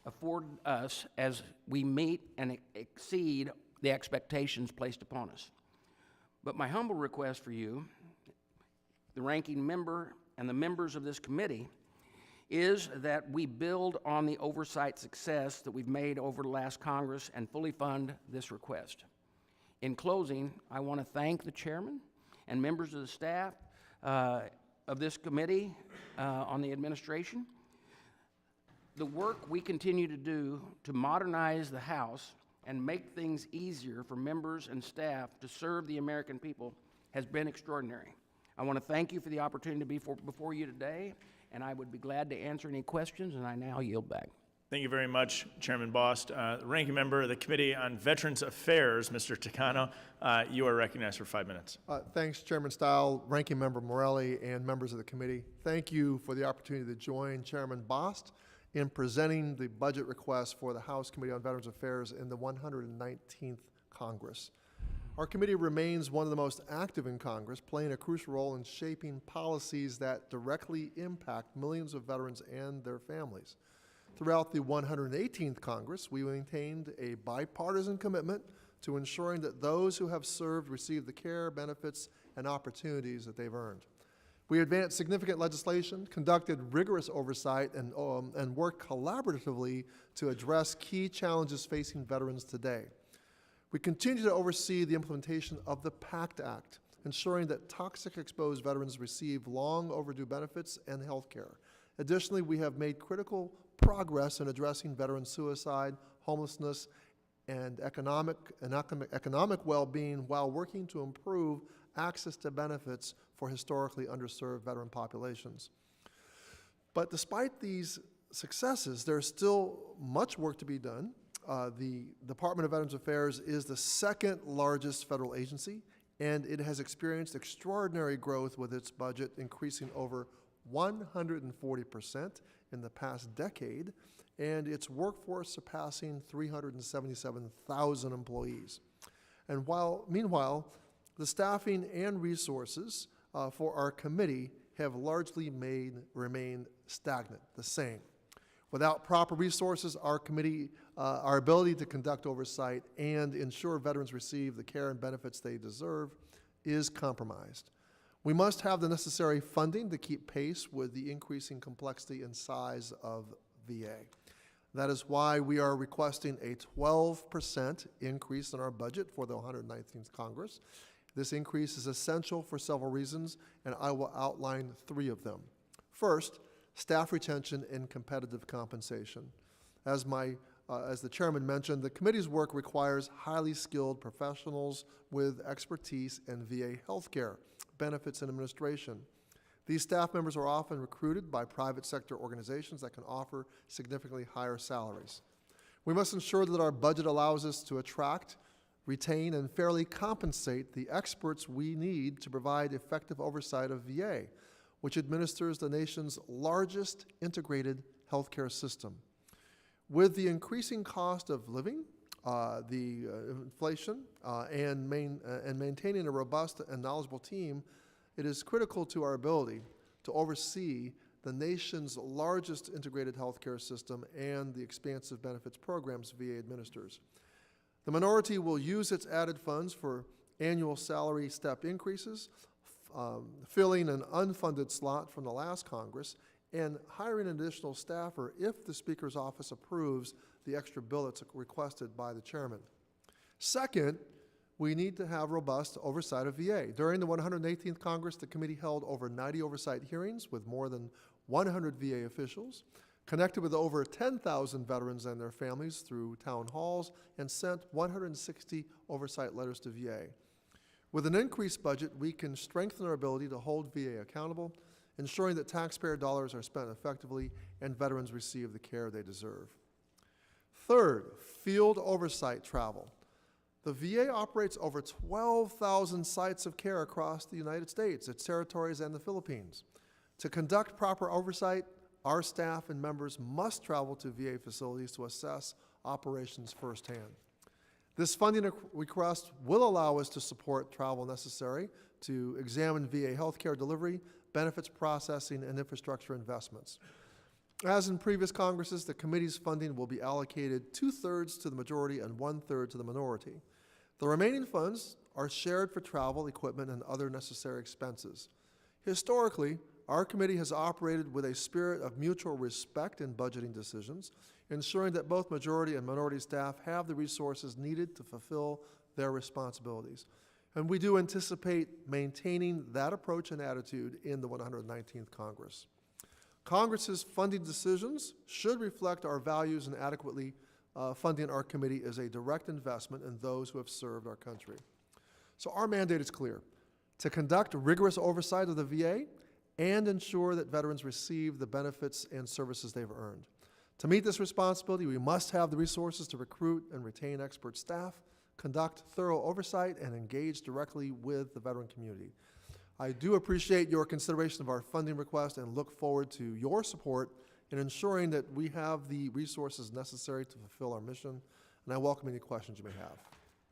afforded us as we meet and exceed the expectations placed upon us. But my humble request for you, the ranking member and the members of this committee, is that we build on the oversight success that we've made over the last Congress and fully fund this request. In closing, I want to thank the chairman and members of the staff of this committee on the administration. The work we continue to do to modernize the House and make things easier for members and staff to serve the American people has been extraordinary. I want to thank you for the opportunity to be before you today, and I would be glad to answer any questions, and I now yield back. Thank you very much, Chairman Bost. Ranking Member of the Committee on Veterans Affairs, Mr. Takano, you are recognized for 5 minutes. Thanks, Chairman Stile, Ranking Member Morelli, and members of the committee. Thank you for the opportunity to join Chairman Bost in presenting the budget request for the House Committee on Veterans Affairs in the 119th Congress. Our committee remains one of the most active in Congress, playing a crucial role in shaping policies that directly impact millions of veterans and their families. Throughout the 118th Congress, we maintained a bipartisan commitment to ensuring that those who have served receive the care, benefits, and opportunities that they've earned. We advanced significant legislation, conducted rigorous oversight, and worked collaboratively to address key challenges facing veterans today. We continue to oversee the implementation of the PACT Act, ensuring that toxic exposed veterans receive long overdue benefits and health care. Additionally, we have made critical progress in addressing veteran suicide, homelessness, and economic well-being while working to improve access to benefits for historically underserved veteran populations. But despite these successes, there's still much work to be done. The Department of Veterans Affairs is the second largest federal agency, and it has experienced extraordinary growth with its budget increasing over 140% in the past decade, and its workforce surpassing 377,000 employees. And meanwhile, the staffing and resources for our committee have largely remained stagnant, the same. Without proper resources, our ability to conduct oversight and ensure veterans receive the care and benefits they deserve is compromised. We must have the necessary funding to keep pace with the increasing complexity and size of VA. That is why we are requesting a 12% increase in our budget for the 119th Congress. This increase is essential for several reasons, and I will outline 3 of them. First, staff retention and competitive compensation. As the chairman mentioned, the committee's work requires highly skilled professionals with expertise in VA healthcare, benefits, and administration. These staff members are often recruited by private sector organizations that can offer significantly higher salaries. We must ensure that our budget allows us to attract, retain, and fairly compensate the experts we need to provide effective oversight of VA, which administers the nation's largest integrated healthcare system. With the increasing cost of living, inflation, and maintaining a robust and knowledgeable team, it is critical to our ability to oversee the nation's largest integrated healthcare system and the expansive benefits programs VA administers. The minority will use its added funds for annual salary step increases, filling an unfunded slot from the last Congress, and hiring an additional staffer if the Speaker's office approves the extra billets requested by the chairman. Second, we need to have robust oversight of VA. During the 118th Congress, the committee held over 90 oversight hearings with more than 100 VA officials, connected with over 10,000 veterans and their families through town halls, and sent 160 oversight letters to VA. With an increased budget, we can strengthen our ability to hold VA accountable, ensuring that taxpayer dollars are spent effectively and veterans receive the care they deserve. Third, field oversight travel. The VA operates over 12,000 sites of care across the United States, its territories, and the Philippines. To conduct proper oversight, our staff and members must travel to VA facilities to assess operations firsthand. This funding request will allow us to support travel necessary to examine VA healthcare delivery, benefits processing, and infrastructure investments. As in previous Congresses, the committee's funding will be allocated 2/3 to the majority and 1/3 to the minority. The remaining funds are shared for travel, equipment, and other necessary expenses. Historically, our committee has operated with a spirit of mutual respect in budgeting decisions, ensuring that both majority and minority staff have the resources needed to fulfill their responsibilities. And we do anticipate maintaining that approach and attitude in the 119th Congress. Congress's funding decisions should reflect our values, and adequately funding our committee is a direct investment in those who have served our country. So our mandate is clear: to conduct rigorous oversight of the VA and ensure that veterans receive the benefits and services they've earned. To meet this responsibility, we must have the resources to recruit and retain expert staff, conduct thorough oversight, and engage directly with the veteran community. I do appreciate your consideration of our funding request and look forward to your support in ensuring that we have the resources necessary to fulfill our mission, and I welcome any questions you may have.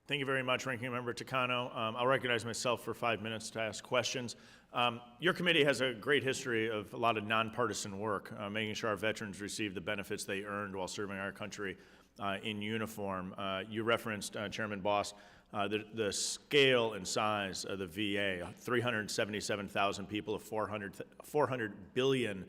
Thank you very much, Ranking Member Takano. I'll recognize myself for 5 minutes to ask questions. Your committee has a great history of a lot of nonpartisan work, making sure our veterans receive the benefits they earned while serving our country in uniform. You referenced, Chairman Boss, The scale and size of the VA, 377,000 people, a $400 billion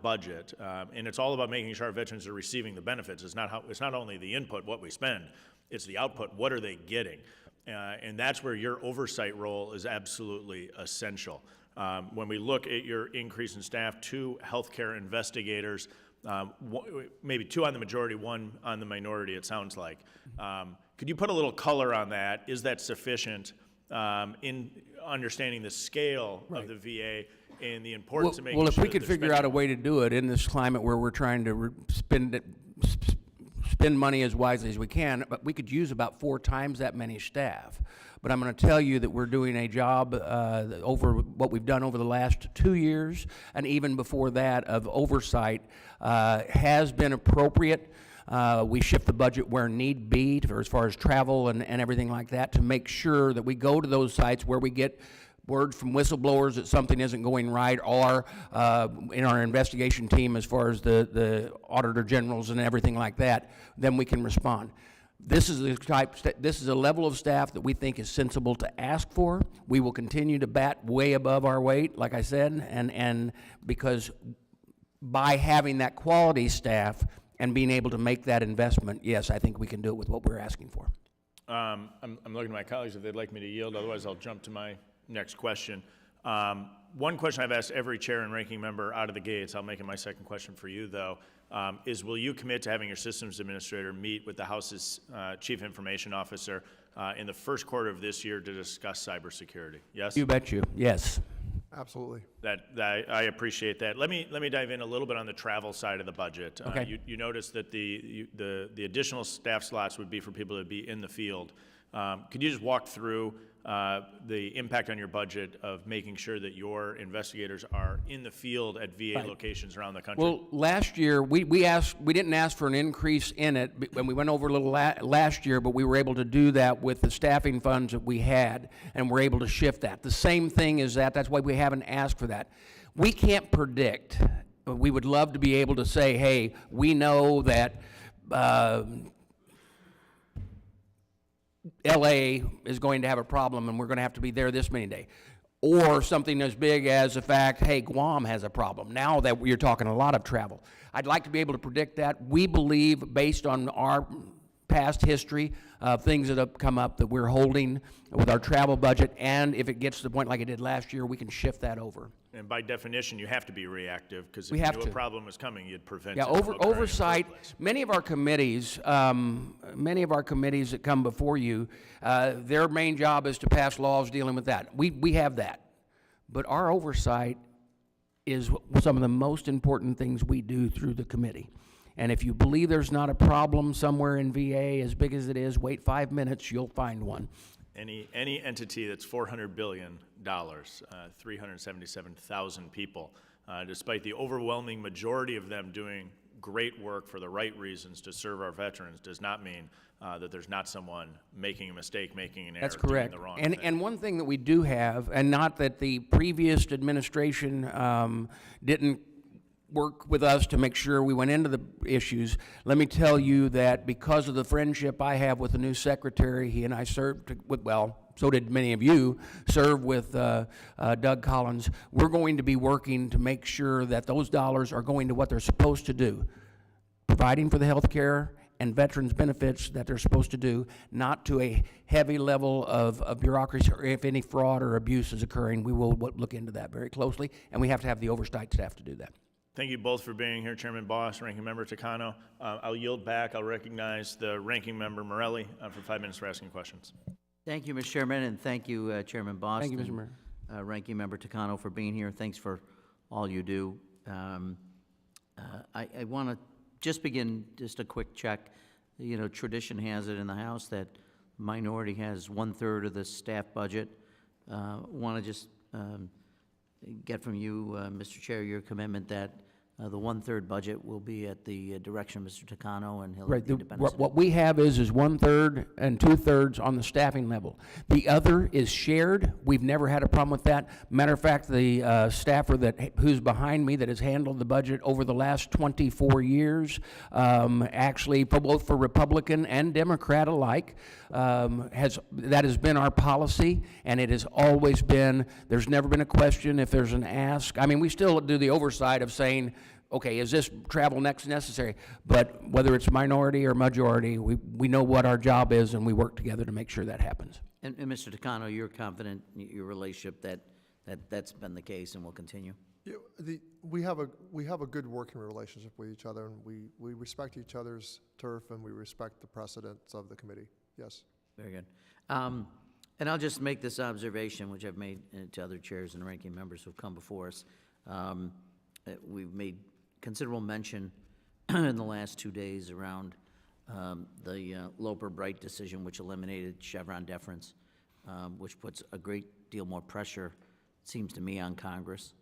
budget, and it's all about making sure our veterans are receiving the benefits. It's not only the input, what we spend, it's the output, what are they getting? And that's where your oversight role is absolutely essential. When we look at your increase in staff, 2 healthcare investigators, maybe 2 on the majority, 1 on the minority, it sounds like. Could you put a little color on that? Is that sufficient in understanding the scale of the VA and the importance of making Well, sure if we that could they're figure out a way to do it in this climate where we're trying to spend money as wisely as we can, but we could use about 4 times that many staff. But I'm going to tell you that we're doing a job over what we've done over the last 2 years, and even before that, of oversight has been appropriate. We shift the budget where need be for as far as travel and everything like that to make sure that we go to those sites where we get word from whistleblowers that something isn't going right, or in our investigation team as far as the auditor generals and everything like that, then we can respond. This is a level of staff that we think is sensible to ask for. We will continue to bat way above our weight, like I said, and because by having that quality staff and being able to make that investment, yes, I think we can do it with what we're asking for. I'm looking at my colleagues if they'd like me to yield, otherwise I'll jump to my next question. One question I've asked every chair and ranking member out of the gates, I'll make it my second question for you though, is will you commit to having your systems administrator meet with the House's Chief Information Officer in the first quarter of this year to discuss cybersecurity? Yes? You bet you, yes. Absolutely. I appreciate that. Let me dive in a little bit on the travel side of the budget. Okay. You noticed that the additional staff slots would be for people to be in the field. Could you just walk through the impact on your budget of making sure that your investigators are in the field at VA locations around the country? Well, last year, we didn't ask for an increase in it when we went over a little last year, but we were able to do that with the staffing funds that we had, and we're able to shift that. The same thing is that's why we haven't asked for that. We can't predict. We would love to be able to say, hey, we know that LA is going to have a problem and we're going to have to be there this many days. Or something as big as the fact, hey, Guam has a problem. Now that you're talking a lot of travel. I'd like to be able to predict that. We believe, based on our past history of things that have come up, that we're holding with our travel budget, and if it gets to the point like it did last year, we can shift that over. And by definition, you have to be reactive, because if We you have knew a to. problem was coming, you'd prevent Yeah, it from occurring in the oversight, first place. many of our committees that come before you, their main job is to pass laws dealing with that. We have that. But our oversight is some of the most important things we do through the committee. And if you believe there's not a problem somewhere in VA as big as it is, wait 5 minutes, you'll find one. Any entity that's $400 billion, 377,000 people, despite the overwhelming majority of them doing great work for the right reasons to serve our veterans, does not mean that there's not someone making a mistake, making an error, That's correct. doing the wrong And thing. and one thing that we do have, and not that the previous administration didn't work with us to make sure we went into the issues, let me tell you that because of the friendship I have with the new secretary, he and I served with, well, so did many of you, serve with Doug Collins. We're going to be working to make sure that those dollars are going to what they're supposed to do, providing for the health care and veterans benefits that they're supposed to do, not to a heavy level of bureaucracy, or if any fraud or abuse is occurring, we will look into that very closely, and we have to have the oversight staff to do that. Thank you both for being here, Chairman Boss, Ranking Member Takano. I'll yield back. I'll recognize the Ranking Member Morelli for 5 minutes for asking questions. Thank you, Mr. Chairman, and thank you, Chairman Boston. Thank you, Mr. Mayor. Ranking Member Takano for being here. Thanks for all you do. I want to just begin just a quick check. You know, tradition has it in the House that minority has 1/3 of the staff budget. Want to just get from you, Mr. Chair, your commitment that The one-third budget will be at the direction of Mr. Takano, and he'll Right, have the independence. what we have is 1/3 and 2/3 on the staffing level. The other is shared. We've never had a problem with that. Matter of fact, the staffer who's behind me that has handled the budget over the last 24 years, actually, both for Republican and Democrat alike, that has been our policy, and it has always been, there's never been a question if there's an ask. I mean, we still do the oversight of saying, okay, is this travel next necessary? But whether it's minority or majority, we know what our job is, and we work together to make sure that happens. And Mr. Takano, you're confident in your relationship that's been the case and will continue? Yeah, we have a good working relationship with each other, and we respect each other's turf, and we respect the precedents of the committee. Yes. Very good. And I'll just make this observation, which I've made to other chairs and ranking members who've come before us. We've made considerable mention in the last 2 days around the Loper-Bright decision, which eliminated Chevron deference, which puts a great deal more pressure, it seems to me, on Congress,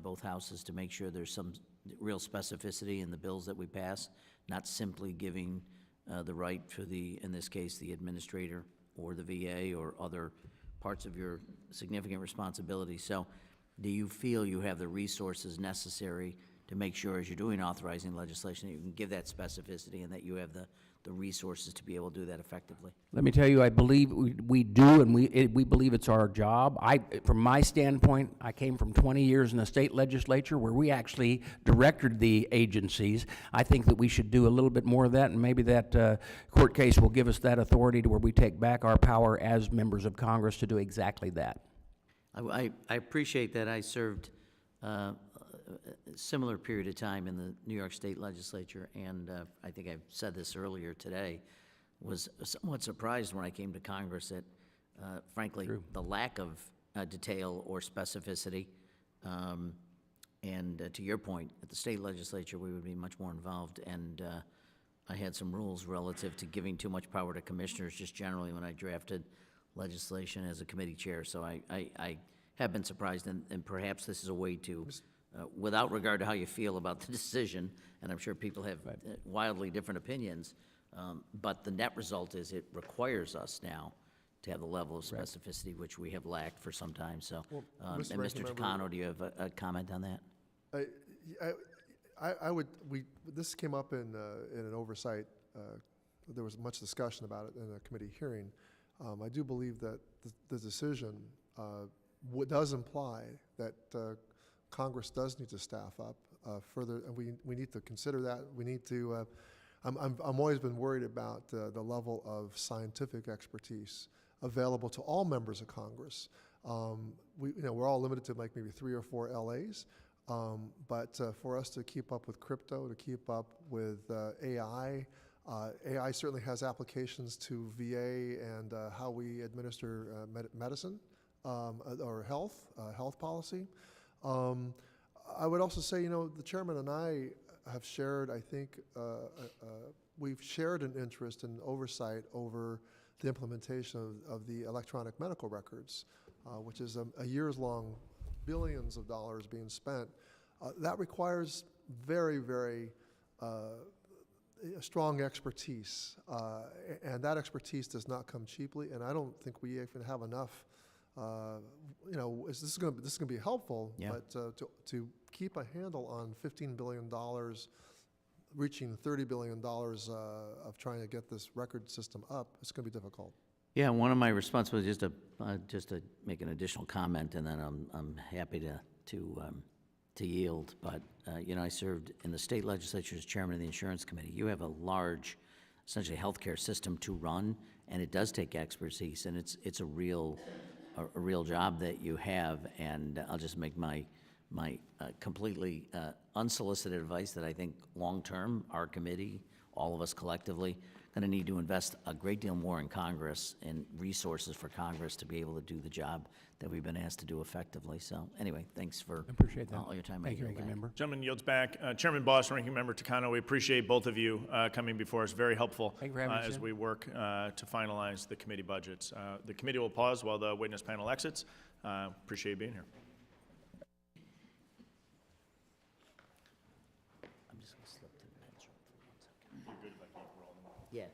both houses, to make sure there's some real specificity in the bills that we pass, not simply giving the right for in this case, the administrator or the VA or other parts of your significant responsibility. So do you feel you have the resources necessary to make sure, as you're doing authorizing legislation, that you can give that specificity and that you have the resources to be able to do that effectively? Let me tell you, I believe we do, and we believe it's our job. From my standpoint, I came from 20 years in the state legislature where we actually directed the agencies. I think that we should do a little bit more of that, and maybe that court case will give us that authority to where we take back our power as members of Congress to do exactly that. I appreciate that. I served a similar period of time in the New York State Legislature, and I think I've said this earlier today, was somewhat surprised when I came to Congress at, frankly, the lack of detail or specificity. And to your point, at the state legislature, we would be much more involved, and I had some rules relative to giving too much power to commissioners just generally when I drafted legislation as a committee chair. So I have been surprised, and perhaps this is a way to, without regard to how you feel about the decision, and I'm sure people have wildly different opinions, but the net result is it requires us now to have the level of specificity which we have lacked for some time. So, and Mr. Takano, do you have a comment on that? This came up in an oversight. There was much discussion about it in a committee hearing. I do believe that the decision does imply that Congress does need to staff up further, and we need to consider that. We need to. I'm always been worried about the level of scientific expertise available to all members of Congress. We're all limited to like maybe 3 or 4 LAs, but for us to keep up with crypto, to keep up with AI. AI certainly has applications to VA and how we administer medicine or health policy. I would also say, the chairman and I have shared, I think, we've shared an interest in oversight over the implementation of the electronic medical records, which is a years-long billions of dollars being spent. That requires very, very strong expertise, and that expertise does not come cheaply, and I don't think we even have enough. This is going to be helpful, but to keep a handle on $15 billion, reaching $30 billion of trying to get this record system up, it's going to be difficult. Yeah, one of my responsibilities, just to make an additional comment, and then I'm happy to yield. But I served in the state legislature as chairman of the insurance committee. You have a large, essentially, healthcare system to run, and it does take expertise, and it's a real job that you have. And I'll just make my completely unsolicited advice that I think long-term, our committee, all of us collectively, going to need to invest a great deal more in Congress and resources for Congress to be able to do the job that we've been asked to do effectively. So anyway, thanks for appreciate that. all your time. Thank you, Ranking Member. Gentleman yields back. Chairman Boss, Ranking Member Takano, we appreciate both of you coming before us. Very helpful Thank you for having us, as Jim. we work to finalize the committee budgets. The committee will pause while the witness panel exits. Appreciate you being here. Yeah.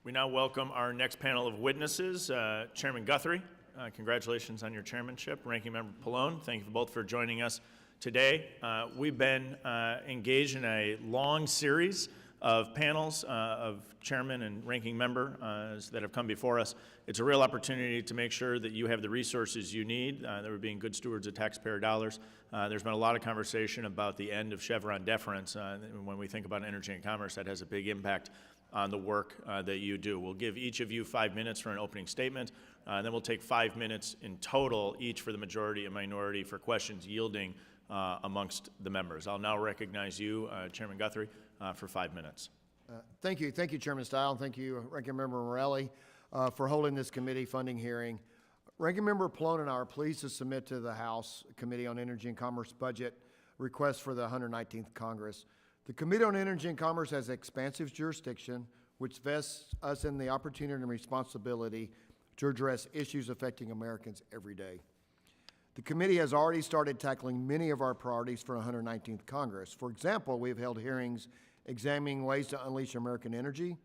We now welcome our next panel of witnesses. Chairman Guthrie, congratulations on your chairmanship. Ranking Member Pallone, thank you both for joining us today. We've been engaged in a long series of panels of chairman and ranking member that have come before us. It's a real opportunity to make sure that you have the resources you need, that we're being good stewards of taxpayer dollars. There's been a lot of conversation about the end of Chevron deference. When we think about energy and commerce, that has a big impact on the work that you do. We'll give each of you 5 minutes for an opening statement, then we'll take 5 minutes in total, each for the majority and minority, for questions yielding amongst the members. I'll now recognize you, Chairman Guthrie, for 5 minutes. Thank you, Chairman Stile, and thank you, Ranking Member Morelli, for holding this committee funding hearing. Ranking Member Pallone and I are pleased to submit to the House Committee on Energy and Commerce budget request for the 119th Congress. The Committee on Energy and Commerce has expansive jurisdiction, which vests us in the opportunity and responsibility to address issues affecting Americans every day. The committee has already started tackling many of our priorities for the 119th Congress. For example, we have held hearings examining ways to unleash American energy,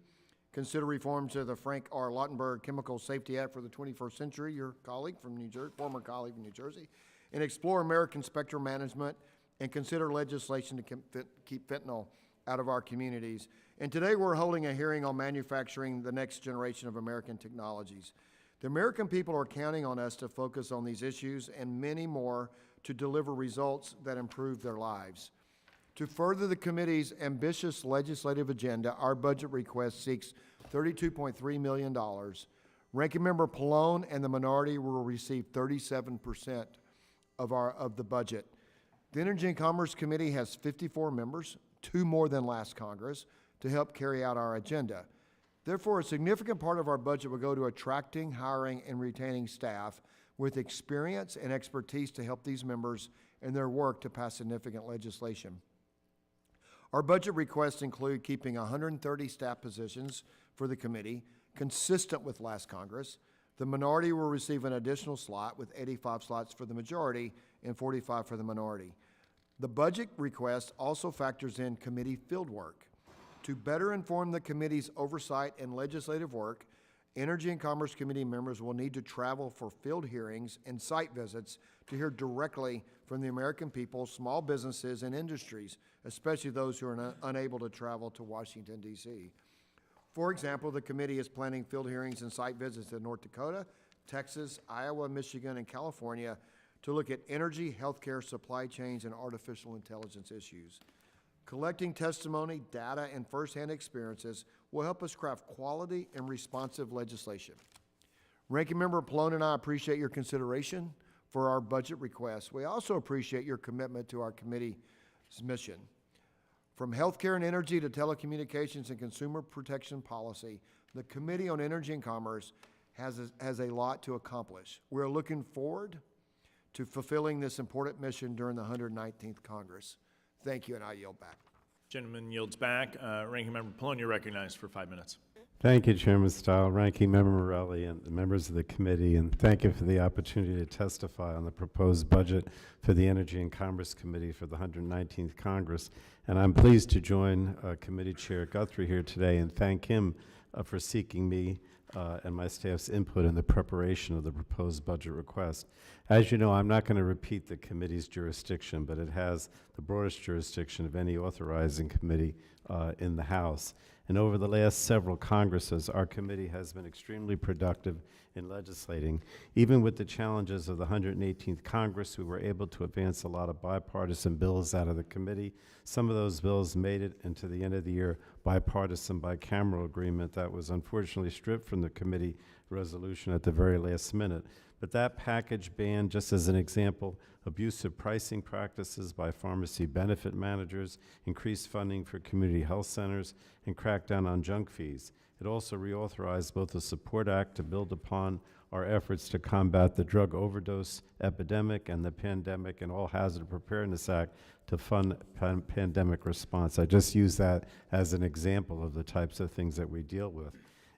consider reforms to the Frank R. Lautenberg Chemical Safety Act for the 21st century, your colleague from New Jersey, former colleague from New Jersey, and explore American spectrum management and consider legislation to keep fentanyl out of our communities. And today we're holding a hearing on manufacturing the next generation of American technologies. The American people are counting on us to focus on these issues and many more to deliver results that improve their lives. To further the committee's ambitious legislative agenda, our budget request seeks $32.3 million. Ranking Member Pallone and the minority will receive 37% of the budget. The Energy and Commerce Committee has 54 members, 2 more than last Congress, to help carry out our agenda. Therefore, a significant part of our budget will go to attracting, hiring, and retaining staff with experience and expertise to help these members in their work to pass significant legislation. Our budget requests include keeping 130 staff positions for the committee, consistent with last Congress. The minority will receive an additional slot with 85 slots for the majority and 45 for the minority. The budget request also factors in committee field work. To better inform the committee's oversight and legislative work, Energy and Commerce Committee members will need to travel for field hearings and site visits to hear directly from the American people, small businesses, and industries, especially those who are unable to travel to Washington, D.C. For example, the committee is planning field hearings and site visits in North Dakota, Texas, Iowa, Michigan, and California to look at energy, healthcare, supply chains, and artificial intelligence issues. Collecting testimony, data, and firsthand experiences will help us craft quality and responsive legislation. Ranking Member Pallone and I appreciate your consideration for our budget requests. We also appreciate your commitment to our committee's mission. From healthcare and energy to telecommunications and consumer protection policy, the Committee on Energy and Commerce has a lot to accomplish. We're looking forward to fulfilling this important mission during the 119th Congress. Thank you, and I yield back. Gentleman yields back. Ranking Member Pallone, you're recognized for 5 minutes. Thank you, Chairman Stile, Ranking Member Morelli, and the members of the committee, and thank you for the opportunity to testify on the proposed budget for the Energy and Commerce Committee for the 119th Congress. And I'm pleased to join Committee Chair Guthrie here today and thank him for seeking me and my staff's input in the preparation of the proposed budget request. As you know, I'm not going to repeat the committee's jurisdiction, but it has the broadest jurisdiction of any authorizing committee in the House. And over the last several Congresses, our committee has been extremely productive in legislating. Even with the challenges of the 118th Congress, we were able to advance a lot of bipartisan bills out of the committee. Some of those bills made it into the end of the year bipartisan bicameral agreement that was unfortunately stripped from the committee resolution at the very last minute. but that package banned, just as an example, abusive pricing practices by pharmacy benefit managers, increased funding for community health centers, and cracked down on junk fees. It also reauthorized both the Support Act to build upon our efforts to combat the drug overdose epidemic and the Pandemic and All Hazard Preparedness Act to fund pandemic response. I just use that as an example of the types of things that we deal with.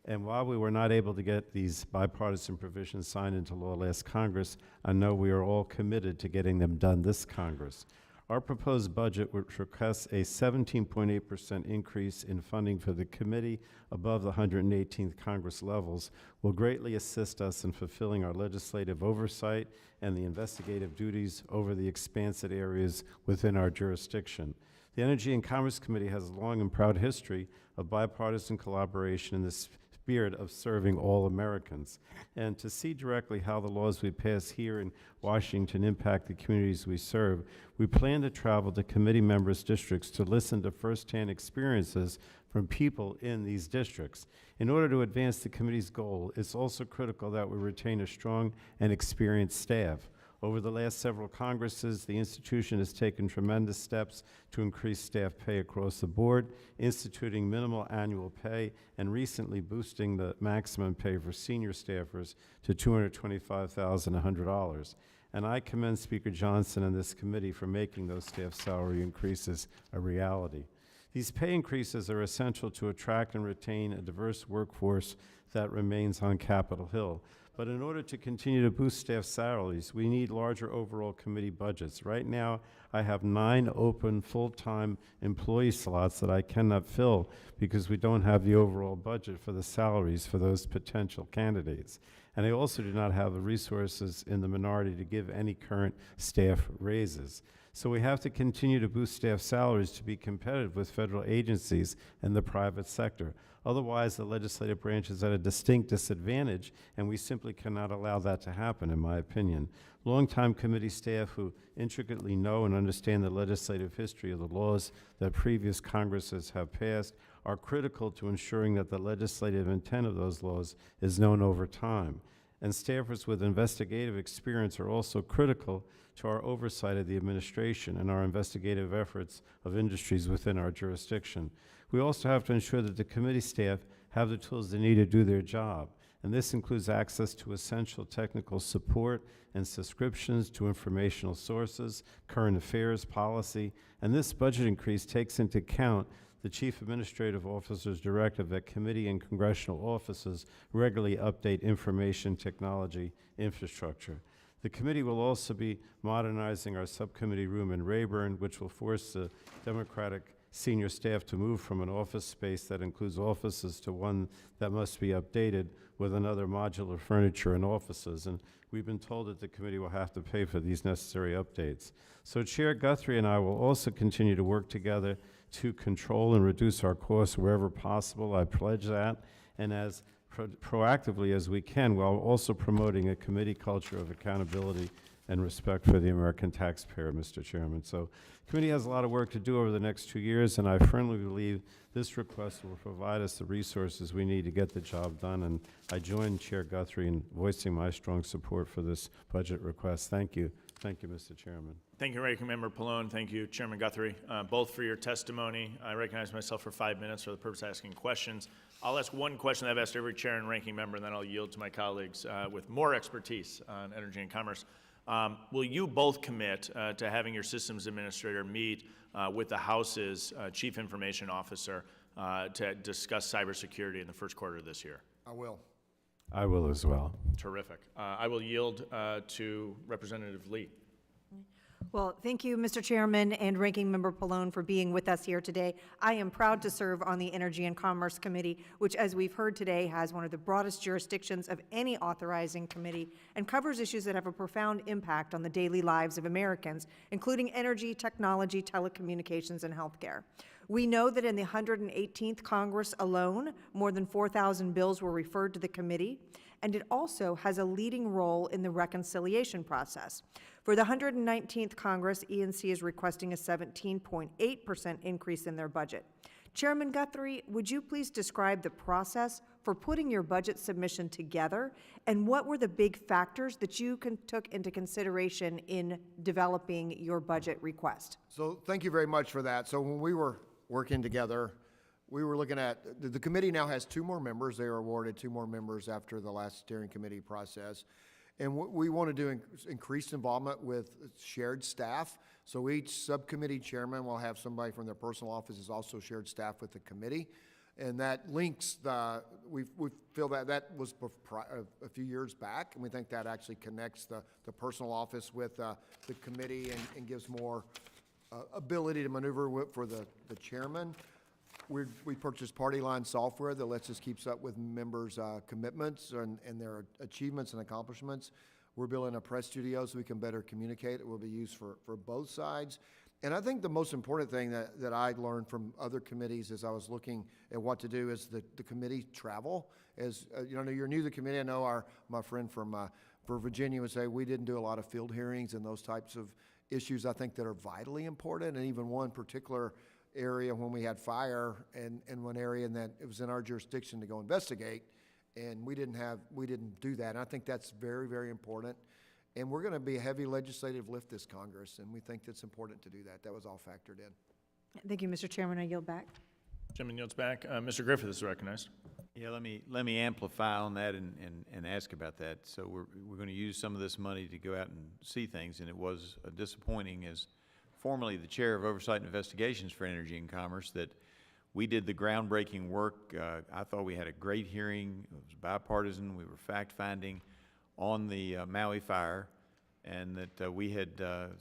And while we were not able to get these bipartisan provisions signed into law last Congress, I know we are all committed to getting them done this Congress. Our proposed budget, which requests a 17.8% increase in funding for the committee above the 118th Congress levels, will greatly assist us in fulfilling our legislative oversight and the investigative duties over the expansive areas within our jurisdiction. The Energy and Commerce Committee has a long and proud history of bipartisan collaboration in the spirit of serving all Americans. And to see directly how the laws we pass here in Washington impact the communities we serve, we plan to travel to committee members' districts to listen to firsthand experiences from people in these districts. In order to advance the committee's goal, it's also critical that we retain a strong and experienced staff. Over the last several Congresses, the institution has taken tremendous steps to increase staff pay across the board, instituting minimal annual pay and recently boosting the maximum pay for senior staffers to $225,100. And I commend Speaker Johnson and this committee for making those staff salary increases a reality. These pay increases are essential to attract and retain a diverse workforce that remains on Capitol Hill. But in order to continue to boost staff salaries, we need larger overall committee budgets. Right now, I have 9 open full-time employee slots that I cannot fill because we don't have the overall budget for the salaries for those potential candidates. And I also do not have the resources in the minority to give any current staff raises. So we have to continue to boost staff salaries to be competitive with federal agencies and the private sector. Otherwise, the legislative branch is at a distinct disadvantage, and we simply cannot allow that to happen, in my opinion. Longtime committee staff who intricately know and understand the legislative history of the laws that previous Congresses have passed are critical to ensuring that the legislative intent of those laws is known over time. And staffers with investigative experience are also critical to our oversight of the administration and our investigative efforts of industries within our jurisdiction. We also have to ensure that the committee staff have the tools they need to do their job, and this includes access to essential technical support and subscriptions to informational sources, current affairs, policy, and this budget increase takes into account the Chief Administrative Officer's directive that committee and congressional offices regularly update information technology infrastructure. The committee will also be modernizing our subcommittee room in Rayburn, which will force the Democratic senior staff to move from an office space that includes offices to one that must be updated with another modular furniture and offices. And we've been told that the committee will have to pay for these necessary updates. So Chair Guthrie and I will also continue to work together to control and reduce our costs wherever possible. I pledge that. And as proactively as we can, while also promoting a committee culture of accountability and respect for the American taxpayer, Mr. Chairman. So the committee has a lot of work to do over the next 2 years, and I firmly believe this request will provide us the resources we need to get the job done, and I join Chair Guthrie in voicing my strong support for this budget request. Thank you. Thank you, Mr. Chairman. Thank you, Ranking Member Pallone. Thank you, Chairman Guthrie, both for your testimony. I recognize myself for 5 minutes for the purpose of asking questions. I'll ask one question that I've asked every chair and ranking member, and then I'll yield to my colleagues with more expertise on energy and commerce. Will you both commit to having your systems administrator meet with the House's Chief Information Officer to discuss cybersecurity in the first quarter of this year? I will. I will as well. Terrific. I will yield to Representative Lee. Well, thank you, Mr. Chairman and Ranking Member Pallone, for being with us here today. I am proud to serve on the Energy and Commerce Committee, which, as we've heard today, has one of the broadest jurisdictions of any authorizing committee and covers issues that have a profound impact on the daily lives of Americans, including energy, technology, telecommunications, and healthcare. We know that in the 118th Congress alone, more than 4,000 bills were referred to the committee, and it also has a leading role in the reconciliation process. For the 119th Congress, ENC is requesting a 17.8% increase in their budget. Chairman Guthrie, would you please describe the process for putting your budget submission together, and what were the big factors that you took into consideration in developing your budget request? So thank you very much for that. So when we were working together, we were looking at, the committee now has 2 more members. They were awarded 2 more members after the last steering committee process. And what we want to do increased involvement with shared staff. So each subcommittee chairman will have somebody from their personal office is also shared staff with the committee. And that links we feel that was a few years back, and we think that actually connects the personal office with the committee and gives more ability to maneuver for the chairman. We purchased Party Line software that lets us keep up with members' commitments and their achievements and accomplishments. We're building a press studio so we can better communicate. It will be used for both sides. And I think the most important thing that I learned from other committees as I was looking at what to do is the committee travel. As you know, you're new to the committee. I know my friend from Virginia would say we didn't do a lot of field hearings and those types of issues I think that are vitally important. And even one particular area when we had fire and one area that it was in our jurisdiction to go investigate, and we didn't do that. And I think that's very, very important. And we're going to be a heavy legislative lift this Congress, and we think it's important to do that. That was all factored in. Thank you, Mr. Chairman. I yield back. Chairman yields back. Mr. Griffith is recognized. Yeah, let me amplify on that and ask about that. So we're going to use some of this money to go out and see things, and it was disappointing as formerly the chair of Oversight and Investigations for Energy and Commerce that we did the groundbreaking work. I thought we had a great hearing. It was bipartisan. We were fact-finding on the Maui fire, and that we had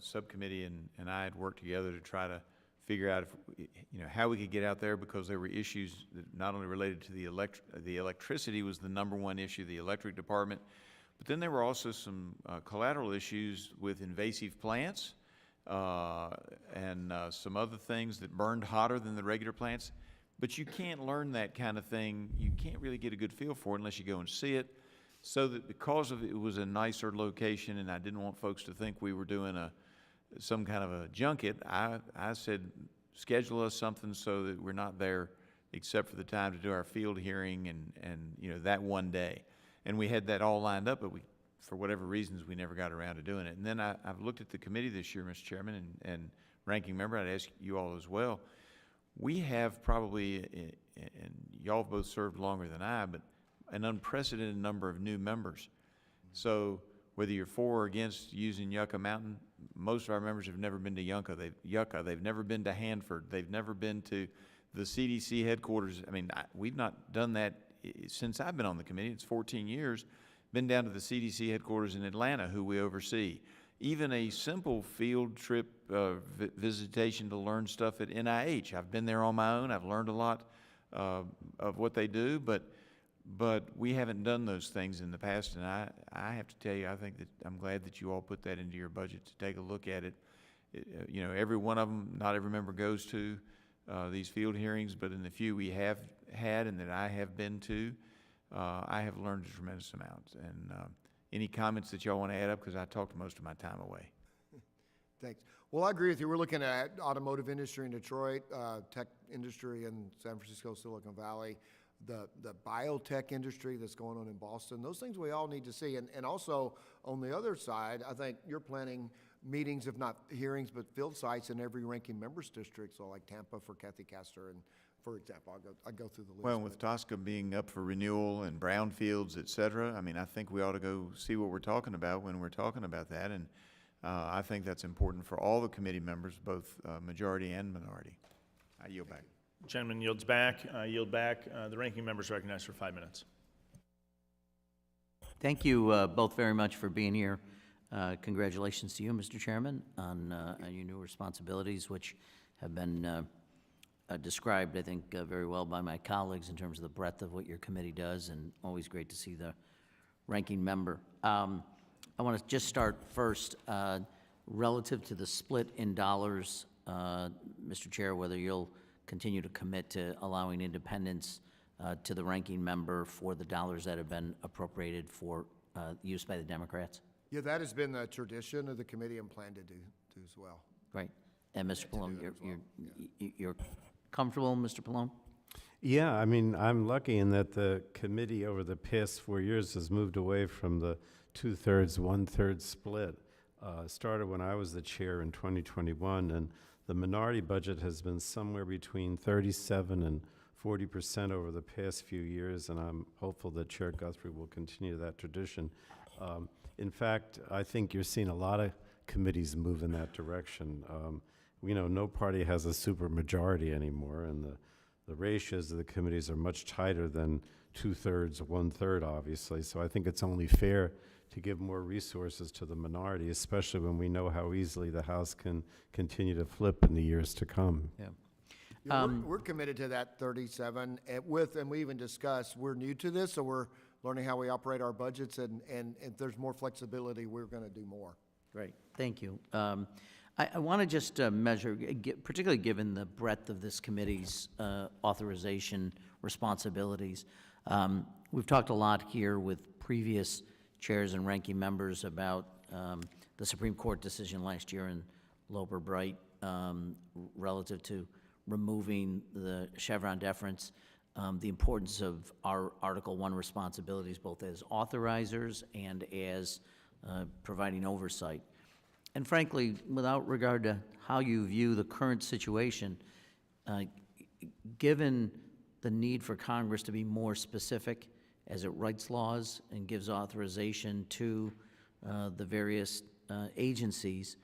subcommittee and I had worked together to try to figure out how we could get out there, because there were issues that not only related to the electricity was the #1 issue, the electric department, but then there were also some collateral issues with invasive plants and some other things that burned hotter than the regular plants. But you can't learn that kind of thing. You can't really get a good feel for it unless you go and see it. So that because of it was a nicer location, and I didn't want folks to think we were doing some kind of a junket, I said, schedule us something so that we're not there except for the time to do our field hearing and that one day. And we had that all lined up, but for whatever reasons, we never got around to doing it. And then I've looked at the committee this year, Mr. Chairman, and Ranking Member, I'd ask you all as well. We have probably, and y'all both served longer than I, but an unprecedented number of new members. So whether you're for or against using Yucca Mountain, most of our members have never been to Yucca. They've never been to Hanford. They've never been to the CDC headquarters. I mean, we've not done that since I've been on the committee. It's 14 years. Been down to the CDC headquarters in Atlanta, who we oversee. Even a simple field trip visitation to learn stuff at NIH. I've been there on my own. I've learned a lot of what they do, but we haven't done those things in the past, and I have to tell you, I think that I'm glad that you all put that into your budget to take a look at it. Every one of them, not every member goes to these field hearings, but in the few we have had and that I have been to, I have learned a tremendous amount. And any comments that y'all want to add up, because I talked most of my time away. Thanks. Well, I agree with you. We're looking at automotive industry in Detroit, tech industry in San Francisco, Silicon Valley, the biotech industry that's going on in Boston. Those things we all need to see. And also, on the other side, I think you're planning meetings, if not hearings, but field sites in every ranking members district, so like Tampa for Kathy Castor, and for example, I'll go through the list. Well, with Tosca being up for renewal and brownfields, et cetera, I mean, I think we ought to go see what we're talking about when we're talking about that, and I think that's important for all the committee members, both majority and minority. I yield back. Gentleman yields back. Yield back. The ranking member is recognized for 5 minutes. Thank you both very much for being here. Congratulations to you, Mr. Chairman, on your new responsibilities, which have been described, I think, very well by my colleagues in terms of the breadth of what your committee does, and always great to see the ranking member. I want to just start first, relative to the split in dollars, Mr. Chair, whether you'll continue to commit to allowing independence to the ranking member for the dollars that have been appropriated for use by the Democrats? Yeah, that has been the tradition of the committee and plan to do as well. Right. And Mr. Palone, you're comfortable, Mr. Pallone? Yeah, I mean, I'm lucky in that the committee over the past 4 years has moved away from the 2/3, 1/3 split. Started when I was the chair in 2021, and the minority budget has been somewhere between 37 and 40% over the past few years, and I'm hopeful that Chair Guthrie will continue that tradition. In fact, I think you're seeing a lot of committees move in that direction. No party has a super majority anymore, and the ratios of the committees are much tighter than 2/3, 1/3, obviously. So I think it's only fair to give more resources to the minority, especially when we know how easily the House can continue to flip in the years to come. Yeah. Yeah, we're committed to that 37 and we even discussed, we're new to this, so we're learning how we operate our budgets, and if there's more flexibility, we're going to do more. Great, thank you. I want to just measure, particularly given the breadth of this committee's authorization responsibilities. We've talked a lot here with previous chairs and ranking members about the Supreme Court decision last year in Loper Bright relative to removing the Chevron deference, the importance of our Article I responsibilities, both as authorizers and as providing oversight. And frankly, without regard to how you view the current situation, given the need for Congress to be more specific as it writes laws and gives authorization to the various agencies,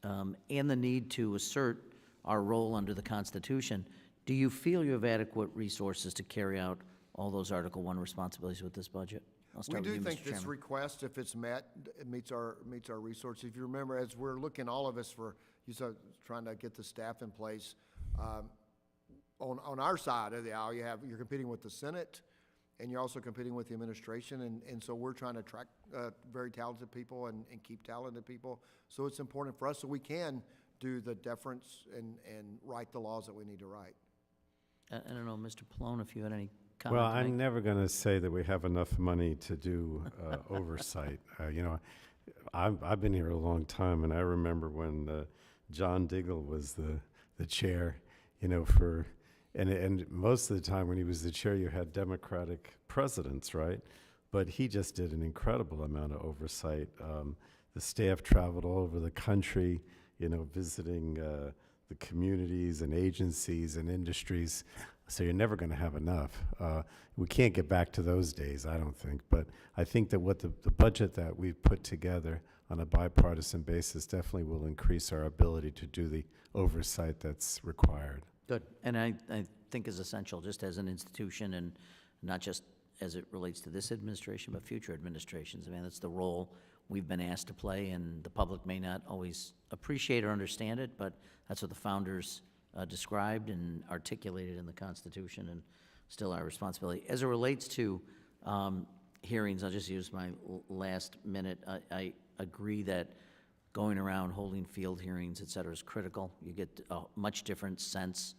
and the need to assert our role under the Constitution, do you feel you have adequate resources to carry out all those Article I responsibilities with this budget? I'll start We with do you, think Mr. this Chairman. request, if it's met, it meets our resources. If you remember, as we're looking, all of us, for you start trying to get the staff in place, on our side of the aisle, you're competing with the Senate, and you're also competing with the administration, and so we're trying to attract very talented people and keep talented people. So it's important for us so we can do the deference and write the laws that we need to write. I don't know, Mr. Pallone, if you had any comment Well, to make. I'm never going to say that we have enough money to do oversight. I've been here a long time, and I remember when John Diggle was the chair, and most of the time when he was the chair, you had Democratic presidents, right? But he just did an incredible amount of oversight. The staff traveled all over the country, visiting the communities and agencies and industries. So you're never going to have enough. We can't get back to those days, I don't think. But I think that what the budget that we've put together on a bipartisan basis definitely will increase our ability to do the oversight that's required. Good, and I think is essential, just as an institution, and not just as it relates to this administration, but future administrations. I mean, that's the role we've been asked to play, and the public may not always appreciate or understand it, but that's what the founders described and articulated in the Constitution, and still our responsibility. As it relates to hearings, I'll just use my last minute. I agree that going around holding field hearings, et cetera, is critical. You get a much different sense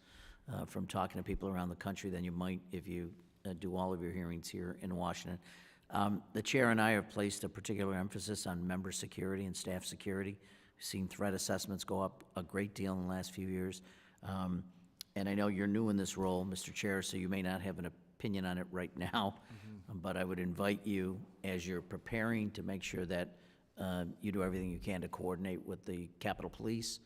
from talking to people around the country than you might if you do all of your hearings here in Washington. The chair and I have placed a particular emphasis on member security and staff security. We've seen threat assessments go up a great deal in the last few years. And I know you're new in this role, Mr. Chair, so you may not have an opinion on it right now, but I would invite you, as you're preparing, to make sure that you do everything you can to coordinate with the Capitol Police,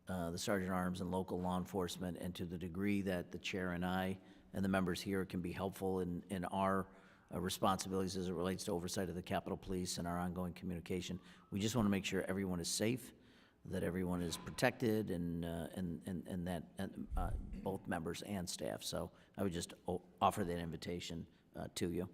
the Sergeant at Arms, and local law enforcement, and to the degree that the chair and I and the members here can be helpful in our responsibilities as it relates to oversight of the Capitol Police and our ongoing communication. We just want to make sure everyone is safe, that everyone is protected, and that both members and staff. So I would just offer that invitation to you.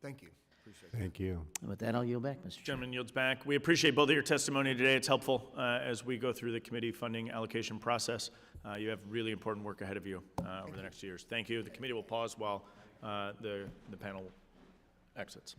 Thank you. Appreciate it. Thank you. And with that, I'll yield back, Mr. Chairman. Gentleman yields back. We appreciate both of your testimony today. It's helpful as we go through the committee funding allocation process. You have really important work ahead of you over the next years. Thank you. The committee will pause while the panel exits.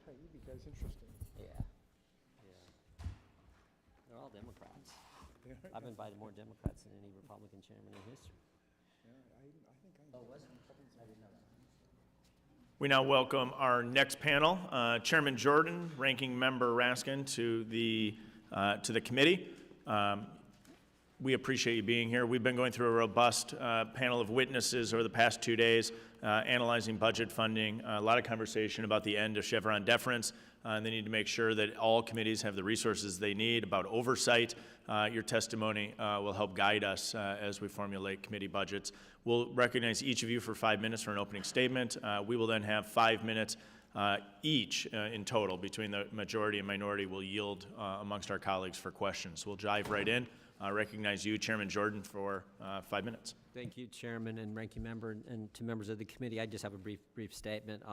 Hey, you guys interesting. Yeah. Yeah. They're all Democrats. I've invited more Democrats than any Republican chairman in history. Oh, was it? I didn't know that. We now welcome our next panel, Chairman Jordan, Ranking Member Raskin to the committee. We appreciate you being here. We've been going through a robust panel of witnesses over the past 2 days, analyzing budget funding, a lot of conversation about the end of Chevron deference, and they need to make sure that all committees have the resources they need about oversight. Your testimony will help guide us as we formulate committee budgets. We'll recognize each of you for 5 minutes for an opening statement. We will then have 5 minutes each in total between the majority and minority. Will yield amongst our colleagues for questions. We'll dive right in. Recognize you, Chairman Jordan, for 5 minutes. Thank you, Chairman and Ranking Member, and to members of the committee. I just have a brief statement.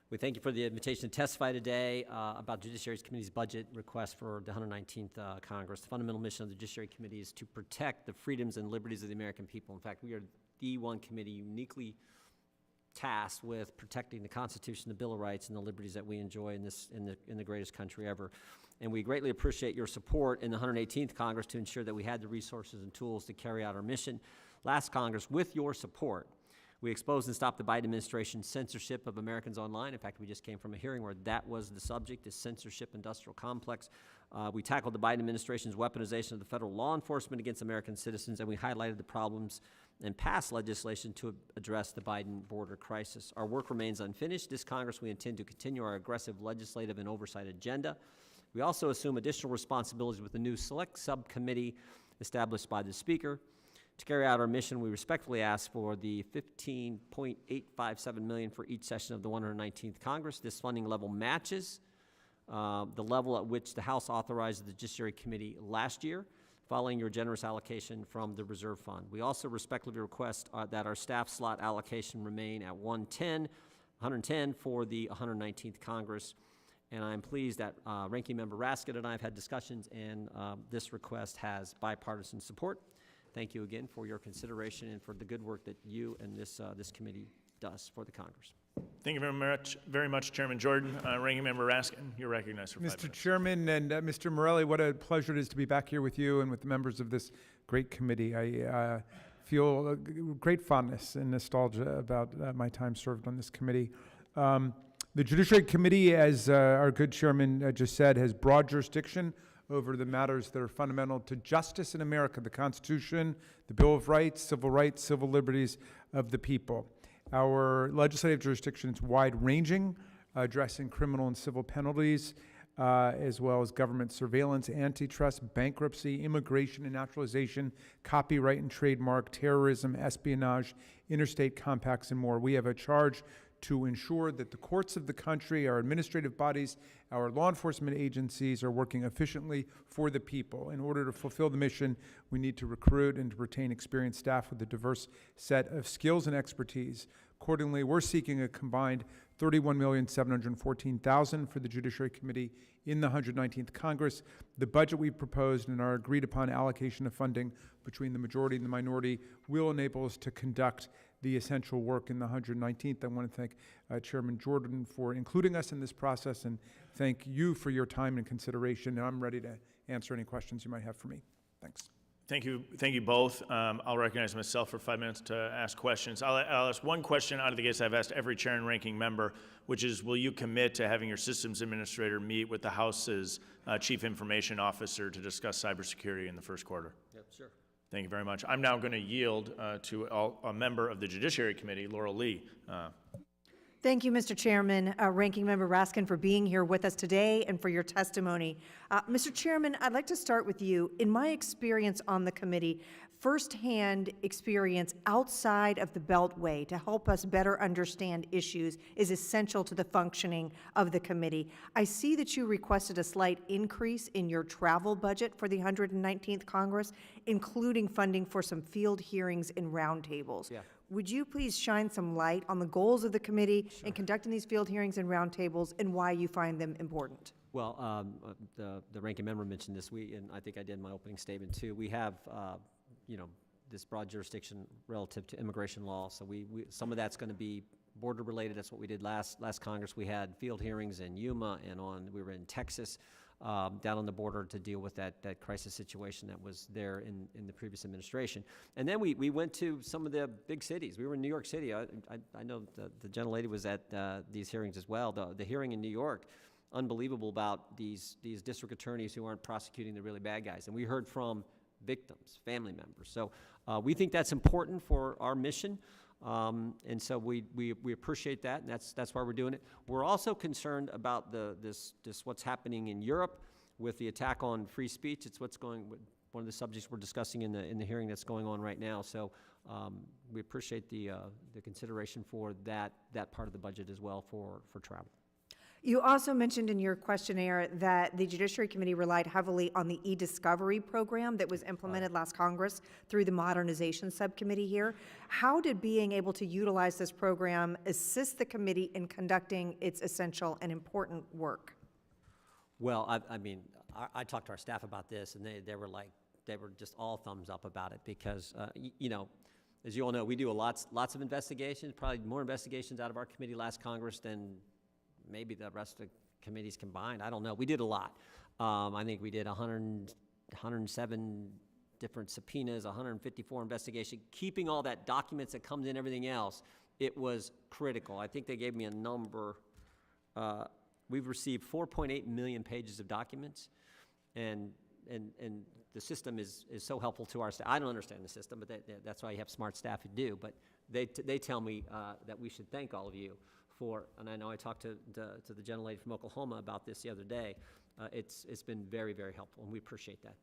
We thank you for the invitation to testify today about Judiciary's Committee's budget request for the 119th Congress. The fundamental mission of the Judiciary Committee is to protect the freedoms and liberties of the American people. In fact, we are the one committee uniquely tasked with protecting the Constitution, the Bill of Rights, and the liberties that we enjoy in the greatest country ever. And we greatly appreciate your support in the 118th Congress to ensure that we had the resources and tools to carry out our mission. Last Congress, with your support, we exposed and stopped the Biden administration's censorship of Americans online. In fact, we just came from a hearing where that was the subject, the censorship industrial complex. We tackled the Biden administration's weaponization of the federal law enforcement against American citizens, and we highlighted the problems and passed legislation to address the Biden border crisis. Our work remains unfinished. This Congress, we intend to continue our aggressive legislative and oversight agenda. We also assume additional responsibilities with the new select subcommittee established by the Speaker. To carry out our mission, we respectfully ask for the $15.857 million for each session of the 119th Congress. This funding level matches the level at which the House authorized the Judiciary Committee last year, following your generous allocation from the Reserve Fund. We also respectfully request that our staff slot allocation remain at 110 for the 119th Congress. And I'm pleased that Ranking Member Raskin and I have had discussions, and this request has bipartisan support. Thank you again for your consideration and for the good work that you and this committee does for the Congress. Thank you very much, Chairman Jordan. Ranking Member Raskin, you're recognized for 5 minutes. Mr. Chairman and Mr. Morelli, what a pleasure it is to be back here with you and with the members of this great committee. I feel great fondness and nostalgia about my time served on this committee. The Judiciary Committee, as our good chairman just said, has broad jurisdiction over the matters that are fundamental to justice in America, the Constitution, the Bill of Rights, civil liberties of the people. Our legislative jurisdiction is wide-ranging, addressing criminal and civil penalties, as well as government surveillance, antitrust, bankruptcy, immigration and naturalization, copyright and trademark, terrorism, espionage, interstate compacts, and more. We have a charge to ensure that the courts of the country, our administrative bodies, our law enforcement agencies are working efficiently for the people. In order to fulfill the mission, we need to recruit and to retain experienced staff with a diverse set of skills and expertise. Accordingly, we're seeking a combined $31,714,000 for the Judiciary Committee in the 119th Congress. The budget we proposed and our agreed upon allocation of funding between the majority and the minority will enable us to conduct the essential work in the 119th. I want to thank Chairman Jordan for including us in this process, and thank you for your time and consideration. And I'm ready to answer any questions you might have for me. Thanks. Thank you both. I'll recognize myself for 5 minutes to ask questions. I'll ask one question out of the gates I've asked every chair and ranking member, which is, will you commit to having your systems administrator meet with the House's chief information officer to discuss cybersecurity in the first quarter? Yep, sure. Thank you very much. I'm now going to yield to a member of the Judiciary Committee, Laurel Lee. Thank you, Mr. Chairman, Ranking Member Raskin, for being here with us today and for your testimony. Mr. Chairman, I'd like to start with you. In my experience on the committee, firsthand experience outside of the Beltway to help us better understand issues is essential to the functioning of the committee. I see that you requested a slight increase in your travel budget for the 119th Congress, including funding for some field hearings and roundtables. Yeah. Would you please shine some light on the goals of the committee in conducting these field hearings and roundtables and why you find them important? Well, the ranking member mentioned this, and I think I did in my opening statement too. We have, this broad jurisdiction relative to immigration law, so some of that's going to be border-related. That's what we did last Congress. We had field hearings in Yuma and we were in Texas, down on the border to deal with that crisis situation that was there in the previous administration. And then we went to some of the big cities. We were in New York City. I know the gentlelady was at these hearings as well. The hearing in New York, unbelievable about these district attorneys who aren't prosecuting the really bad guys. And we heard from victims, family members. So we think that's important for our mission. And so we appreciate that, and that's why we're doing it. We're also concerned about this what's happening in Europe with the attack on free speech. It's one of the subjects we're discussing in the hearing that's going on right now. So we appreciate the consideration for that part of the budget as well for travel. You also mentioned in your questionnaire that the Judiciary Committee relied heavily on the e-discovery program that was implemented last Congress through the Modernization Subcommittee here. How did being able to utilize this program assist the committee in conducting its essential and important work? Well, I talked to our staff about this, and they were just all thumbs up about it because, as you all know, we do lots of investigations, probably more investigations out of our committee last Congress than maybe the rest of the committees combined. I don't know. We did a lot. I think we did 107 different subpoenas, 154 investigations. Keeping all that documents that comes in, everything else, it was critical. I think they gave me a number. We've received 4.8 million pages of documents, and the system is so helpful to our staff. I don't understand the system, but that's why you have smart staff who do. But they tell me that we should thank all of you and I know I talked to the gentlelady from Oklahoma about this the other day. It's been very, very helpful, and we appreciate that.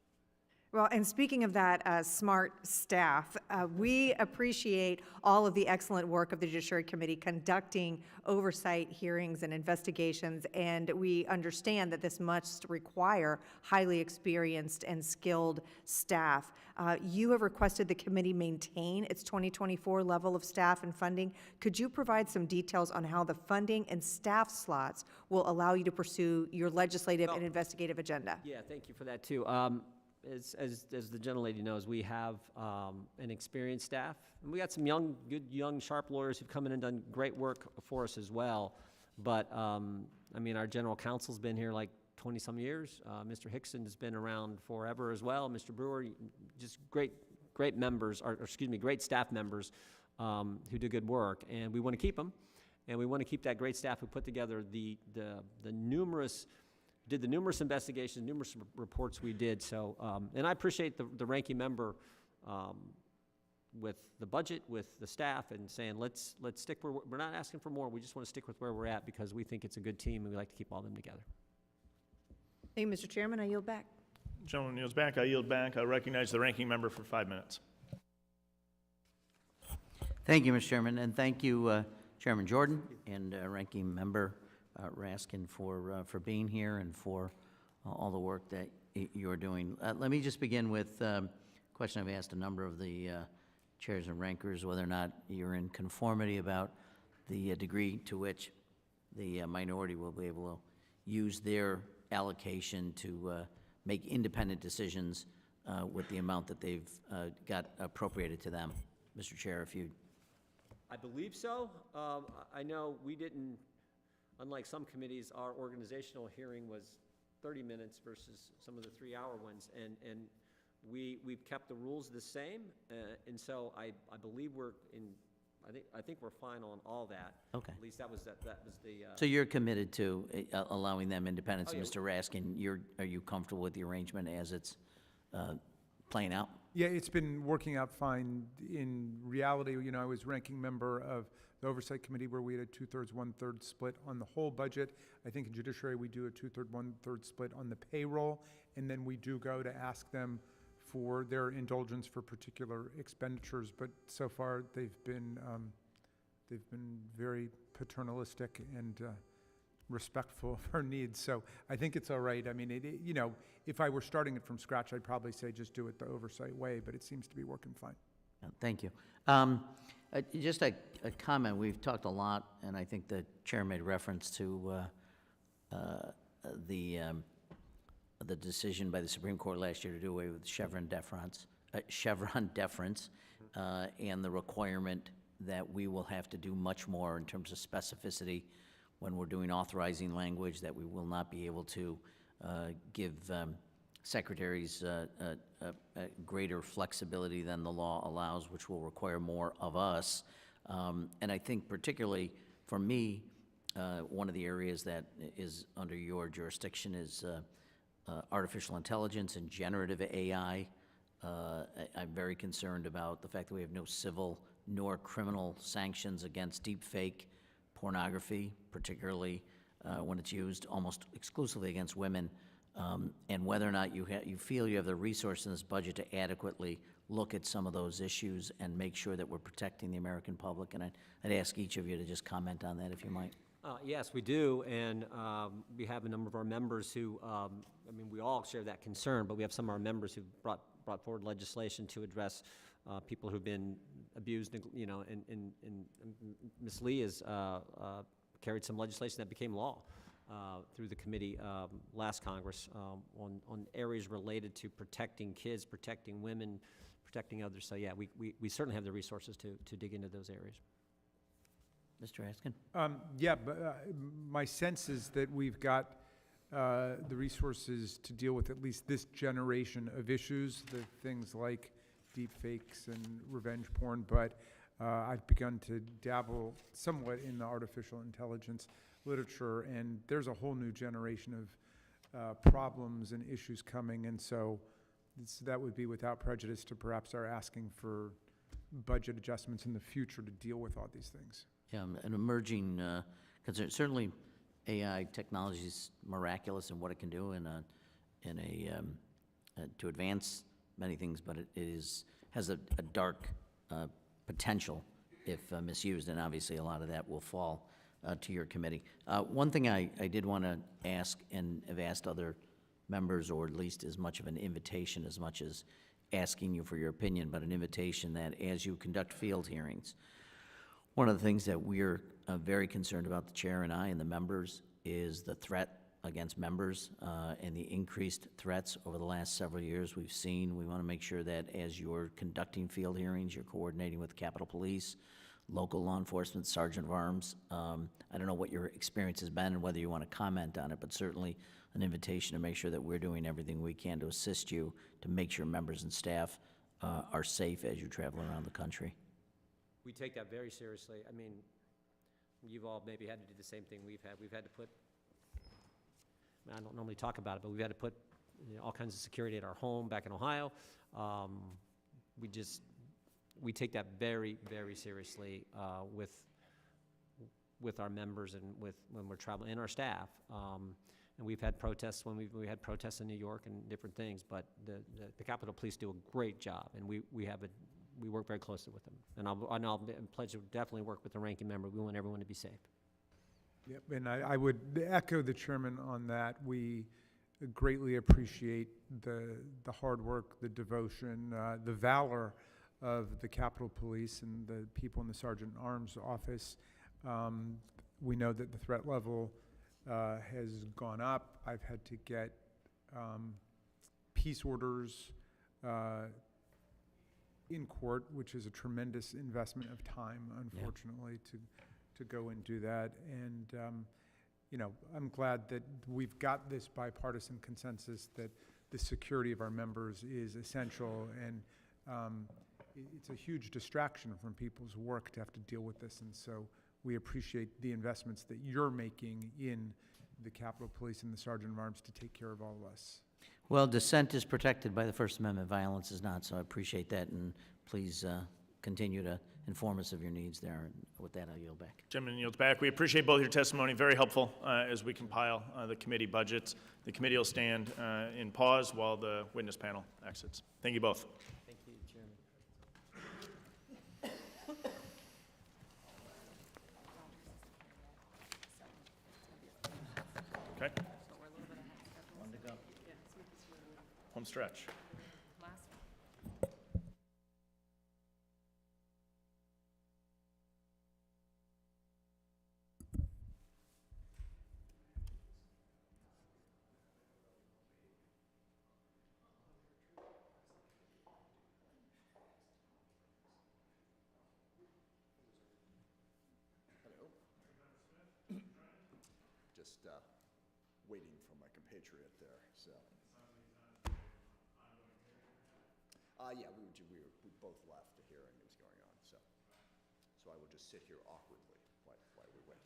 Well, and speaking of that smart staff, we appreciate all of the excellent work of the Judiciary Committee conducting oversight hearings and investigations, and we understand that this must require highly experienced and skilled staff. You have requested the committee maintain its 2024 level of staff and funding. Could you provide some details on how the funding and staff slots will allow you to pursue your legislative and investigative agenda? Yeah, thank you for that, too. As the gentlelady knows, we have an experienced staff, and we got some good, young, sharp lawyers who've come in and done great work for us as well. But our general counsel's been here like 20-some years. Mr. Hickson has been around forever as well. Mr. Brewer, just great members, great staff members who do good work, and we want to keep them, and we want to keep that great staff who put together the numerous investigations, numerous reports we did. So, and I appreciate the ranking member with the budget, with the staff, and saying let's stick where we're not asking for more. We just want to stick with where we're at because we think it's a good team and we like to keep all of them together. Thank you, Mr. Chairman. I yield back. Gentleman yields back. I yield back. I recognize the ranking member for 5 minutes. Thank you, Mr. Chairman, and thank you, Chairman Jordan and Ranking Member Raskin for being here and for all the work that you're doing. Let me just begin with a question I've asked a number of the chairs and rankers, whether or not you're in conformity about the degree to which the minority will be able to use their allocation to make independent decisions with the amount that they've got appropriated to them. Mr. Chair, if you... I believe so. I know we didn't, unlike some committees, our organizational hearing was 30 minutes versus some of the 3-hour ones, and we've kept the rules the same, and so I believe I think we're fine on all that. Okay. At least that was the. So you're committed to allowing them independence, Oh, yeah. Mr. Raskin. Are you comfortable with the arrangement as it's playing out? Yeah, it's been working out fine. In reality, I was ranking member of the Oversight Committee where we had a 2/3, 1/3 split on the whole budget. I think in Judiciary we do a 2/3, 1/3 split on the payroll, and then we do go to ask them for their indulgence for particular expenditures. But so far they've been very paternalistic and respectful of our needs. So I think it's all right. I mean, if I were starting it from scratch, I'd probably say just do it the Oversight way, but it seems to be working fine. Thank you. Just a comment. We've talked a lot, and I think the chair made reference to the decision by the Supreme Court last year to do away with Chevron deference, and the requirement that we will have to do much more in terms of specificity when we're doing authorizing language, that we will not be able to give secretaries greater flexibility than the law allows, which will require more of us. And I think particularly for me, one of the areas that is under your jurisdiction is artificial intelligence and generative AI. I'm very concerned about the fact that we have no civil nor criminal sanctions against deepfake pornography, particularly when it's used almost exclusively against women, and whether or not you feel you have the resource in this budget to adequately look at some of those issues and make sure that we're protecting the American public. And I'd ask each of you to just comment on that, if you might. Yes, we do, and we have a number of our members who, I mean, we all share that concern, but we have some of our members who brought forward legislation to address people who've been abused, you know, and Ms. Lee has carried some legislation that became law through the committee last Congress on areas related to protecting kids, protecting women, protecting others. So yeah, we certainly have the resources to dig into those areas. Mr. Askin? Yeah, but my sense is that we've got the resources to deal with at least this generation of issues, the things like deep fakes and revenge porn, but I've begun to dabble somewhat in the artificial intelligence literature, and there's a whole new generation of problems and issues coming, and so that would be without prejudice to perhaps our asking for budget adjustments in the future to deal with all these things. Yeah, an emerging concern. Certainly, AI technology is miraculous in what it can do to advance many things, but it has a dark potential if misused, and obviously a lot of that will fall to your committee. One thing I did want to ask, and have asked other members, or at least as much of an invitation as much as asking you for your opinion, but an invitation that as you conduct field hearings, one of the things that we're very concerned about, the chair and I and the members, is the threat against members and the increased threats over the last several years we've seen. We want to make sure that as you're conducting field hearings, you're coordinating with Capitol Police, local law enforcement, Sergeant of Arms. I don't know what your experience has been and whether you want to comment on it, but certainly an invitation to make sure that we're doing everything we can to assist you to make sure members and staff are safe as you travel around the country. We take that very seriously. I mean, you've all maybe had to do the same thing we've had. We've had to put, I don't normally talk about it, but we've had to put all kinds of security at our home back in Ohio. We take that very, very seriously with our members and when we're traveling, and our staff. And we've had protests when we had protests in New York and different things, but the Capitol Police do a great job, and we work very closely with them. And I'll pledge to definitely work with the ranking member. We want everyone to be safe. Yep, and I would echo the chairman on that. We greatly appreciate the hard work, the devotion, the valor of the Capitol Police and the people in the Sergeant at Arms office. We know that the threat level has gone up. I've had to get peace orders in court, which is a tremendous investment of time, unfortunately, to go and do that. And, you know, I'm glad that we've got this bipartisan consensus that the security of our members is essential, and it's a huge distraction from people's work to have to deal with this. And so we appreciate the investments that you're making in the Capitol Police and the Sergeant of Arms to take care of all of us. Well, dissent is protected by the First Amendment. Violence is not, so I appreciate that, and please continue to inform us of your needs there. And with that, I'll yield back. Gentleman yields back. We appreciate both your testimony. Very helpful as we compile the committee budgets. The committee will stand in pause while the witness panel exits. Thank you both. Thank you, Chairman. Okay. One to go. Home stretch. just waiting for my compatriot there, so. Yeah, we both left, the hearing is going on, so I will just sit here awkwardly while we wait.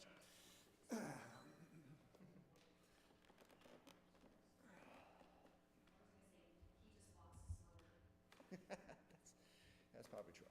That's probably true.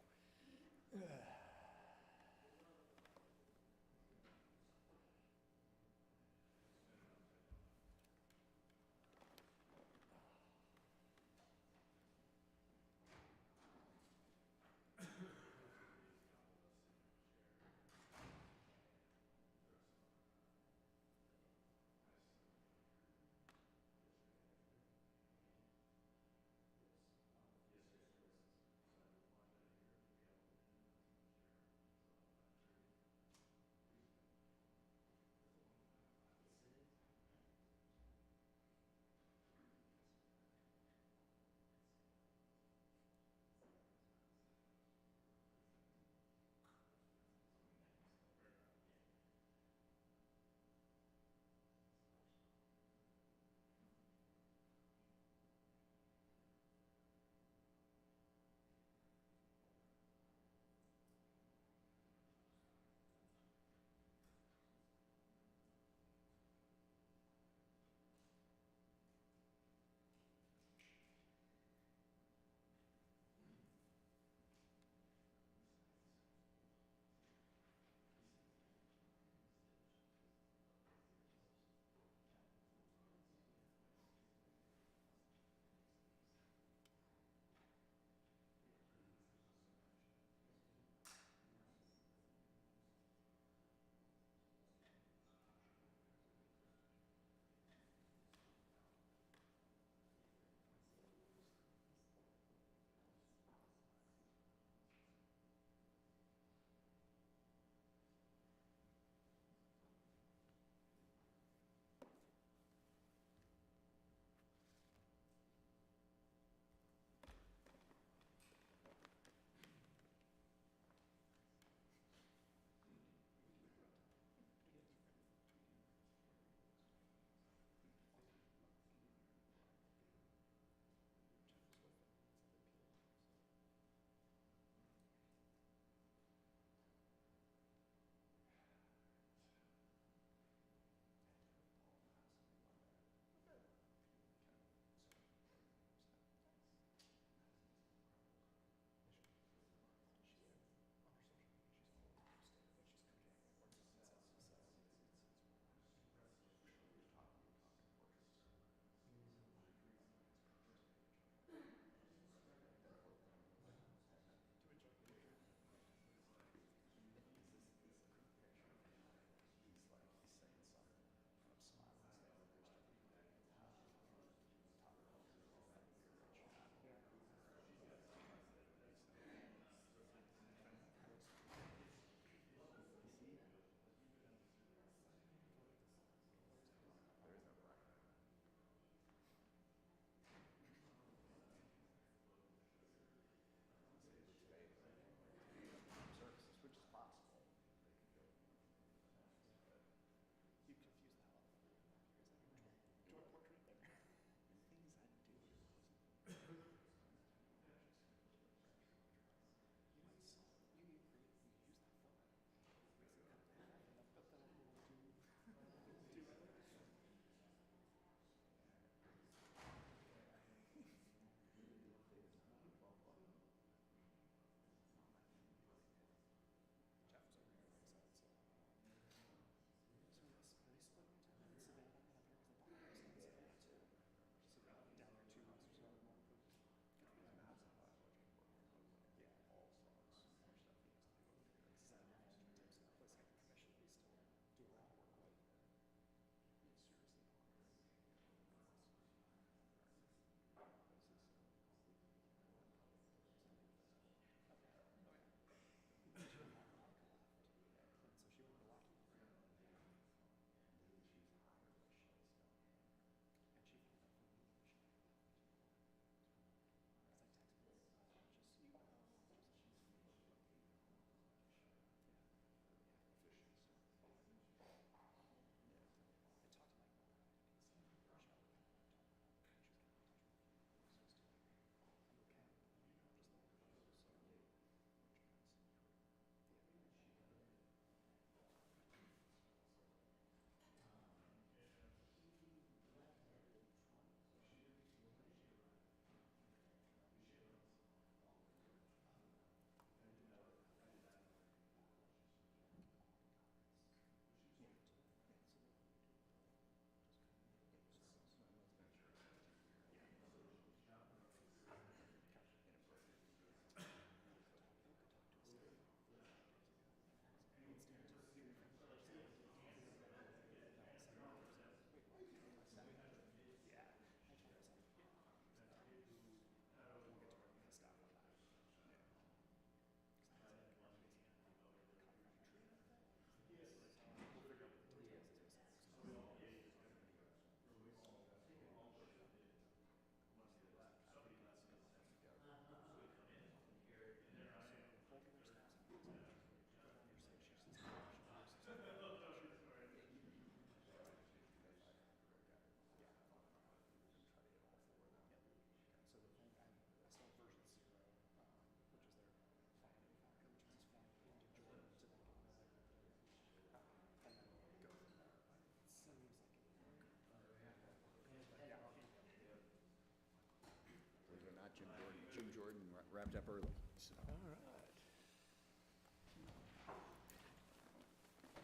Arrived up early. So.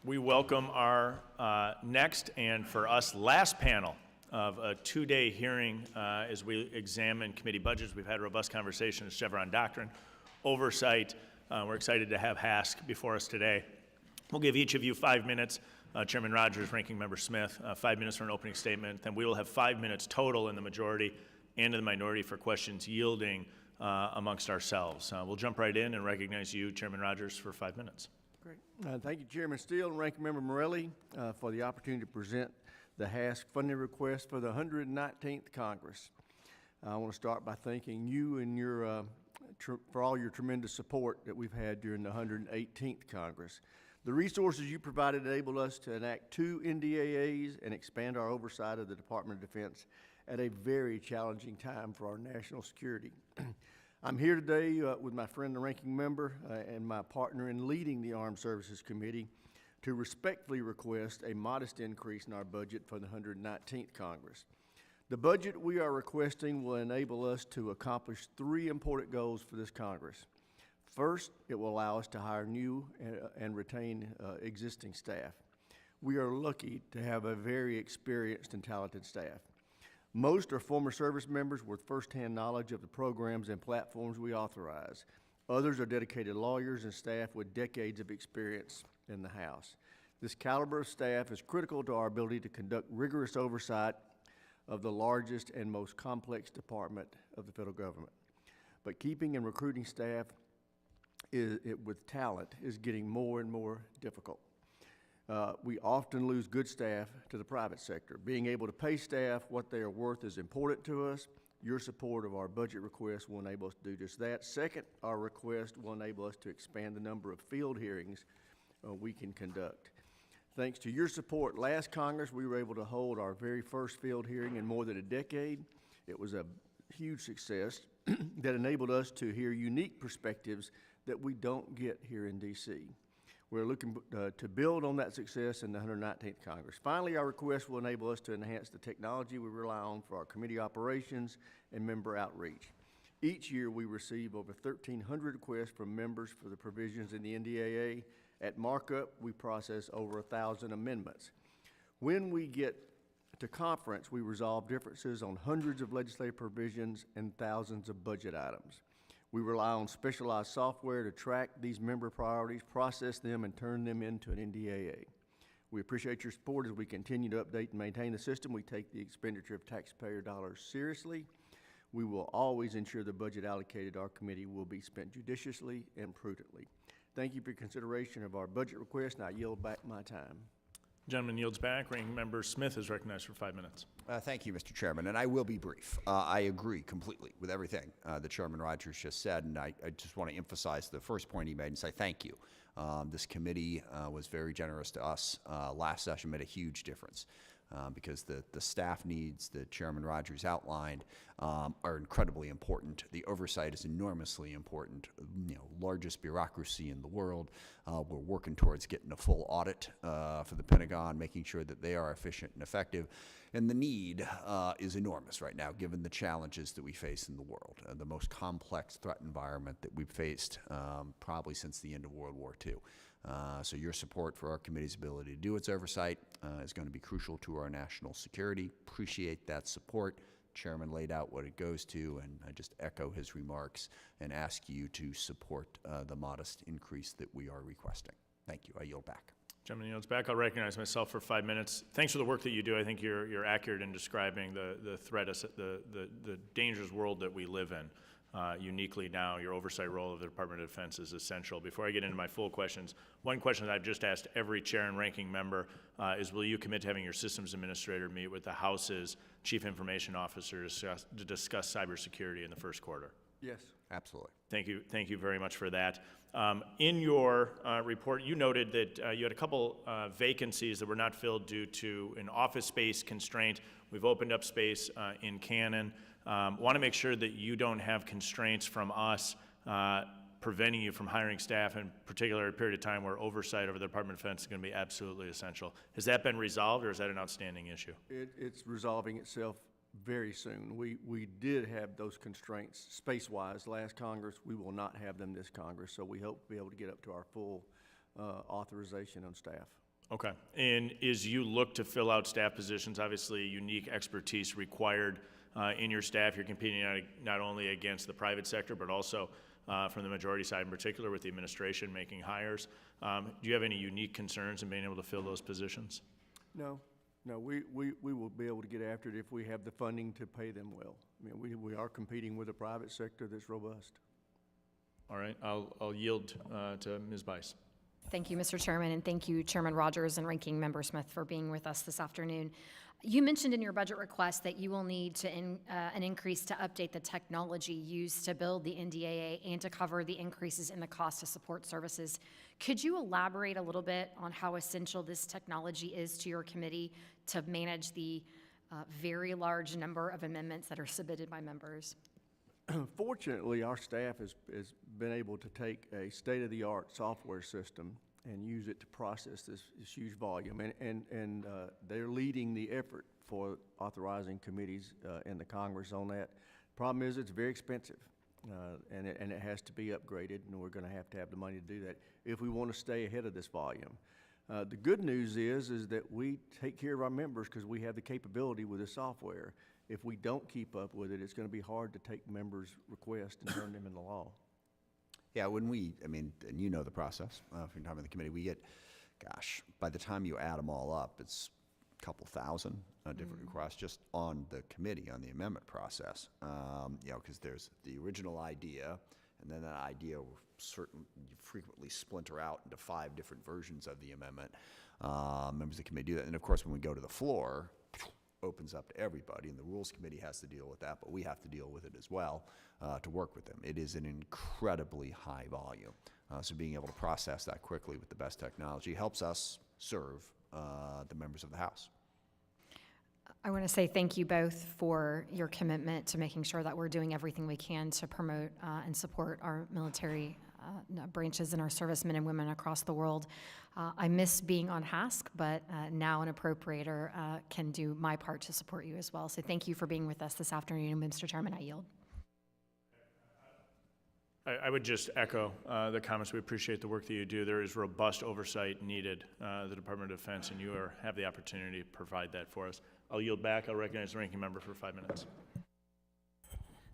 We welcome our next and for us last panel of a two-day hearing as we examine committee budgets. We've had robust conversations, Chevron doctrine, oversight. We're excited to have HASC before us today. We'll give each of you 5 minutes. Chairman Rogers, Ranking Member Smith, 5 minutes for an opening statement. Then we will have 5 minutes total in the majority and in the minority for questions yielding amongst ourselves. We'll jump right in and recognize you, Chairman Rogers, for 5 minutes. Great. Thank you, Chairman Steele and Ranking Member Morelli, for the opportunity to present the HASC funding request for the 119th Congress. I want to start by thanking you and your for all your tremendous support that we've had during the 118th Congress. The resources you provided enabled us to enact 2 NDAAs and expand our oversight of the Department of Defense at a very challenging time for our national security. I'm here today with my friend, the Ranking Member, and my partner in leading the Armed Services Committee to respectfully request a modest increase in our budget for the 119th Congress. The budget we are requesting will enable us to accomplish 3 important goals for this Congress. First, it will allow us to hire new and retain existing staff. We are lucky to have a very experienced and talented staff. Most are former service members with firsthand knowledge of the programs and platforms we authorize. Others are dedicated lawyers and staff with decades of experience in the House. This caliber of staff is critical to our ability to conduct rigorous oversight of the largest and most complex department of the federal government. But keeping and recruiting staff with talent is getting more and more difficult. We often lose good staff to the private sector. Being able to pay staff what they are worth is important to us. Your support of our budget request will enable us to do just that. Second, our request will enable us to expand the number of field hearings we can conduct. Thanks to your support last Congress, we were able to hold our very first field hearing in more than a decade. It was a huge success that enabled us to hear unique perspectives that we don't get here in D.C. We're looking to build on that success in the 119th Congress. Finally, our request will enable us to enhance the technology we rely on for our committee operations and member outreach. Each year, we receive over 1,300 requests from members for the provisions in the NDAA. At markup, we process over 1,000 amendments. When we get to conference, we resolve differences on hundreds of legislative provisions and thousands of budget items. We rely on specialized software to track these member priorities, process them, and turn them into an NDAA. We appreciate your support as we continue to update and maintain the system. We take the expenditure of taxpayer dollars seriously. We will always ensure the budget allocated to our committee will be spent judiciously and prudently. Thank you for your consideration of our budget request, and I yield back my time. Gentleman yields back. Ranking Member Smith is recognized for 5 minutes. Thank you, Mr. Chairman, and I will be brief. I agree completely with everything that Chairman Rogers just said, and I just want to emphasize the first point he made and say thank you. This committee was very generous to us. Last session made a huge difference because the staff needs that Chairman Rogers outlined are incredibly important. The oversight is enormously important. Largest bureaucracy in the world. We're working towards getting a full audit for the Pentagon, making sure that they are efficient and effective. And the need is enormous right now, given the challenges that we face in the world. The most complex threat environment that we've faced probably since the end of World War II. So your support for our committee's ability to do its oversight is going to be crucial to our national security. Appreciate that support. Chairman laid out what it goes to, and I just echo his remarks and ask you to support the modest increase that we are requesting. Thank you. I yield back. Gentleman yields back. I'll recognize myself for 5 minutes. Thanks for the work that you do. I think you're accurate in describing the threat, the dangerous world that we live in. Uniquely now, your oversight role of the Department of Defense is essential. Before I get into my full questions, one question that I've just asked every chair and ranking member is, will you commit to having your systems administrator meet with the House's Chief Information Officer to discuss cybersecurity in the first quarter? Yes. Absolutely. Thank you very much for that. In your report, you noted that you had a couple vacancies that were not filled due to an office space constraint. We've opened up space in Cannon. Want to make sure that you don't have constraints from us preventing you from hiring staff, in particular a period of time where oversight over the Department of Defense is going to be absolutely essential. Has that been resolved, or is that an outstanding issue? It's resolving itself very soon. We did have those constraints space-wise last Congress. We will not have them this Congress, so we hope to be able to get up to our full authorization on staff. Okay. And as you look to fill out staff positions, obviously unique expertise required in your staff. You're competing not only against the private sector, but also from the majority side in particular with the administration making hires. Do you have any unique concerns in being able to fill those positions? No, we will be able to get after it if we have the funding to pay them well. I mean, we are competing with a private sector that's robust. All right. I'll yield to Ms. Bice. Thank you, Mr. Chairman, and thank you, Chairman Rogers and Ranking Member Smith, for being with us this afternoon. You mentioned in your budget request that you will need to an increase to update the technology used to build the NDAA and to cover the increases in the cost to support services. Could you elaborate a little bit on how essential this technology is to your committee to manage the very large number of amendments that are submitted by members? Fortunately, our staff has been able to take a state-of-the-art software system and use it to process this huge volume, and they're leading the effort for authorizing committees in the Congress on that. Problem is, it's very expensive, and it has to be upgraded, and we're going to have the money to do that if we want to stay ahead of this volume. The good news is that we take care of our members because we have the capability with the software. If we don't keep up with it, it's going to be hard to take members' requests and turn them into law. Yeah, and you know the process from time in the committee, we get, gosh, by the time you add them all up, it's a couple thousand different requests just on the committee, on the amendment process. Because there's the original idea, and then that idea will frequently splinter out into 5 different versions of the amendment. Members of the committee do that. And of course, when we go to the floor, opens up to everybody, and the Rules Committee has to deal with that, but we have to deal with it as well to work with them. It is an incredibly high volume, so being able to process that quickly with the best technology helps us serve the members of the House. I want to say thank you both for your commitment to making sure that we're doing everything we can to promote and support our military branches and our servicemen and women across the world. I miss being on HASC, but now an appropriator can do my part to support you as well. So thank you for being with us this afternoon. Mr. Chairman, I yield. I would just echo the comments. We appreciate the work that you do. There is robust oversight needed, the Department of Defense, and you have the opportunity to provide that for us. I'll yield back. I'll recognize the ranking member for 5 minutes.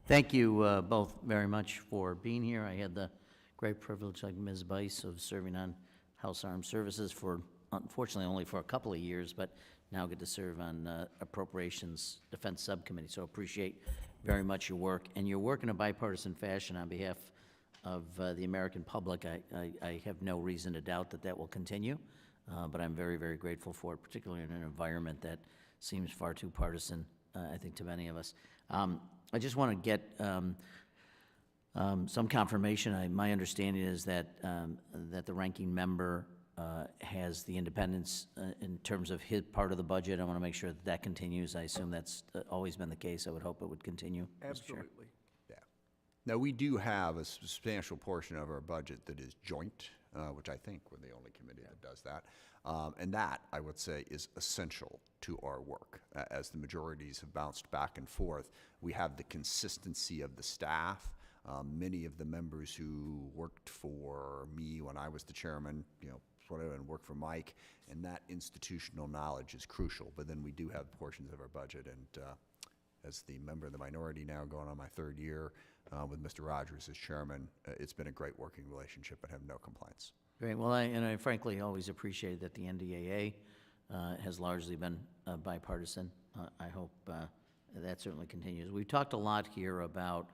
Thank you both very much for being here. I had the great privilege, like Ms. Bice, of serving on House Armed Services for, unfortunately, only for a couple of years, but now get to serve on Appropriations Defense Subcommittee. So appreciate very much your work. And your work in a bipartisan fashion on behalf of the American public. I have no reason to doubt that will continue, but I'm very, very grateful for it, particularly in an environment that seems far too partisan, I think, to many of us. I just want to get some confirmation. My understanding is that the ranking member has the independence in terms of his part of the budget. I want to make sure that continues. I assume that's always been the case. I would hope it would continue. Absolutely. Yeah. Now, we do have a substantial portion of our budget that is joint, which I think we're the only committee that does that. And that, I would say, is essential to our work. As the majorities have bounced back and forth, we have the consistency of the staff. Many of the members who worked for me when I was the chairman, and worked for Mike, and that institutional knowledge is crucial. But then we do have portions of our budget, and as the member of the minority now going on my 3rd year with Mr. Rogers as chairman, it's been a great working relationship and have no complaints. Great. Well, I frankly always appreciate that the NDAA has largely been bipartisan. I hope that certainly continues. We've talked a lot here about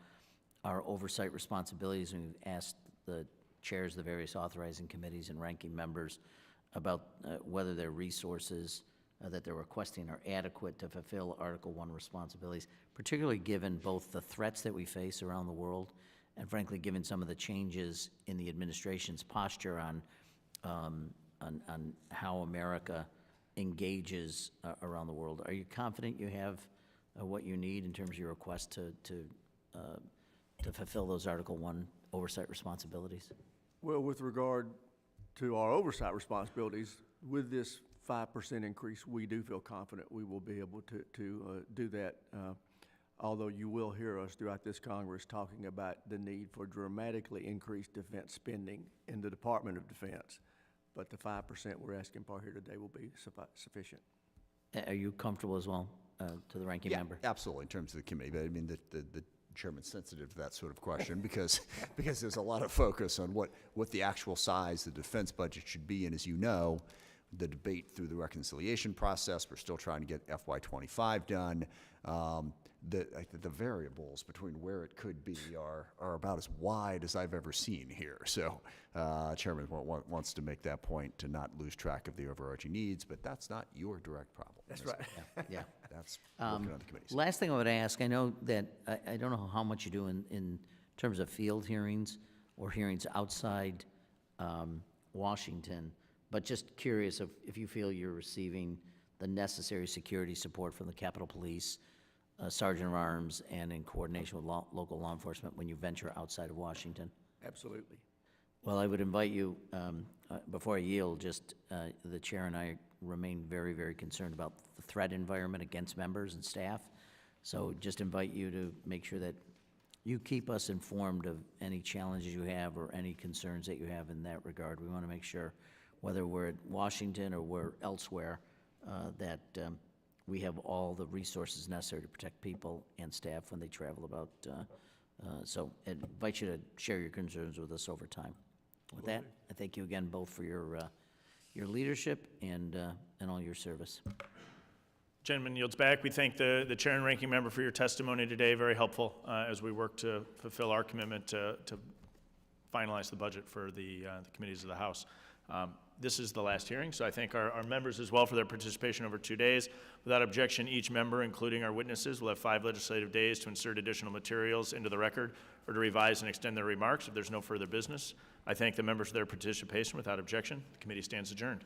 our oversight responsibilities, and we've asked the chairs of the various authorizing committees and ranking members about whether their resources that they're requesting are adequate to fulfill Article 1 responsibilities, particularly given both the threats that we face around the world and, frankly, given some of the changes in the administration's posture on how America engages around the world. Are you confident you have what you need in terms of your request to fulfill those Article 1 oversight responsibilities? Well, with regard to our oversight responsibilities, with this 5% increase, we do feel confident we will be able to do that. Although you will hear us throughout this Congress talking about the need for dramatically increased defense spending in the Department of Defense. But the 5% we're asking for here today will be sufficient. Are you comfortable as well, to the ranking member? Absolutely, in terms of the committee, but I mean, the chairman's sensitive to that sort of question because there's a lot of focus on what the actual size of the defense budget should be, and as you know, the debate through the reconciliation process, we're still trying to get FY25 done. The variables between where it could be are about as wide as I've ever seen here. So Chairman wants to make that point to not lose track of the overarching needs, but that's not your direct problem. That's right. Yeah. That's working on the committees. Last thing I would ask, I know that, I don't know how much you do in terms of field hearings or hearings outside Washington, but just curious if you feel you're receiving the necessary security support from the Capitol Police, Sergeant of Arms, and in coordination with local law enforcement when you venture outside of Washington? Absolutely. Well, I would invite you, before I yield, just the chair and I remain very, very concerned about the threat environment against members and staff. So just invite you to make sure that you keep us informed of any challenges you have or any concerns that you have in that regard. We want to make sure, whether we're at Washington or we're elsewhere, that we have all the resources necessary to protect people and staff when they travel about. So I invite you to share your concerns with us over time. With that, I thank you again both for your leadership and all your service. Gentleman yields back. We thank the chair and ranking member for your testimony today. Very helpful as we work to fulfill our commitment to finalize the budget for the committees of the House. This is the last hearing, so I thank our members as well for their participation over 2 days. Without objection, each member, including our witnesses, will have 5 legislative days to insert additional materials into the record or to revise and extend their remarks if there's no further business. I thank the members for their participation. Without objection, the committee stands adjourned.